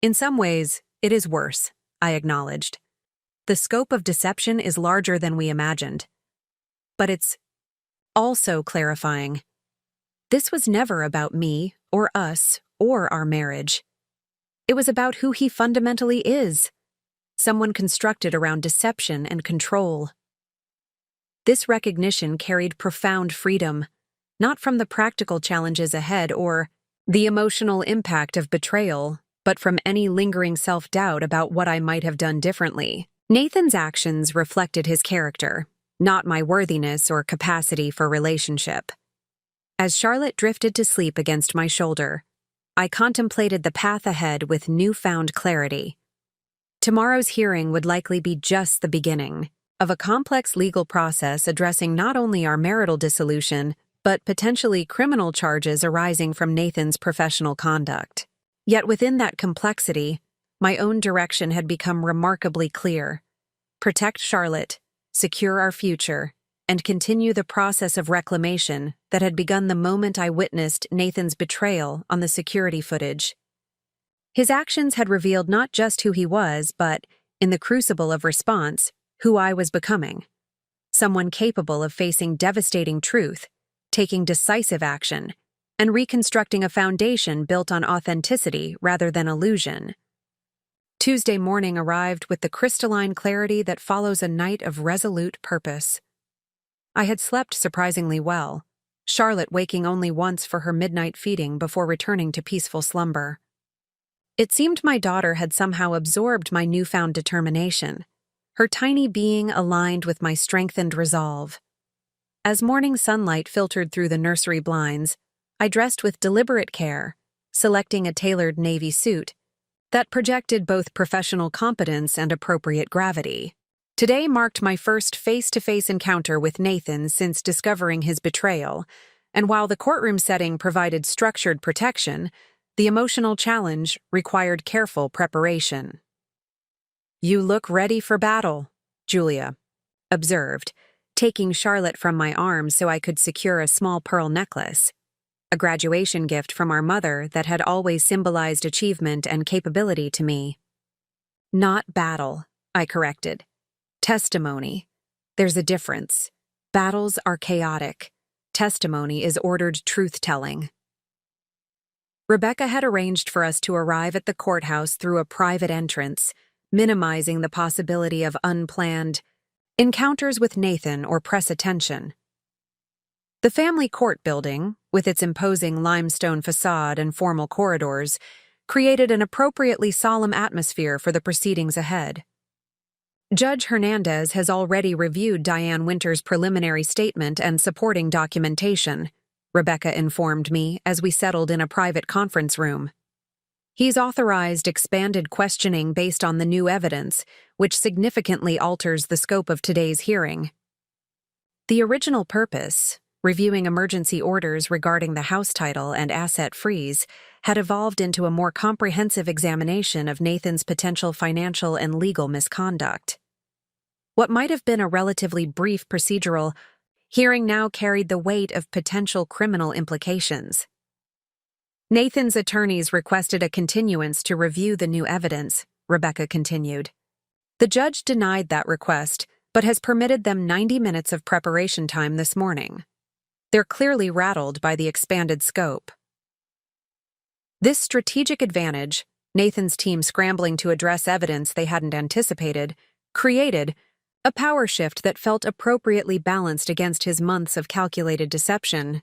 "In some ways, it is worse," I acknowledged. "The scope of deception is larger than we imagined. But it's also clarifying. This was never about me, or us, or our marriage. It was about who he fundamentally is, someone constructed around deception and control." This recognition carried profound freedom, not from the practical challenges ahead or the emotional impact of betrayal, but from any lingering self-doubt about what I might have done differently. Nathan's actions reflected his character, not my worthiness or capacity for relationship. As Charlotte drifted to sleep against my shoulder, I contemplated the path ahead with newfound clarity. Tomorrow's hearing would likely be just the beginning of a complex legal process addressing not only our marital dissolution, but potentially criminal charges arising from Nathan's professional conduct. Yet within that complexity, my own direction had become remarkably clear. Protect Charlotte, secure our future, and continue the process of reclamation that had begun the moment I witnessed Nathan's betrayal on the security footage. His actions had revealed not just who he was, but, in the crucible of response, who I was becoming. Someone capable of facing devastating truth, taking decisive action, and reconstructing a foundation built on authenticity rather than illusion. Tuesday morning arrived with the crystalline clarity that follows a night of resolute purpose. I had slept surprisingly well, Charlotte waking only once for her midnight feeding before returning to peaceful slumber. It seemed my daughter had somehow absorbed my newfound determination, her tiny being aligned with my strengthened resolve. As morning sunlight filtered through the nursery blinds, I dressed with deliberate care, selecting a tailored navy suit that projected both professional competence and appropriate gravity. Today marked my first face-to-face encounter with Nathan since discovering his betrayal, and while the courtroom setting provided structured protection, the emotional challenge required careful preparation. "You look ready for battle," Julia observed, taking Charlotte from my arms so I could secure a small pearl necklace, a graduation gift from our mother that had always symbolized achievement and capability to me. "Not battle," I corrected. "Testimony. There's a difference. Battles are chaotic. Testimony is ordered truth-telling." Rebecca had arranged for us to arrive at the courthouse through a private entrance, minimizing the possibility of unplanned encounters with Nathan or press attention. The family court building, with its imposing limestone facade and formal corridors, created an appropriately solemn atmosphere for the proceedings ahead. Judge Hernandez has already reviewed Diane Winter's preliminary statement and supporting documentation, Rebecca informed me as we settled in a private conference room. He's authorized expanded questioning based on the new evidence, which significantly alters the scope of today's hearing. The original purpose, reviewing emergency orders regarding the house title and asset freeze, had evolved into a more comprehensive examination of Nathan's potential financial and legal misconduct. What might have been a relatively brief procedural hearing now carried the weight of potential criminal implications. Nathan's attorneys requested a continuance to review the new evidence, Rebecca continued. The judge denied that request, but has permitted them 90 minutes of preparation time this morning. They're clearly rattled by the expanded scope. This strategic advantage, Nathan's team scrambling to address evidence they hadn't anticipated, created a power shift that felt appropriately balanced against his months of calculated deception.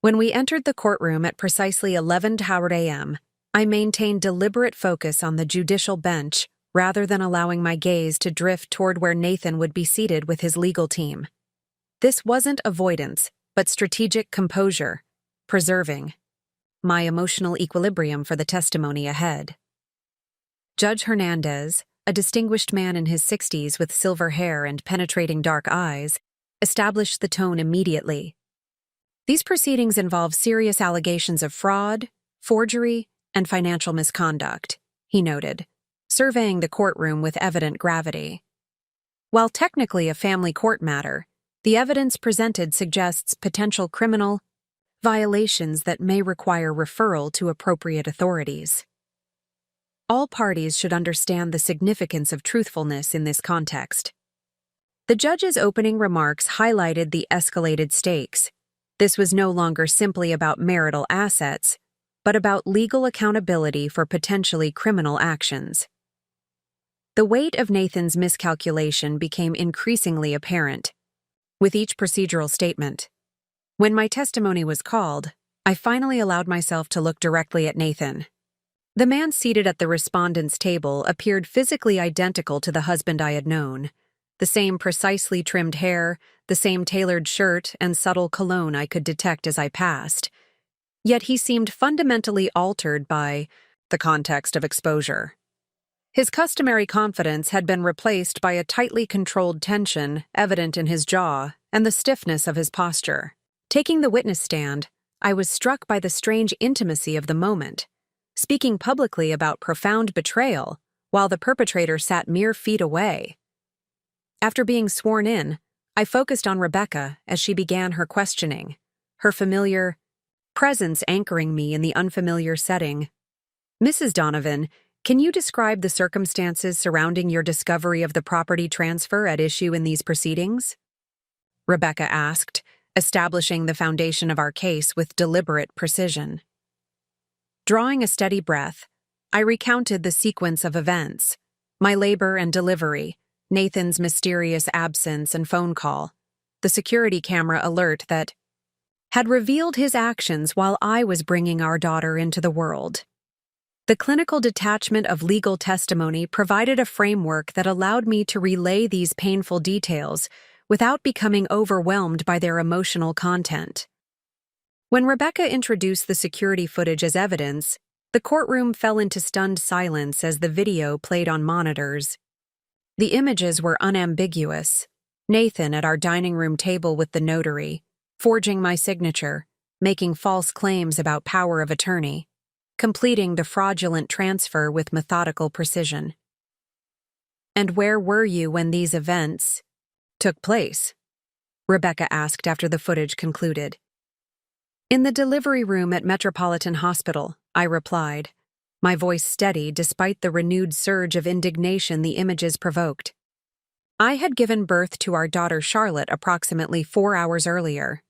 When we entered the courtroom at precisely 11 Howard a.m., I maintained deliberate focus on the judicial bench, rather than allowing my gaze to drift toward where Nathan would be seated with his legal team. This wasn't avoidance, but strategic composure, preserving my emotional equilibrium for the testimony ahead. Judge Hernandez, a distinguished man in his 60s with silver hair and penetrating dark eyes, established the tone immediately. These proceedings involve serious allegations of fraud, forgery, and financial misconduct, he noted, surveying the courtroom with evident gravity. While technically a family court matter, the evidence presented suggests potential criminal violations that may require referral to appropriate authorities. All parties should understand the significance of truthfulness in this context. The judge's opening remarks highlighted the escalated stakes. This was no longer simply about marital assets, but about legal accountability for potentially criminal actions. The weight of Nathan's miscalculation became increasingly apparent with each procedural statement. When my testimony was called, I finally allowed myself to look directly at Nathan. The man seated at the respondent's table appeared physically identical to the husband I had known. The same precisely trimmed hair, the same tailored shirt, and subtle cologne I could detect as I passed. Yet he seemed fundamentally altered by the context of exposure. His customary confidence had been replaced by a tightly controlled tension evident in his jaw and the stiffness of his posture. Taking the witness stand, I was struck by the strange intimacy of the moment, speaking publicly about profound betrayal while the perpetrator sat mere feet away. After being sworn in, I focused on Rebecca as she began her questioning, her familiar presence anchoring me in the unfamiliar setting. Mrs. Donovan, can you describe the circumstances surrounding your discovery of the property transfer at issue in these proceedings? Rebecca asked, establishing the foundation of our case with deliberate precision. Drawing a steady breath, I recounted the sequence of events, my labor and delivery, Nathan's mysterious absence and phone call, the security camera alert that had revealed his actions while I was bringing our daughter into the world. The clinical detachment of legal testimony provided a framework that allowed me to relay these painful details without becoming overwhelmed by their emotional content. When Rebecca introduced the security footage as evidence, the courtroom fell into stunned silence as the video played on monitors. The images were unambiguous. Nathan at our dining room table with the notary, forging my signature, making false claims about power of attorney, completing the fraudulent transfer with methodical precision. And where were you when these events took place? Rebecca asked after the footage concluded. In the delivery room at Metropolitan Hospital, I replied, my voice steady despite the renewed surge of indignation the images provoked. I had given birth to our daughter Charlotte approximately 4 hours earlier.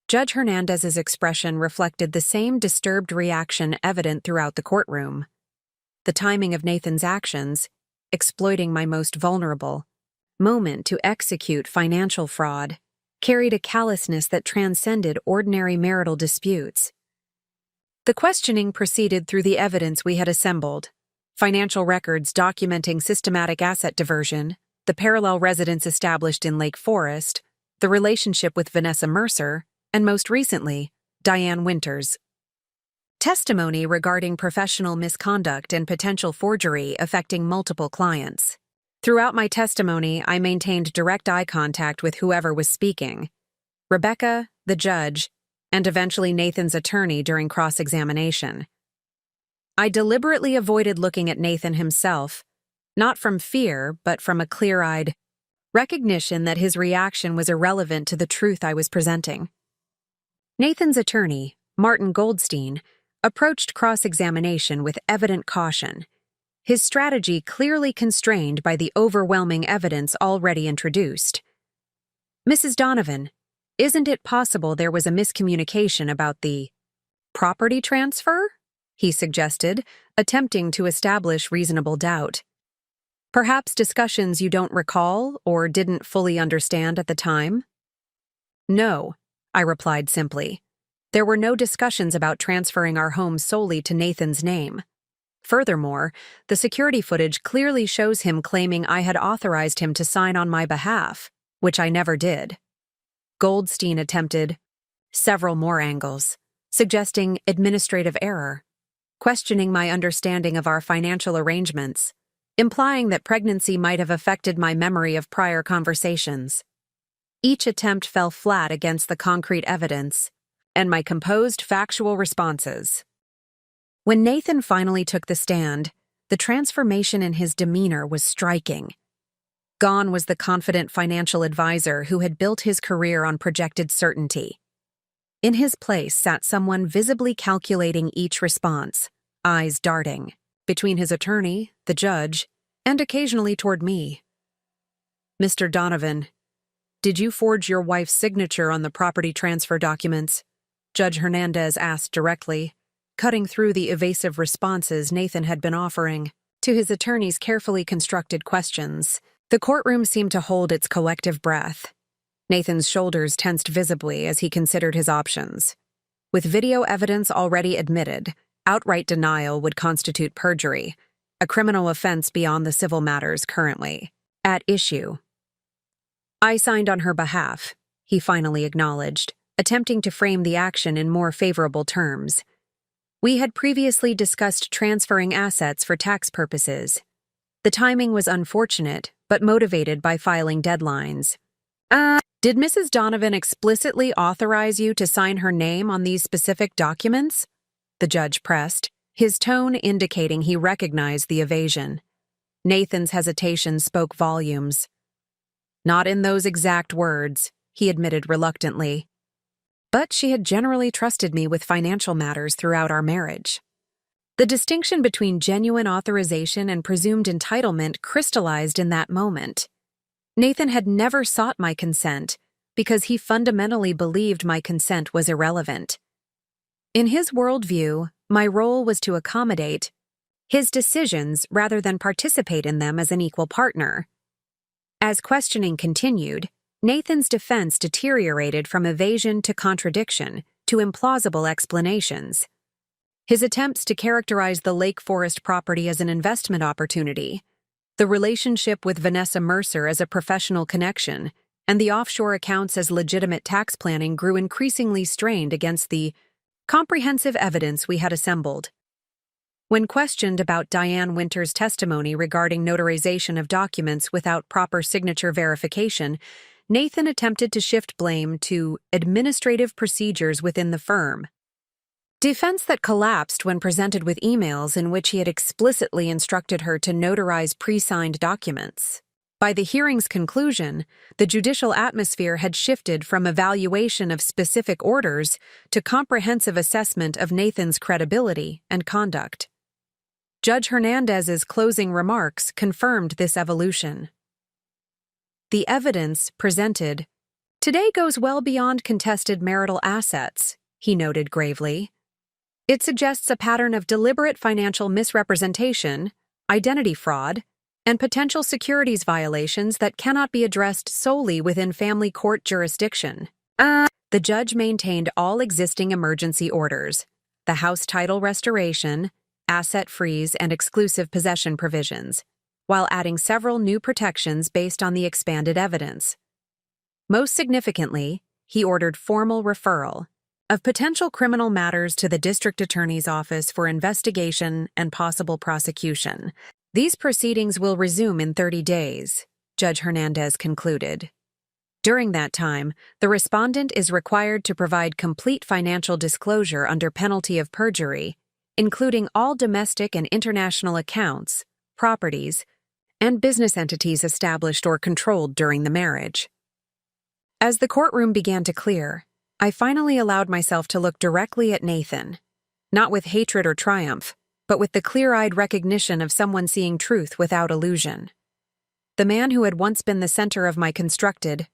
Judge Hernandez's expression reflected the same disturbed reaction evident throughout the courtroom. The timing of Nathan's actions, exploiting my most vulnerable moment to execute financial fraud, carried a callousness that transcended ordinary marital disputes. The questioning proceeded through the evidence we had assembled, financial records documenting systematic asset diversion, the parallel residence established in Lake Forest, the relationship with Vanessa Mercer, and most recently, Diane Winters. Testimony regarding professional misconduct and potential forgery affecting multiple clients. Throughout my testimony, I maintained direct eye contact with whoever was speaking, Rebecca, the judge, and eventually Nathan's attorney during cross-examination. I deliberately avoided looking at Nathan himself, not from fear, but from a clear-eyed recognition that his reaction was irrelevant to the truth I was presenting. Nathan's attorney, Martin Goldstein, approached cross-examination with evident caution, his strategy clearly constrained by the overwhelming evidence already introduced. Mrs. Donovan, isn't it possible there was a miscommunication about the property transfer? He suggested, attempting to establish reasonable doubt. Perhaps discussions you don't recall or didn't fully understand at the time? No, I replied simply. There were no discussions about transferring our home solely to Nathan's name. Furthermore, the security footage clearly shows him claiming I had authorized him to sign on my behalf, which I never did. Goldstein attempted several more angles, suggesting administrative error, questioning my understanding of our financial arrangements, implying that pregnancy might have affected my memory of prior conversations. Each attempt fell flat against the concrete evidence and my composed factual responses. When Nathan finally took the stand, the transformation in his demeanor was striking. Gone was the confident financial advisor who had built his career on projected certainty. In his place sat someone visibly calculating each response, eyes darting, between his attorney, the judge, and occasionally toward me. "Mr. Donovan, did you forge your wife's signature on the property transfer documents?" Judge Hernandez asked directly, cutting through the evasive responses Nathan had been offering to his attorney's carefully constructed questions. The courtroom seemed to hold its collective breath. Nathan's shoulders tensed visibly as he considered his options. With video evidence already admitted, outright denial would constitute perjury, a criminal offense beyond the civil matters currently at issue. "I signed on her behalf," he finally acknowledged, attempting to frame the action in more favorable terms. "We had previously discussed transferring assets for tax purposes. The timing was unfortunate, but motivated by filing deadlines." Did Mrs. Donovan explicitly authorize you to sign her name on these specific documents?" the judge pressed, his tone indicating he recognized the evasion. Nathan's hesitation spoke volumes. "Not in those exact words," he admitted reluctantly. "But she had generally trusted me with financial matters throughout our marriage." The distinction between genuine authorization and presumed entitlement crystallized in that moment. Nathan had never sought my consent because he fundamentally believed my consent was irrelevant. In his worldview, my role was to accommodate his decisions rather than participate in them as an equal partner. As questioning continued, Nathan's defense deteriorated from evasion to contradiction to implausible explanations. His attempts to characterize the Lake Forest property as an investment opportunity, the relationship with Vanessa Mercer as a professional connection, and the offshore accounts as legitimate tax planning grew increasingly strained against the comprehensive evidence we had assembled. When questioned about Diane Winter's testimony regarding notarization of documents without proper signature verification, Nathan attempted to shift blame to administrative procedures within the firm. Defense that collapsed when presented with emails in which he had explicitly instructed her to notarize pre-signed documents. By the hearing's conclusion, the judicial atmosphere had shifted from evaluation of specific orders to comprehensive assessment of Nathan's credibility and conduct. Judge Hernandez's closing remarks confirmed this evolution. "The evidence presented today goes well beyond contested marital assets," he noted gravely. "It suggests a pattern of deliberate financial misrepresentation, identity fraud, and potential securities violations that cannot be addressed solely within family court jurisdiction." The judge maintained all existing emergency orders, the house title restoration, asset freeze, and exclusive possession provisions, while adding several new protections based on the expanded evidence. Most significantly, he ordered formal referral of potential criminal matters to the district attorney's office for investigation and possible prosecution. "These proceedings will resume in 30 days, Judge Hernandez concluded. "During that time, the respondent is required to provide complete financial disclosure under penalty of perjury, including all domestic and international accounts, properties, and business entities established or controlled during the marriage." As the courtroom began to clear, I finally allowed myself to look directly at Nathan, not with hatred or triumph, but with the clear-eyed recognition of someone seeing truth without illusion. The man who had once been the center of my constructed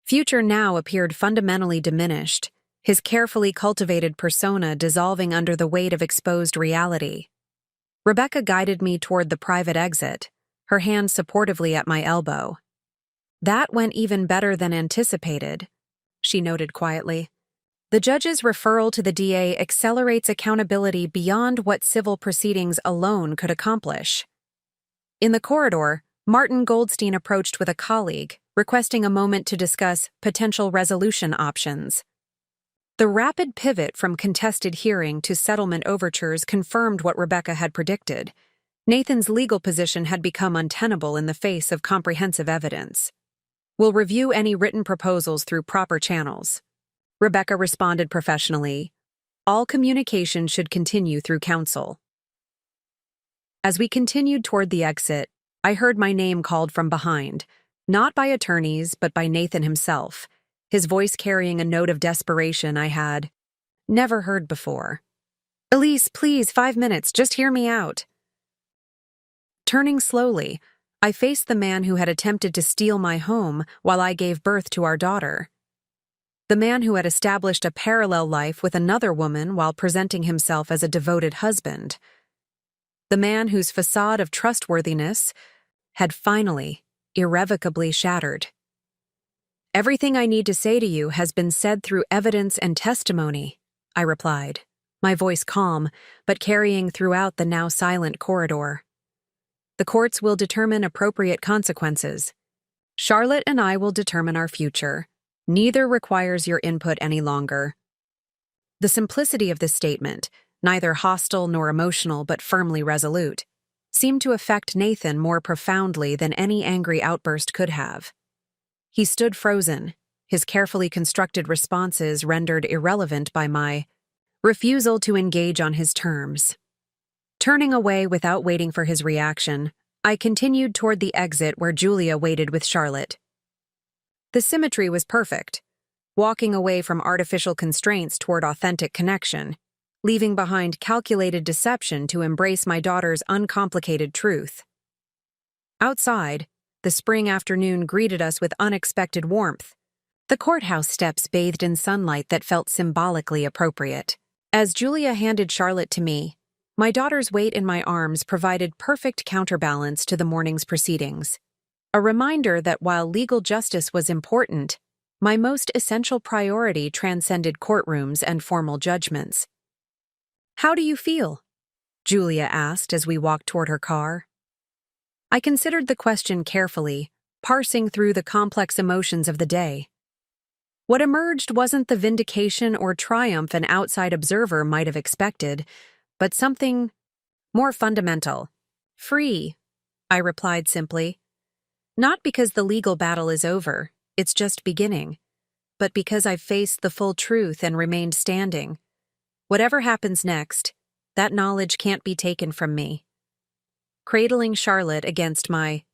future now appeared fundamentally diminished, his carefully cultivated persona dissolving under the weight of exposed reality. Rebecca guided me toward the private exit, her hand supportively at my elbow. "That went even better than anticipated," she noted quietly. The judge's referral to the DA accelerates accountability beyond what civil proceedings alone could accomplish. In the corridor, Martin Goldstein approached with a colleague, requesting a moment to discuss potential resolution options. The rapid pivot from contested hearing to settlement overtures confirmed what Rebecca had predicted. Nathan's legal position had become untenable in the face of comprehensive evidence. "We'll review any written proposals through proper channels." Rebecca responded professionally. "All communication should continue through counsel." As we continued toward the exit, I heard my name called from behind, not by attorneys, but by Nathan himself, his voice carrying a note of desperation I had never heard before. "Elise, please, 5 minutes, just hear me out." Turning slowly, I faced the man who had attempted to steal my home while I gave birth to our daughter. The man who had established a parallel life with another woman while presenting himself as a devoted husband. The man whose facade of trustworthiness had finally, irrevocably shattered. "Everything I need to say to you has been said through evidence and testimony," I replied, my voice calm, but carrying throughout the now silent corridor. "The courts will determine appropriate consequences. Charlotte and I will determine our future. Neither requires your input any longer." The simplicity of this statement, neither hostile nor emotional but firmly resolute, seemed to affect Nathan more profoundly than any angry outburst could have. He stood frozen, his carefully constructed responses rendered irrelevant by my refusal to engage on his terms. Turning away without waiting for his reaction, I continued toward the exit where Julia waited with Charlotte. The symmetry was perfect, walking away from artificial constraints toward authentic connection, leaving behind calculated deception to embrace my daughter's uncomplicated truth. Outside, the spring afternoon greeted us with unexpected warmth. The courthouse steps bathed in sunlight that felt symbolically appropriate. As Julia handed Charlotte to me, my daughter's weight in my arms provided perfect counterbalance to the morning's proceedings. A reminder that while legal justice was important, my most essential priority transcended courtrooms and formal judgments. "How do you feel?" Julia asked as we walked toward her car. I considered the question carefully, parsing through the complex emotions of the day. What emerged wasn't the vindication or triumph an outside observer might have expected, but something more fundamental. "Free," I replied simply. "Not because the legal battle is over, it's just beginning, but because I've faced the full truth and remained standing. Whatever happens next, that knowledge can't be taken from me." Cradling Charlotte against my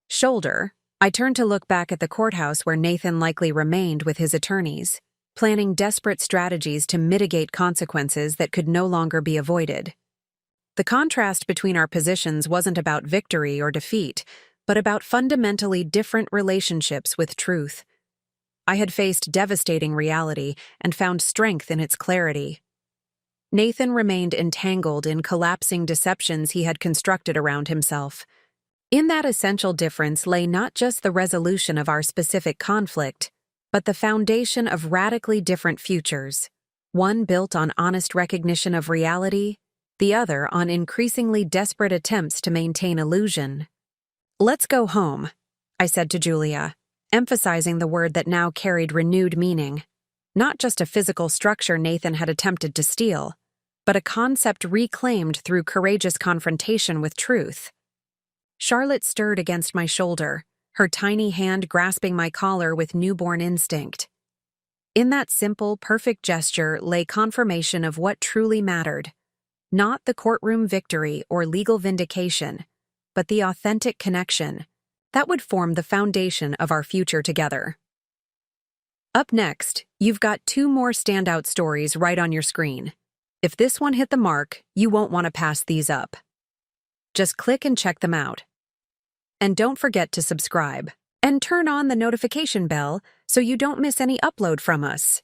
shoulder, I turned to look back at the courthouse where Nathan likely remained with his attorneys, planning desperate strategies to mitigate consequences that could no longer be avoided. The contrast between our positions wasn't about victory or defeat, but about fundamentally different relationships with truth. I had faced devastating reality and found strength in its clarity. Nathan remained entangled in collapsing deceptions he had constructed around himself. In that essential difference lay not just the resolution of our specific conflict, but the foundation of radically different futures, one built on honest recognition of reality, the other on increasingly desperate attempts to maintain illusion. "Let's go home," I said to Julia, emphasizing the word that now carried renewed meaning. Not just a physical structure Nathan had attempted to steal, but a concept reclaimed through courageous confrontation with truth. Charlotte stirred against my shoulder, her tiny hand grasping my collar with newborn instinct. In that simple, perfect gesture lay confirmation of what truly mattered. Not the courtroom victory or legal vindication, but the authentic connection that would form the foundation of our future together. Up next, you've got 2 more standout stories right on your screen. If this one hit the mark, you won't want to pass these up. Just click and check them out. And don't forget to subscribe and turn on the notification bell so you don't miss any upload from us.